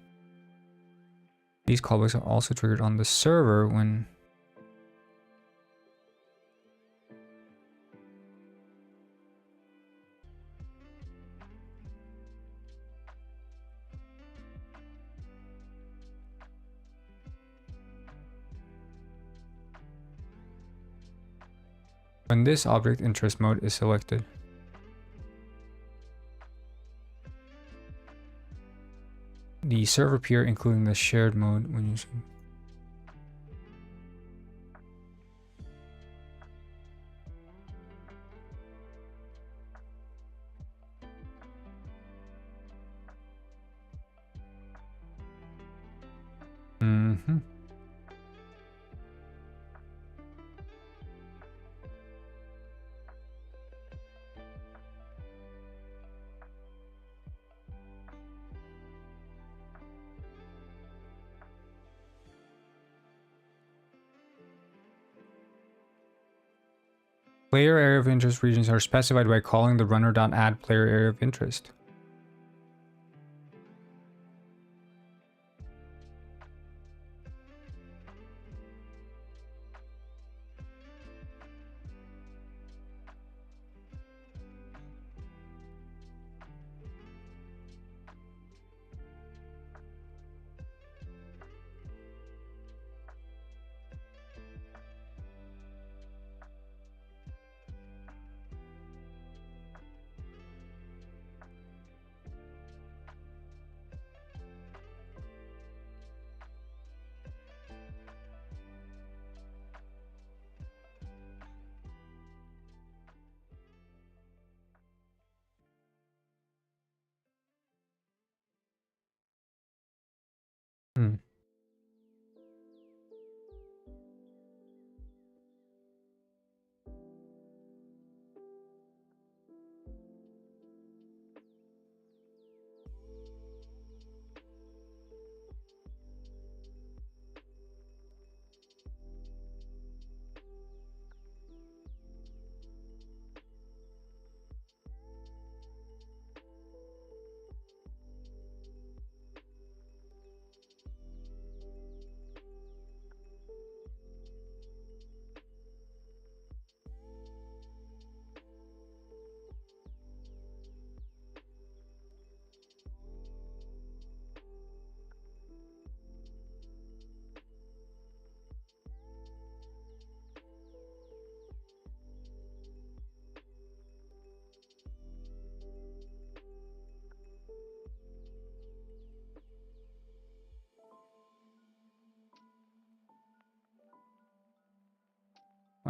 These callbacks are also triggered on the server when this object interest mode is selected. The server peer, including the shared mode when using. Player area of interest regions are specified by calling the runner.add player area of interest.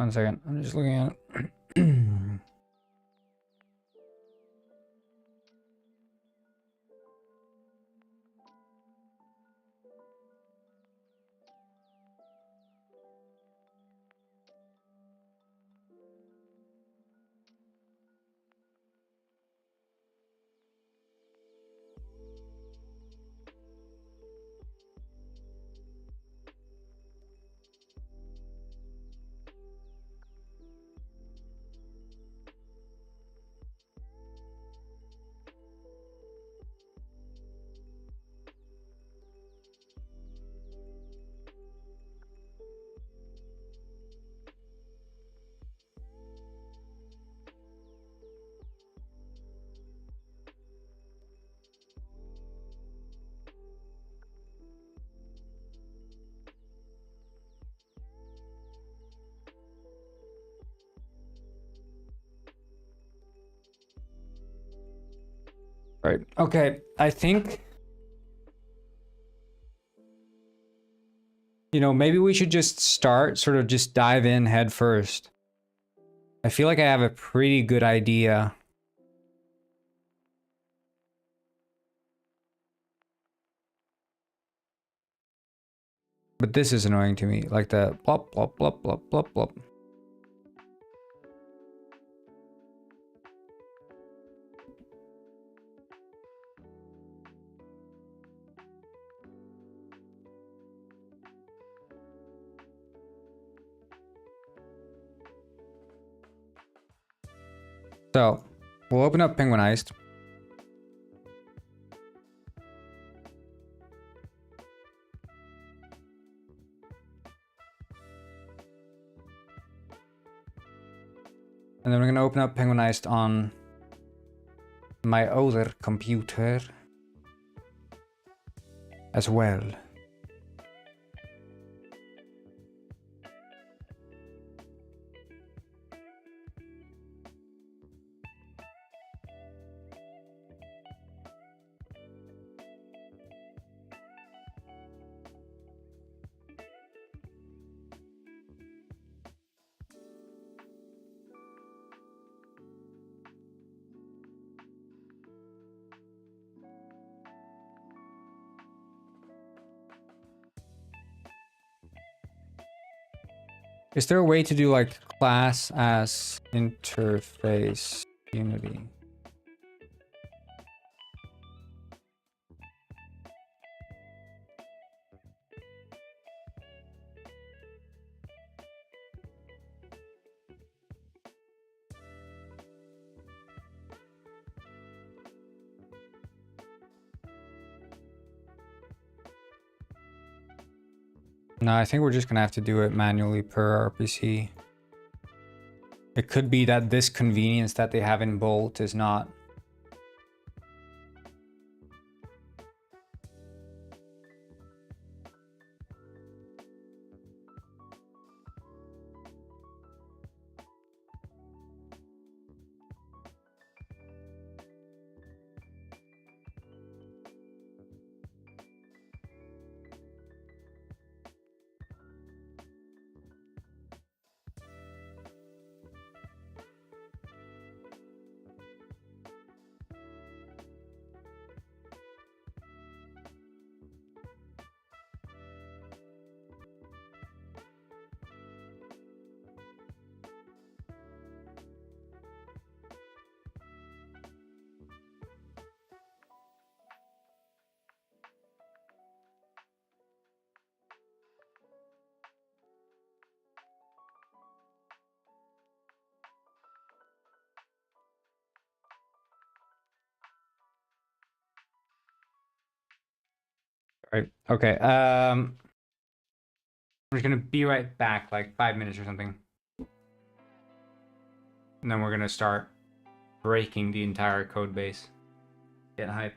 1 second. I'm just looking at it. Right. Okay. I think, you know, maybe we should just start, sort of just dive in head first. I feel like I have a pretty good idea. But this is annoying to me, like the plop, plop, plop, plop, plop, plop. So, we'll open up Penguinized. And then we're gonna open up Penguinized on my other computer as well. Is there a way to do like class as interface Unity? No, I think we're just gonna have to do it manually per RPC. It could be that this convenience that they have in Bolt is not. Right. Okay. I'm just gonna be right back, like 5 minutes or something. And then we're gonna start breaking the entire code base. Get hype.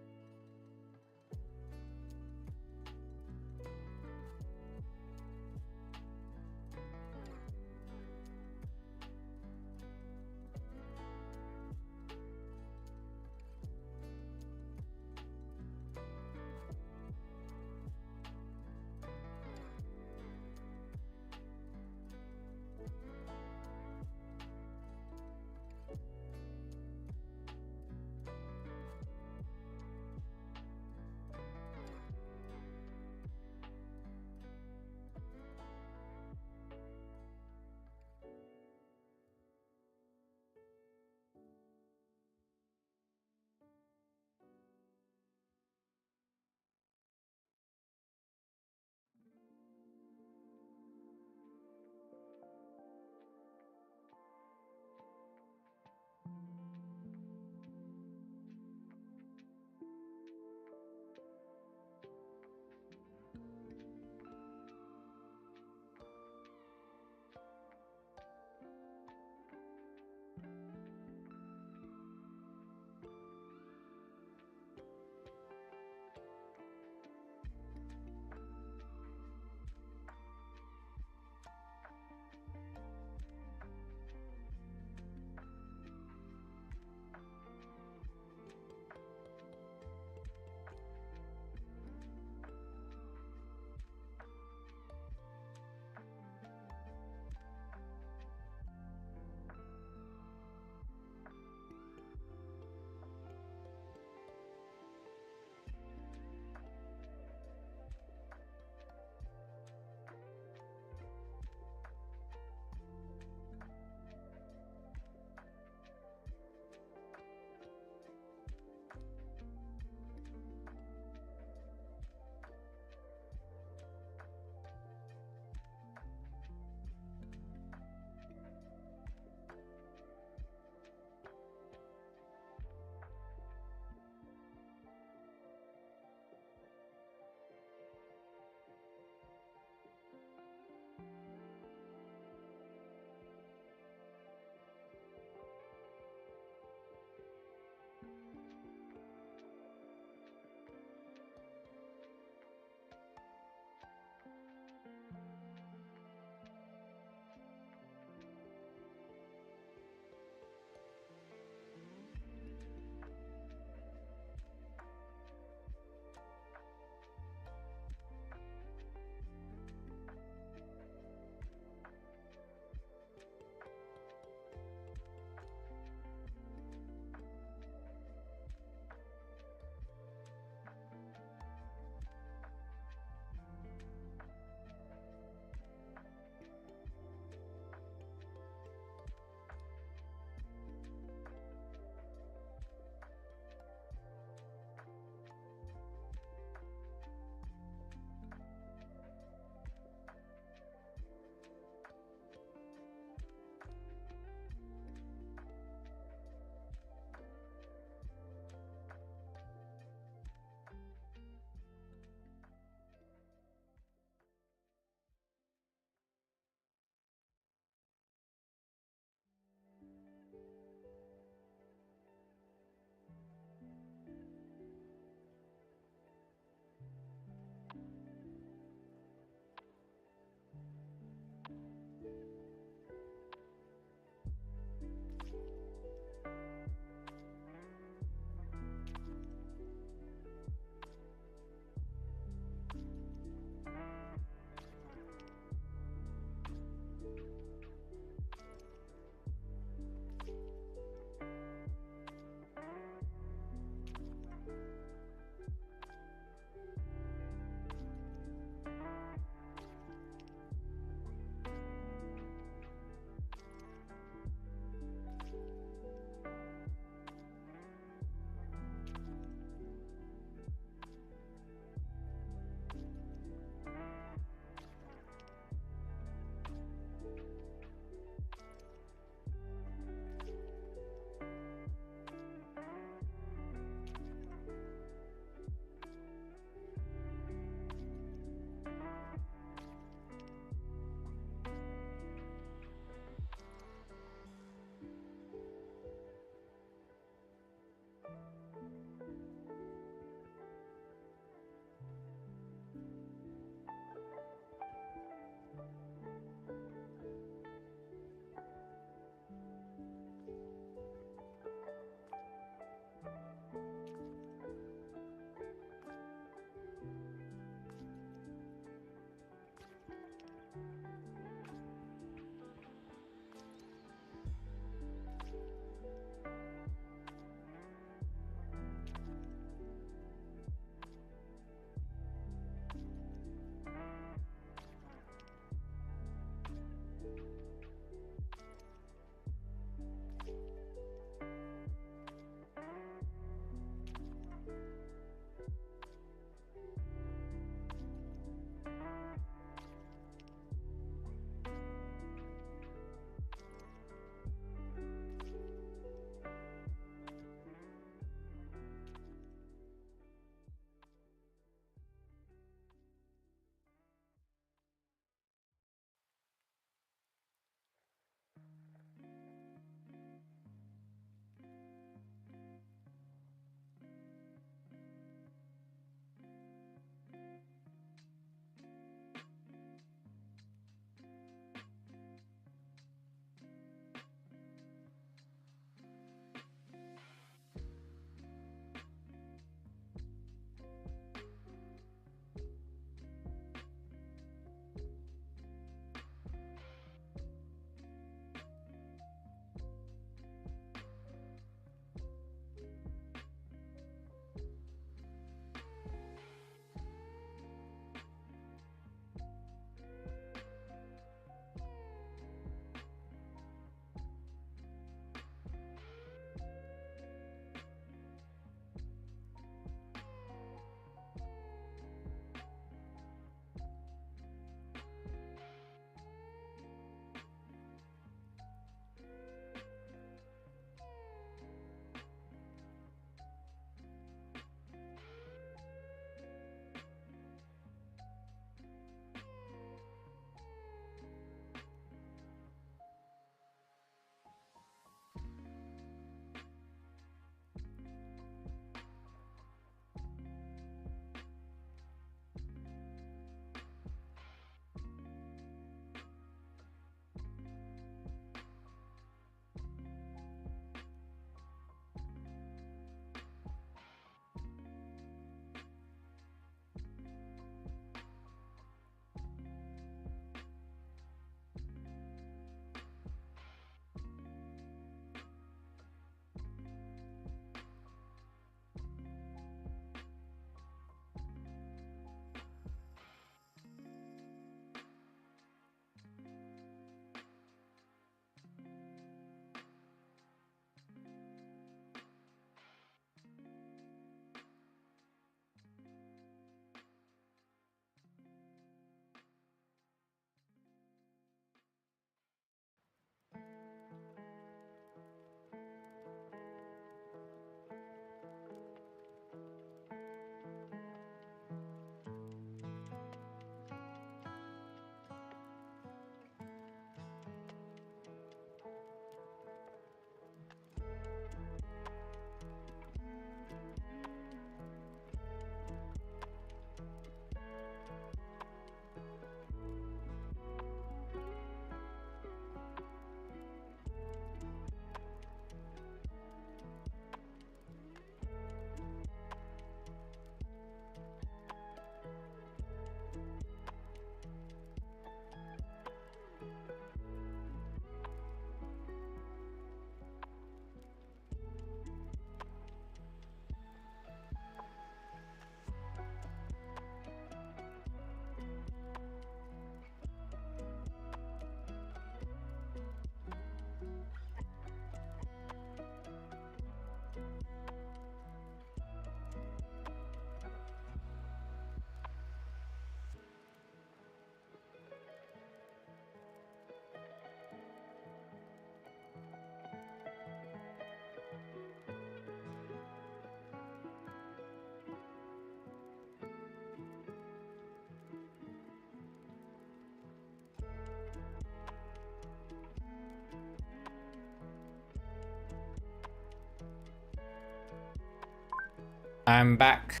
I'm back.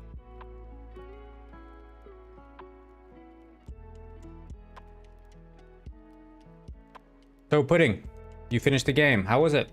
So, Pudding, you finished the game. How was it?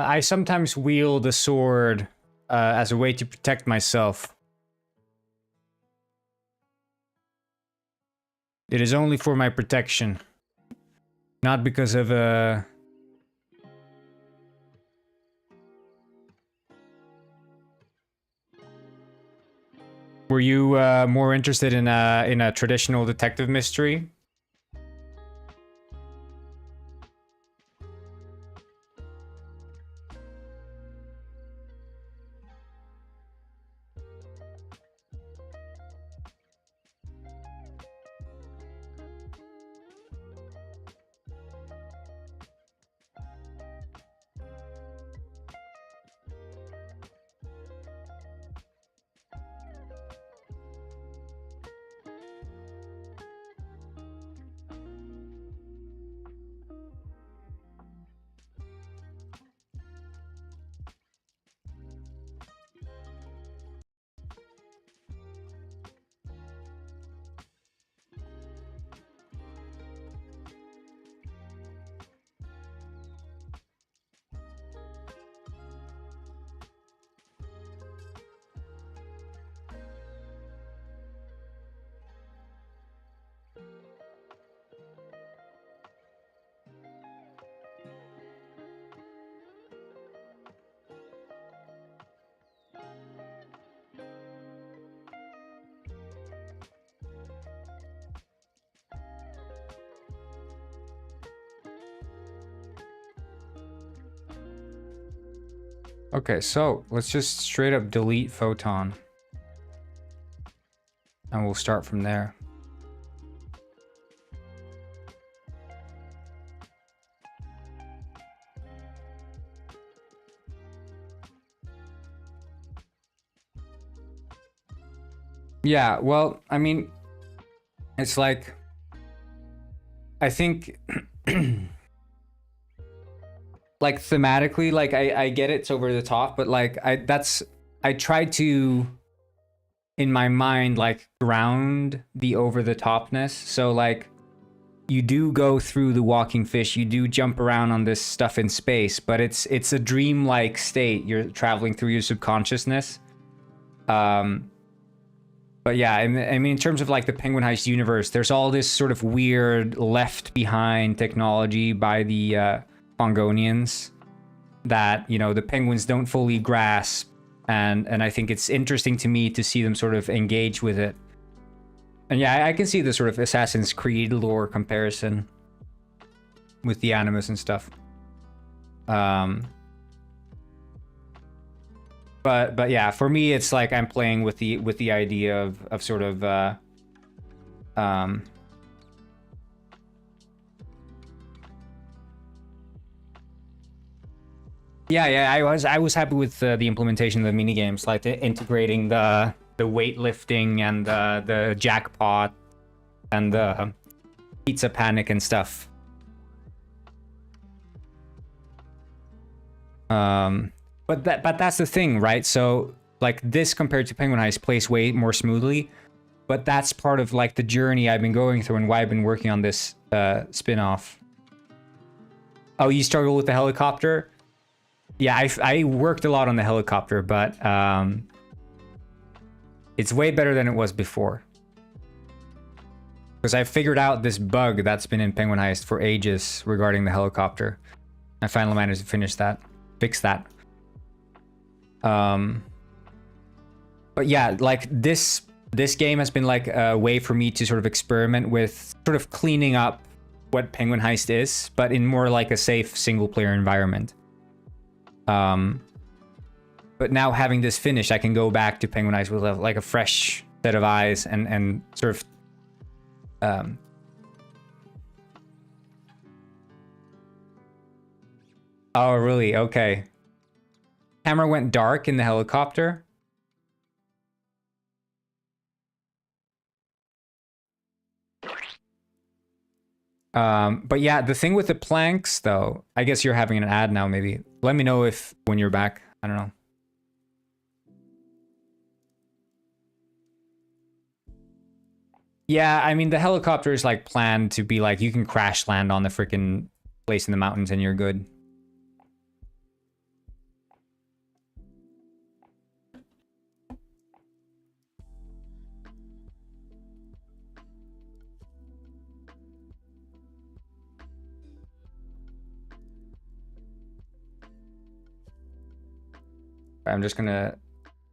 I sometimes wield a sword as a way to protect myself. It is only for my protection. Not because of Were you more interested in a traditional detective mystery? Okay, so let's just straight up delete Photon. And we'll start from there. Yeah, well, I mean, it's like, I think, like thematically, like I get it's over the top, but like I try to, in my mind, like ground the over the topness. So like, you do go through the walking fish, you do jump around on this stuff in space, but it's a dreamlike state. You're traveling through your subconsciousness. But yeah, I mean, in terms of like the Penguin Heist universe, there's all this sort of weird left behind technology by the Pongonians that, you know, the Penguins don't fully grasp. And I think it's interesting to me to see them sort of engage with it. And yeah, I can see the sort of Assassin's Creed lore comparison with the Animus and stuff. But yeah, for me, it's like I'm playing with the idea of sort of yeah, I was happy with the implementation of the mini games, like integrating the weightlifting and the jackpot and the pizza panic and stuff. But that's the thing, right? So like this compared to Penguin Heist plays way more smoothly, but that's part of like the journey I've been going through and why I've been working on this spin-off. Oh, you struggle with the helicopter? Yeah, I worked a lot on the helicopter, but it's way better than it was before. Because I figured out this bug that's been in Penguin Heist for ages regarding the helicopter. I finally managed to fix that. But yeah, like this game has been like a way for me to sort of experiment with sort of cleaning up what Penguin Heist is, but in more like a safe single player environment. But now having this finished, I can go back to Penguin Heist with like a fresh set of eyes and sort of oh really? Okay. Camera went dark in the helicopter. But yeah, the thing with the planks though, I guess you're having an ad now maybe. Let me know if when you're back. I don't know. Yeah, I mean the helicopter is like planned to be like you can crash land on the freaking place in the mountains and you're good. I'm just gonna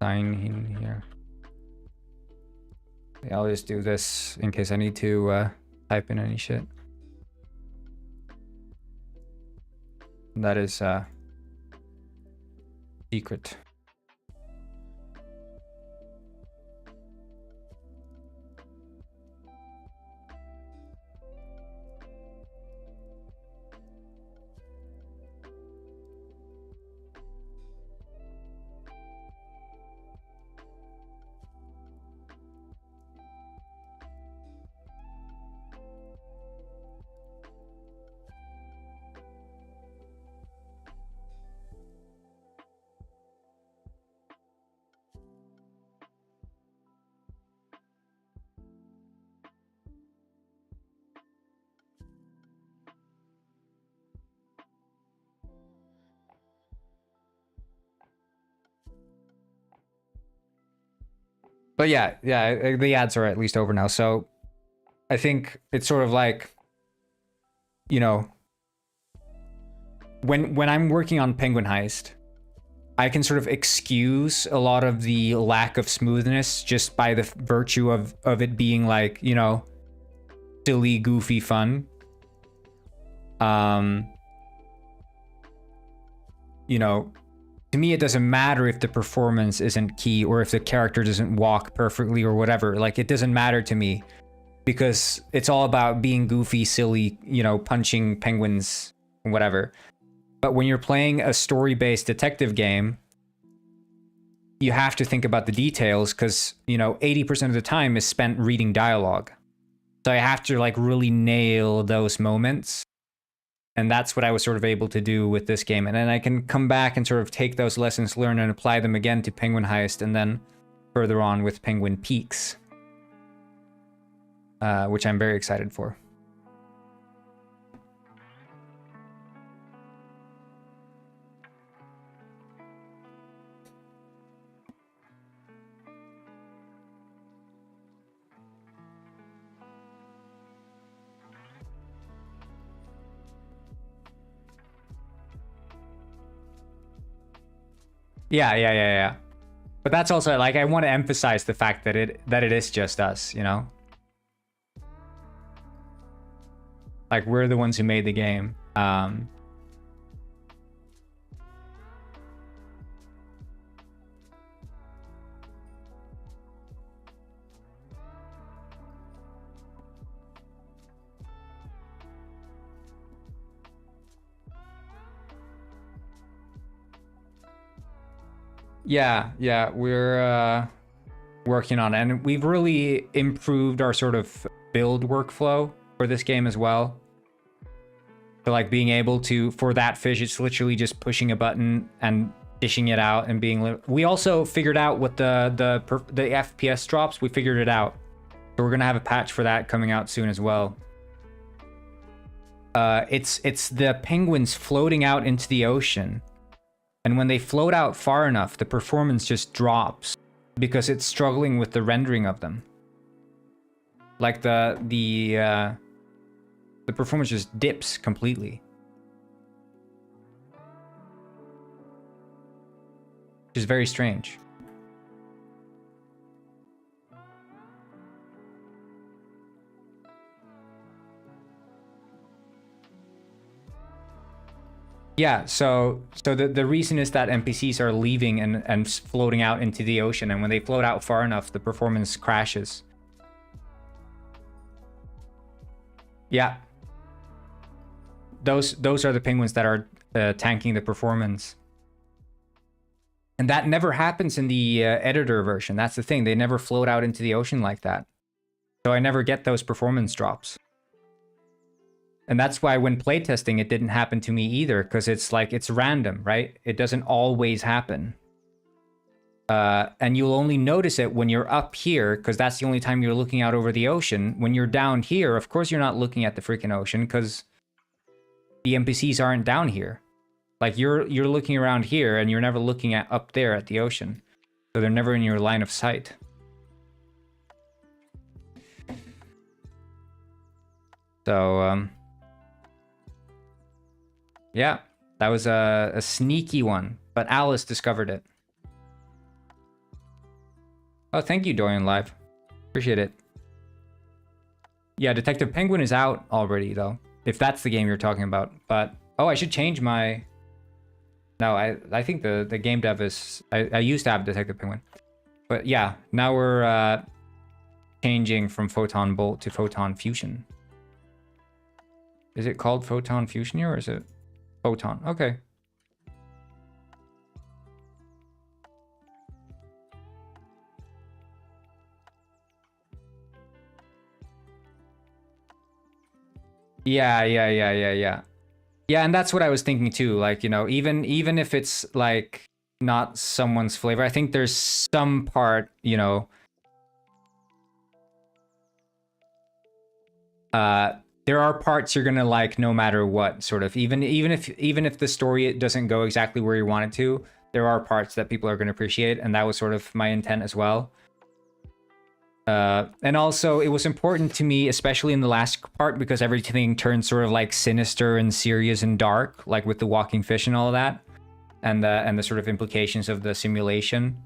sign in here. Yeah, I'll just do this in case I need to type in any shit. That is secret. But yeah, the ads are at least over now. So I think it's sort of like, you know, when I'm working on Penguin Heist, I can sort of excuse a lot of the lack of smoothness just by the virtue of it being like, you know, silly, goofy fun. You know, to me, it doesn't matter if the performance isn't key or if the character doesn't walk perfectly or whatever. Like, it doesn't matter to me because it's all about being goofy, silly, you know, punching penguins, whatever. But when you're playing a story-based detective game, you have to think about the details because, you know, 80% of the time is spent reading dialogue. So I have to like really nail those moments. And that's what I was sort of able to do with this game. And then I can come back and sort of take those lessons learned and apply them again to Penguin Heist and then further on with Penguin Peaks, which I'm very excited for. Yeah. But that's also like I want to emphasize the fact that it is just us, you know? Like we're the ones who made the game. Yeah, we're working on it. And we've really improved our sort of build workflow for this game as well. So like being able to, for that fish, it's literally just pushing a button and dishing it out and being, we also figured out what the FPS drops, we figured it out. So we're gonna have a patch for that coming out soon as well. It's the penguins floating out into the ocean. And when they float out far enough, the performance just drops because it's struggling with the rendering of them. Like the performance just dips completely. Which is very strange. Yeah, so the reason is that NPCs are leaving and floating out into the ocean, and when they float out far enough, the performance crashes. Yeah. Those are the penguins that are tanking the performance. And that never happens in the editor version. That's the thing. They never float out into the ocean like that. So I never get those performance drops. And that's why when playtesting, it didn't happen to me either, because it's like, it's random, right? It doesn't always happen. And you'll only notice it when you're up here, because that's the only time you're looking out over the ocean. When you're down here, of course you're not looking at the freaking ocean, because the NPCs aren't down here. Like, you're looking around here, and you're never looking at up there at the ocean. So they're never in your line of sight. So, yeah, that was a sneaky one, but Alice discovered it. Oh, thank you, Dorian Live. Appreciate it. Yeah, Detective Penguin is out already, though, if that's the game you're talking about. But, oh, I should change my... No, I think the GameDev is... I used to have Detective Penguin. But yeah, now we're changing from Photon Bolt to Photon Fusion. Is it called Photon Fusion here, or is it Photon? Okay. Yeah. Yeah, and that's what I was thinking too. Like, you know, even if it's like not someone's flavor, I think there's some part, you know, there are parts you're gonna like no matter what, sort of. Even if the story doesn't go exactly where you want it to, there are parts that people are gonna appreciate, and that was sort of my intent as well. And also, it was important to me, especially in the last part, because everything turned sort of like sinister and serious and dark, like with the walking fish and all of that, and the sort of implications of the simulation.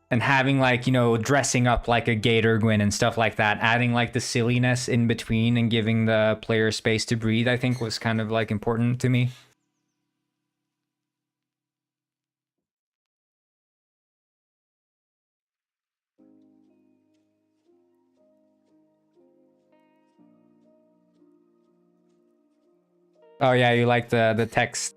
And having, like, you know, dressing up like a Gator Gwyn and stuff like that, adding like the silliness in between and giving the player space to breathe, I think was kind of like important to me. Oh yeah, you like the text.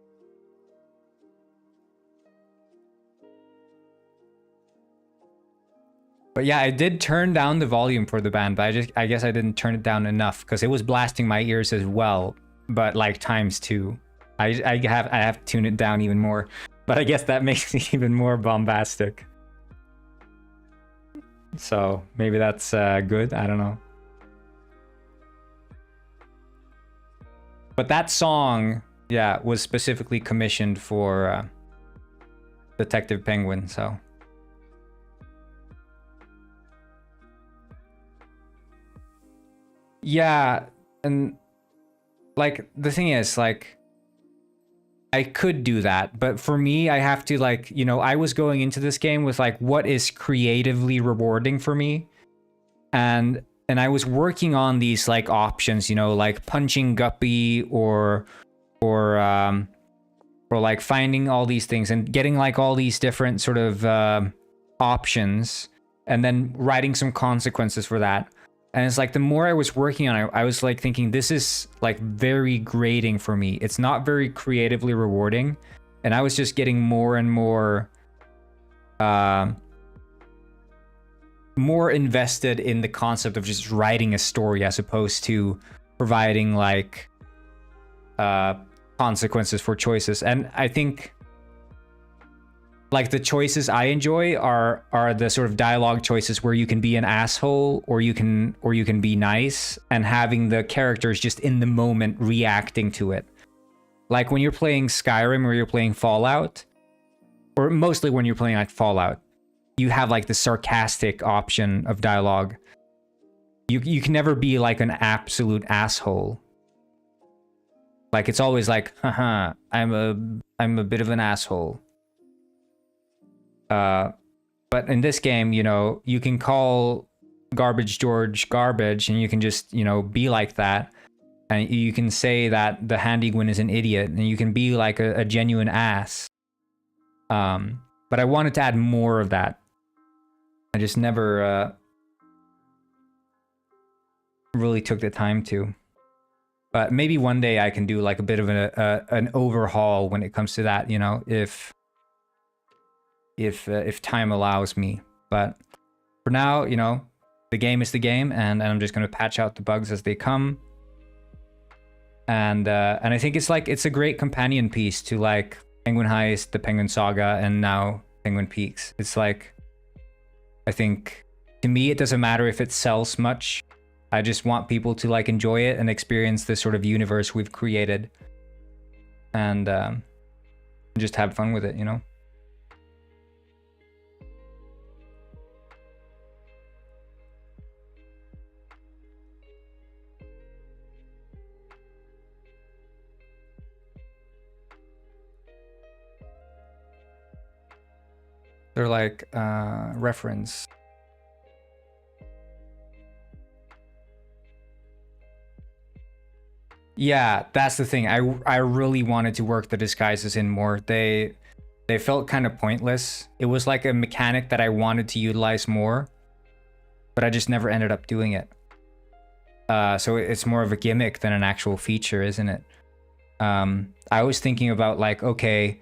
But yeah, I did turn down the volume for the band, but I guess I didn't turn it down enough, because it was blasting my ears as well, but like ×2. I have to tune it down even more, but I guess that makes it even more bombastic. So maybe that's good, I don't know. But that song, yeah, was specifically commissioned for Detective Penguin, so... Yeah, and like the thing is, like, I could do that, but for me, I have to, like, you know, I was going into this game with like what is creatively rewarding for me, and I was working on these like options, you know, like punching Guppy or like finding all these things and getting like all these different sort of options, and then writing some consequences for that. And it's like, the more I was working on it, I was like thinking, this is like very grating for me. It's not very creatively rewarding. And I was just getting more and more invested in the concept of just writing a story, as opposed to providing like consequences for choices. And I think like the choices I enjoy are the sort of dialogue choices where you can be an asshole or you can be nice, and having the characters just in the moment reacting to it. Like when you're playing Skyrim or you're playing Fallout, or mostly when you're playing like Fallout, you have like the sarcastic option of dialogue. You can never be like an absolute asshole. Like it's always like, haha, I'm a bit of an asshole. But in this game, you know, you can call Garbage George garbage, and you can just, you know, be like that. And you can say that the Handy-Gwyn is an idiot, and you can be like a genuine ass. But I wanted to add more of that. I just never really took the time to. But maybe one day I can do like a bit of an overhaul when it comes to that, you know, if time allows me. But for now, you know, the game is the game, and I'm just going to patch out the bugs as they come. And I think it's a great companion piece to like Penguin Heist, the Penguin Saga, and now Penguin Peaks. It's like, I think to me it doesn't matter if it sells much. I just want people to like enjoy it and experience this sort of universe we've created, and just have fun with it, you know. They're like reference. Yeah, that's the thing. I really wanted to work the disguises in more. They felt kind of pointless. It was like a mechanic that I wanted to utilize more, but I just never ended up doing it. So it's more of a gimmick than an actual feature, isn't it? I was thinking about like, okay,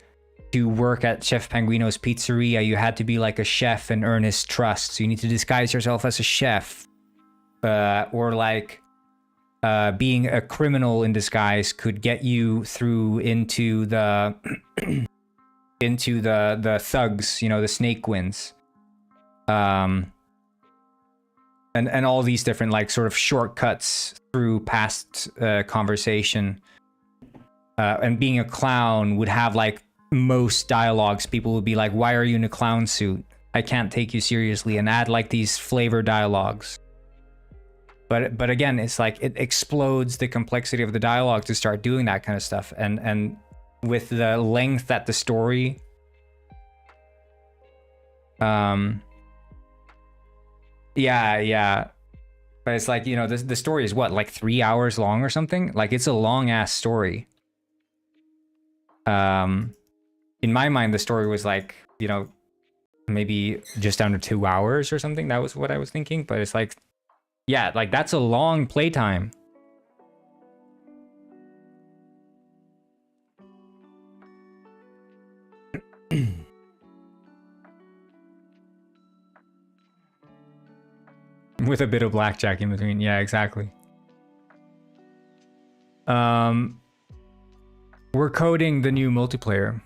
to work at Chef Penguino's pizzeria, you had to be like a chef and earn his trust. So you need to disguise yourself as a chef, or like being a criminal in disguise could get you through into the into the thugs, you know, the Snake-Gwins, and all these different like sort of shortcuts through past conversation. And being a clown would have like most dialogues. People would be like, "Why are you in a clown suit? I can't take you seriously," and add like these flavor dialogues. But again, it's like it explodes the complexity of the dialogue to start doing that kind of stuff, and with the length that the story yeah, but it's like, you know, the story is what, like 3 hours long or something. Like, it's a long ass story. In my mind, the story was like, you know, maybe just under 2 hours or something. That was what I was thinking. But it's like, yeah, like that's a long playtime. With a bit of blackjack in between. Yeah, exactly. We're coding the new multiplayer.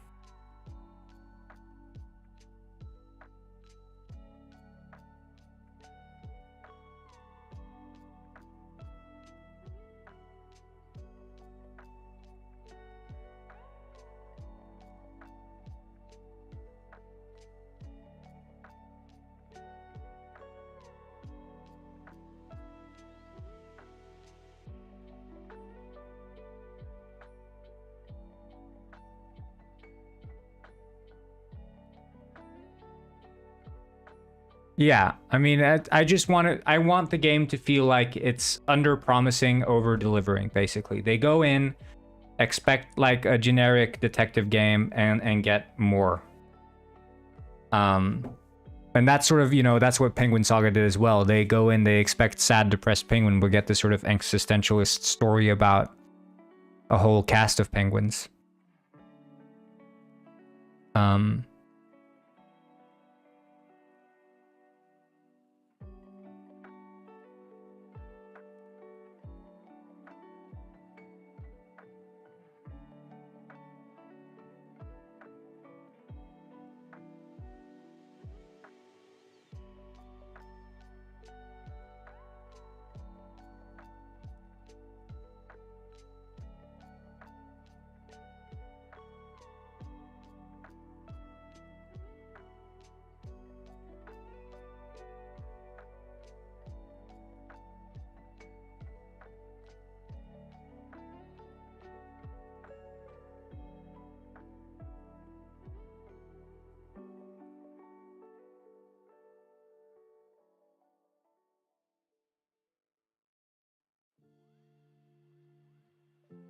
Yeah, I mean, I just I want the game to feel like it's under promising, over delivering, basically. They go in, expect like a generic detective game, and get more. And that's sort of, you know, that's what Penguin Saga did as well. They go in, they expect sad, depressed penguin, but get this sort of existentialist story about a whole cast of penguins.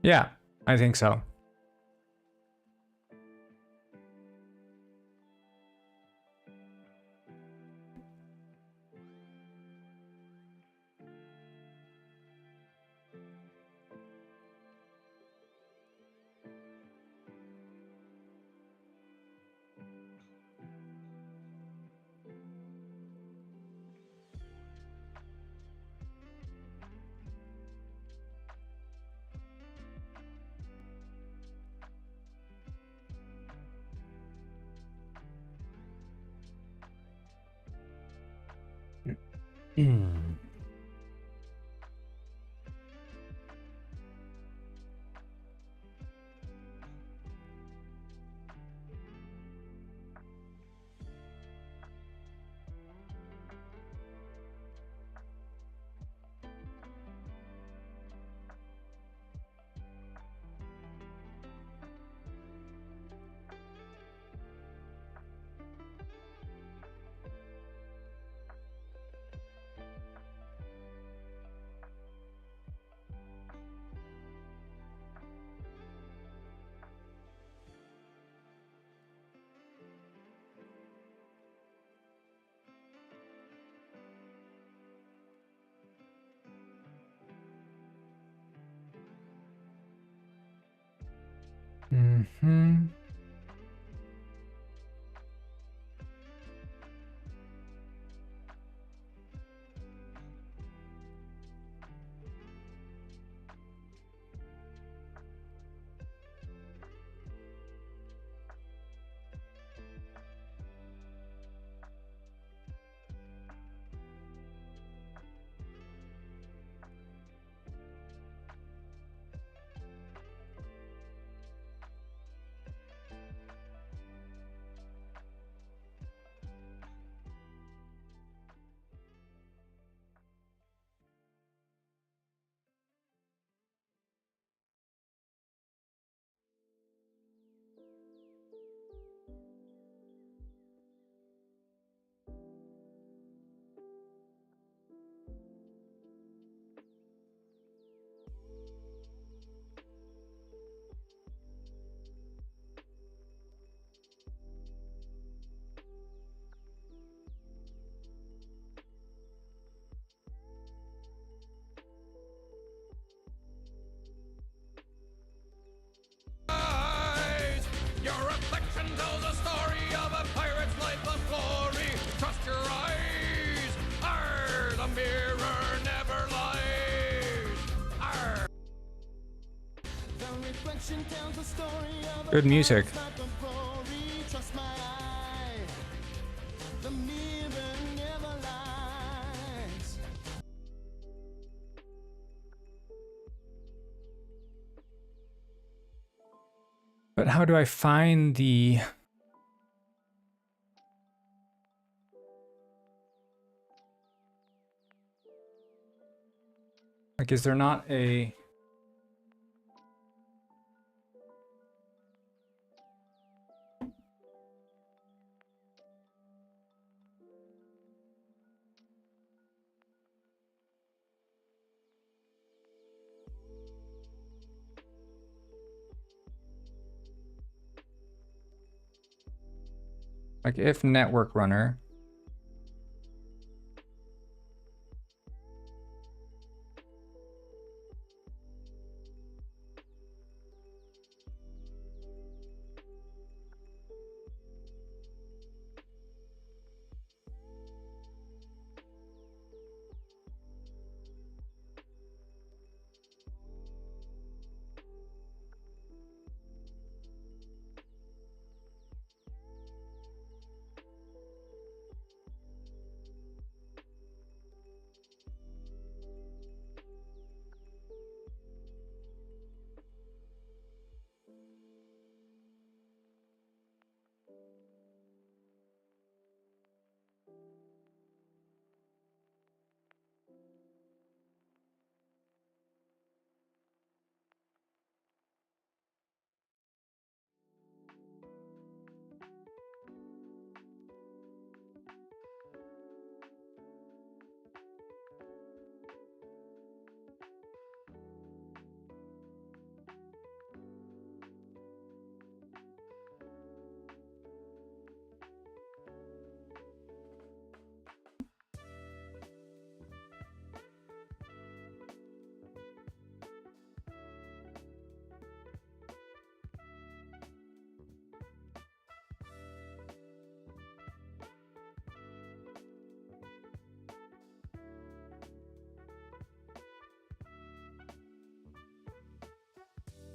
Yeah, I think so. Mm-hmm. Your reflection tells a story of a pirate's life of glory. Trust your eyes. Arr, the mirror never lies. Arr. Good music. But how do I find the... Like, is there not a... Like, if network runner...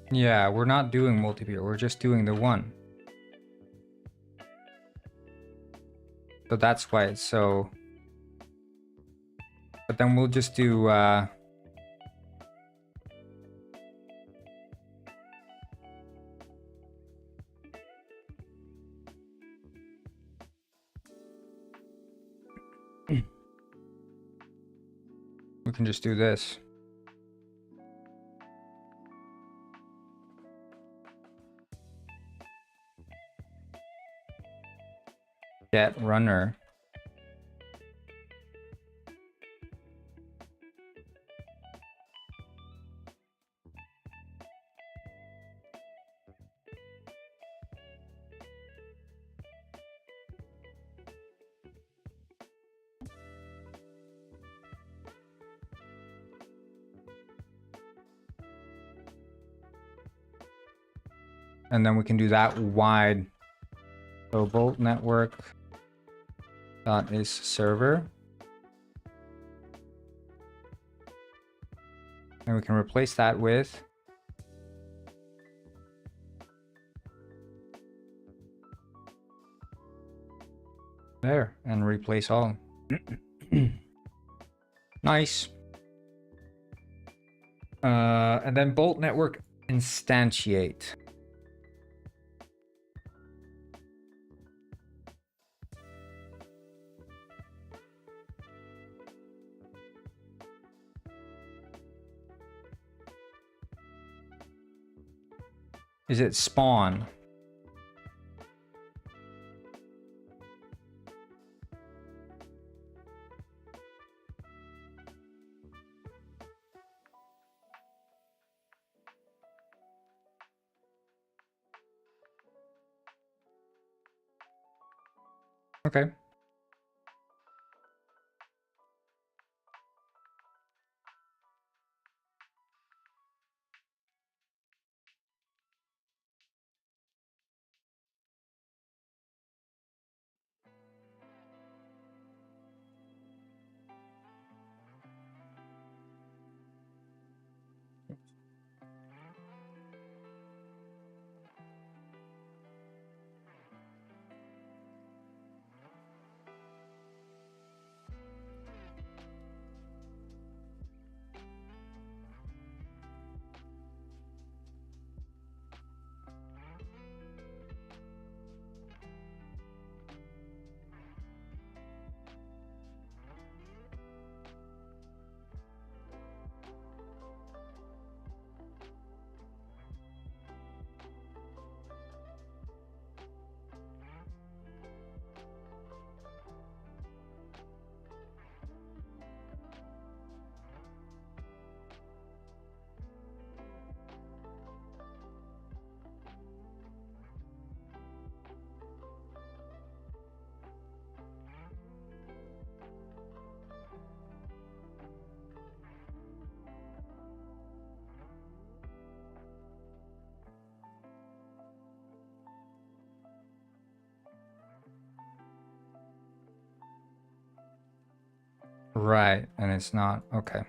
Yeah, we're not doing multiplayer, we're just doing the one. So that's why it's so... But then we'll just do... We can just do this. Get runner. And then we can do that wide. So bolt network dot is server. And we can replace that with there and replace all. Nice. And then bolt network instantiate. Is it spawn? Okay. Right, and it's not. Okay.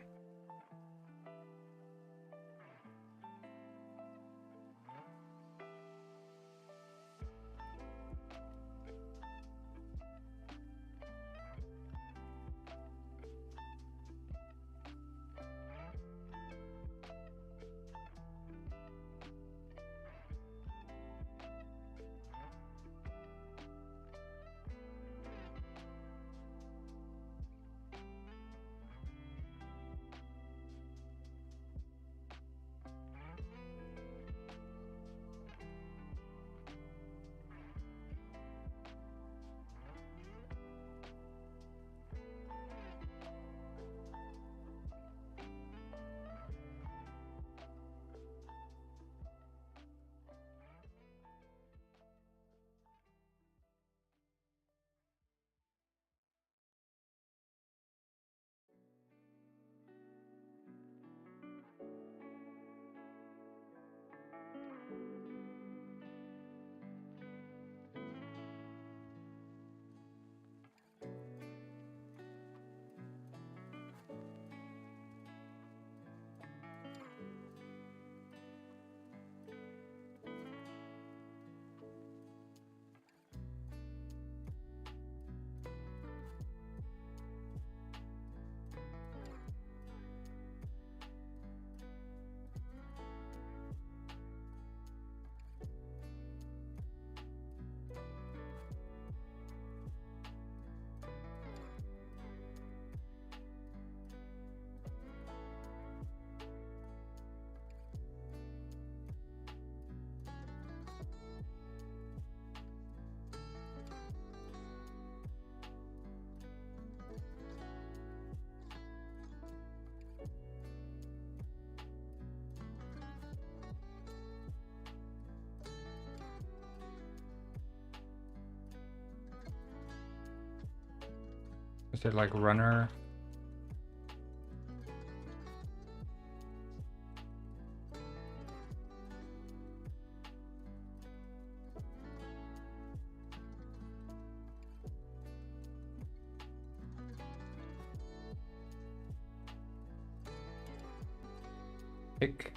Is it like runner? Pick.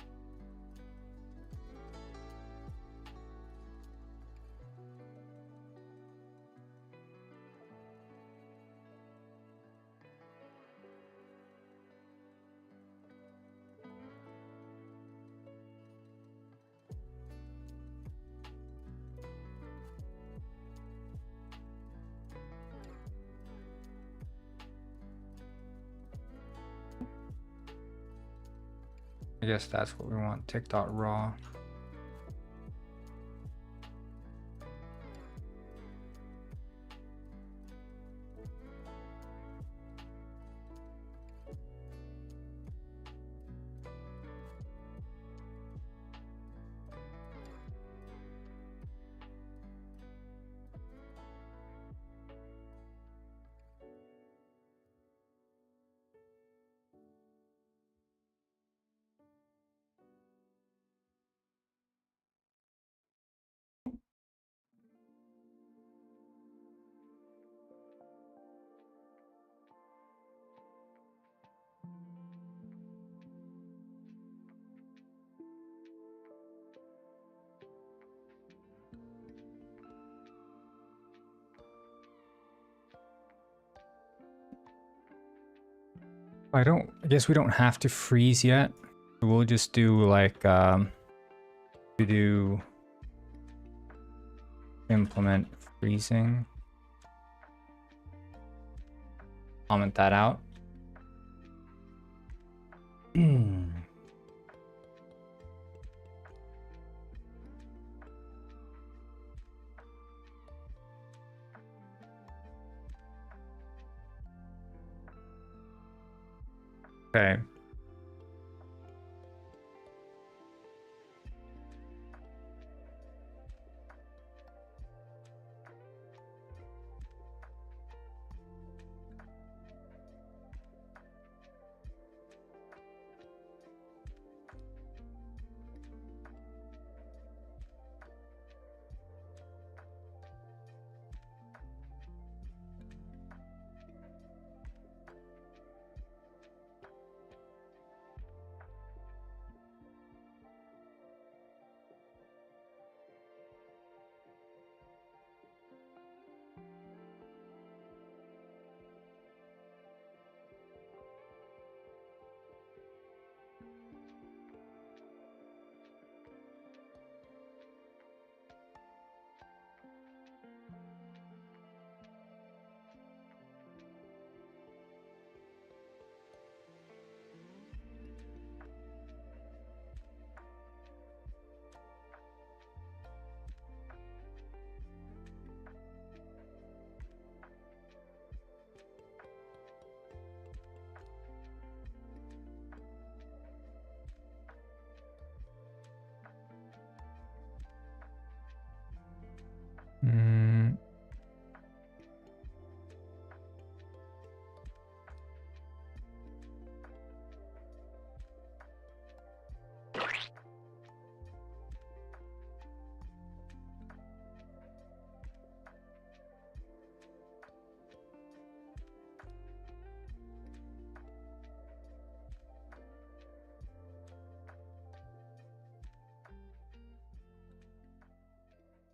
I guess that's what we want. Tick.raw. I guess we don't have to freeze yet. We'll just do like to do implement freezing. Comment that out. Okay. Mm.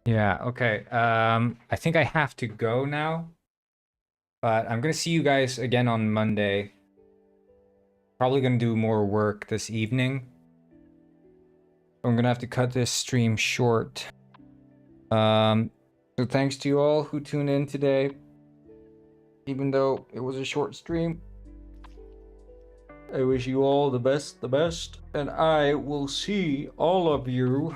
Yeah, okay. I think I have to go now. But I'm gonna see you guys again on Monday. Probably gonna do more work this evening. I'm gonna have to cut this stream short. So thanks to you all who tuned in today. Even though it was a short stream. I wish you all the best, and I will see all of you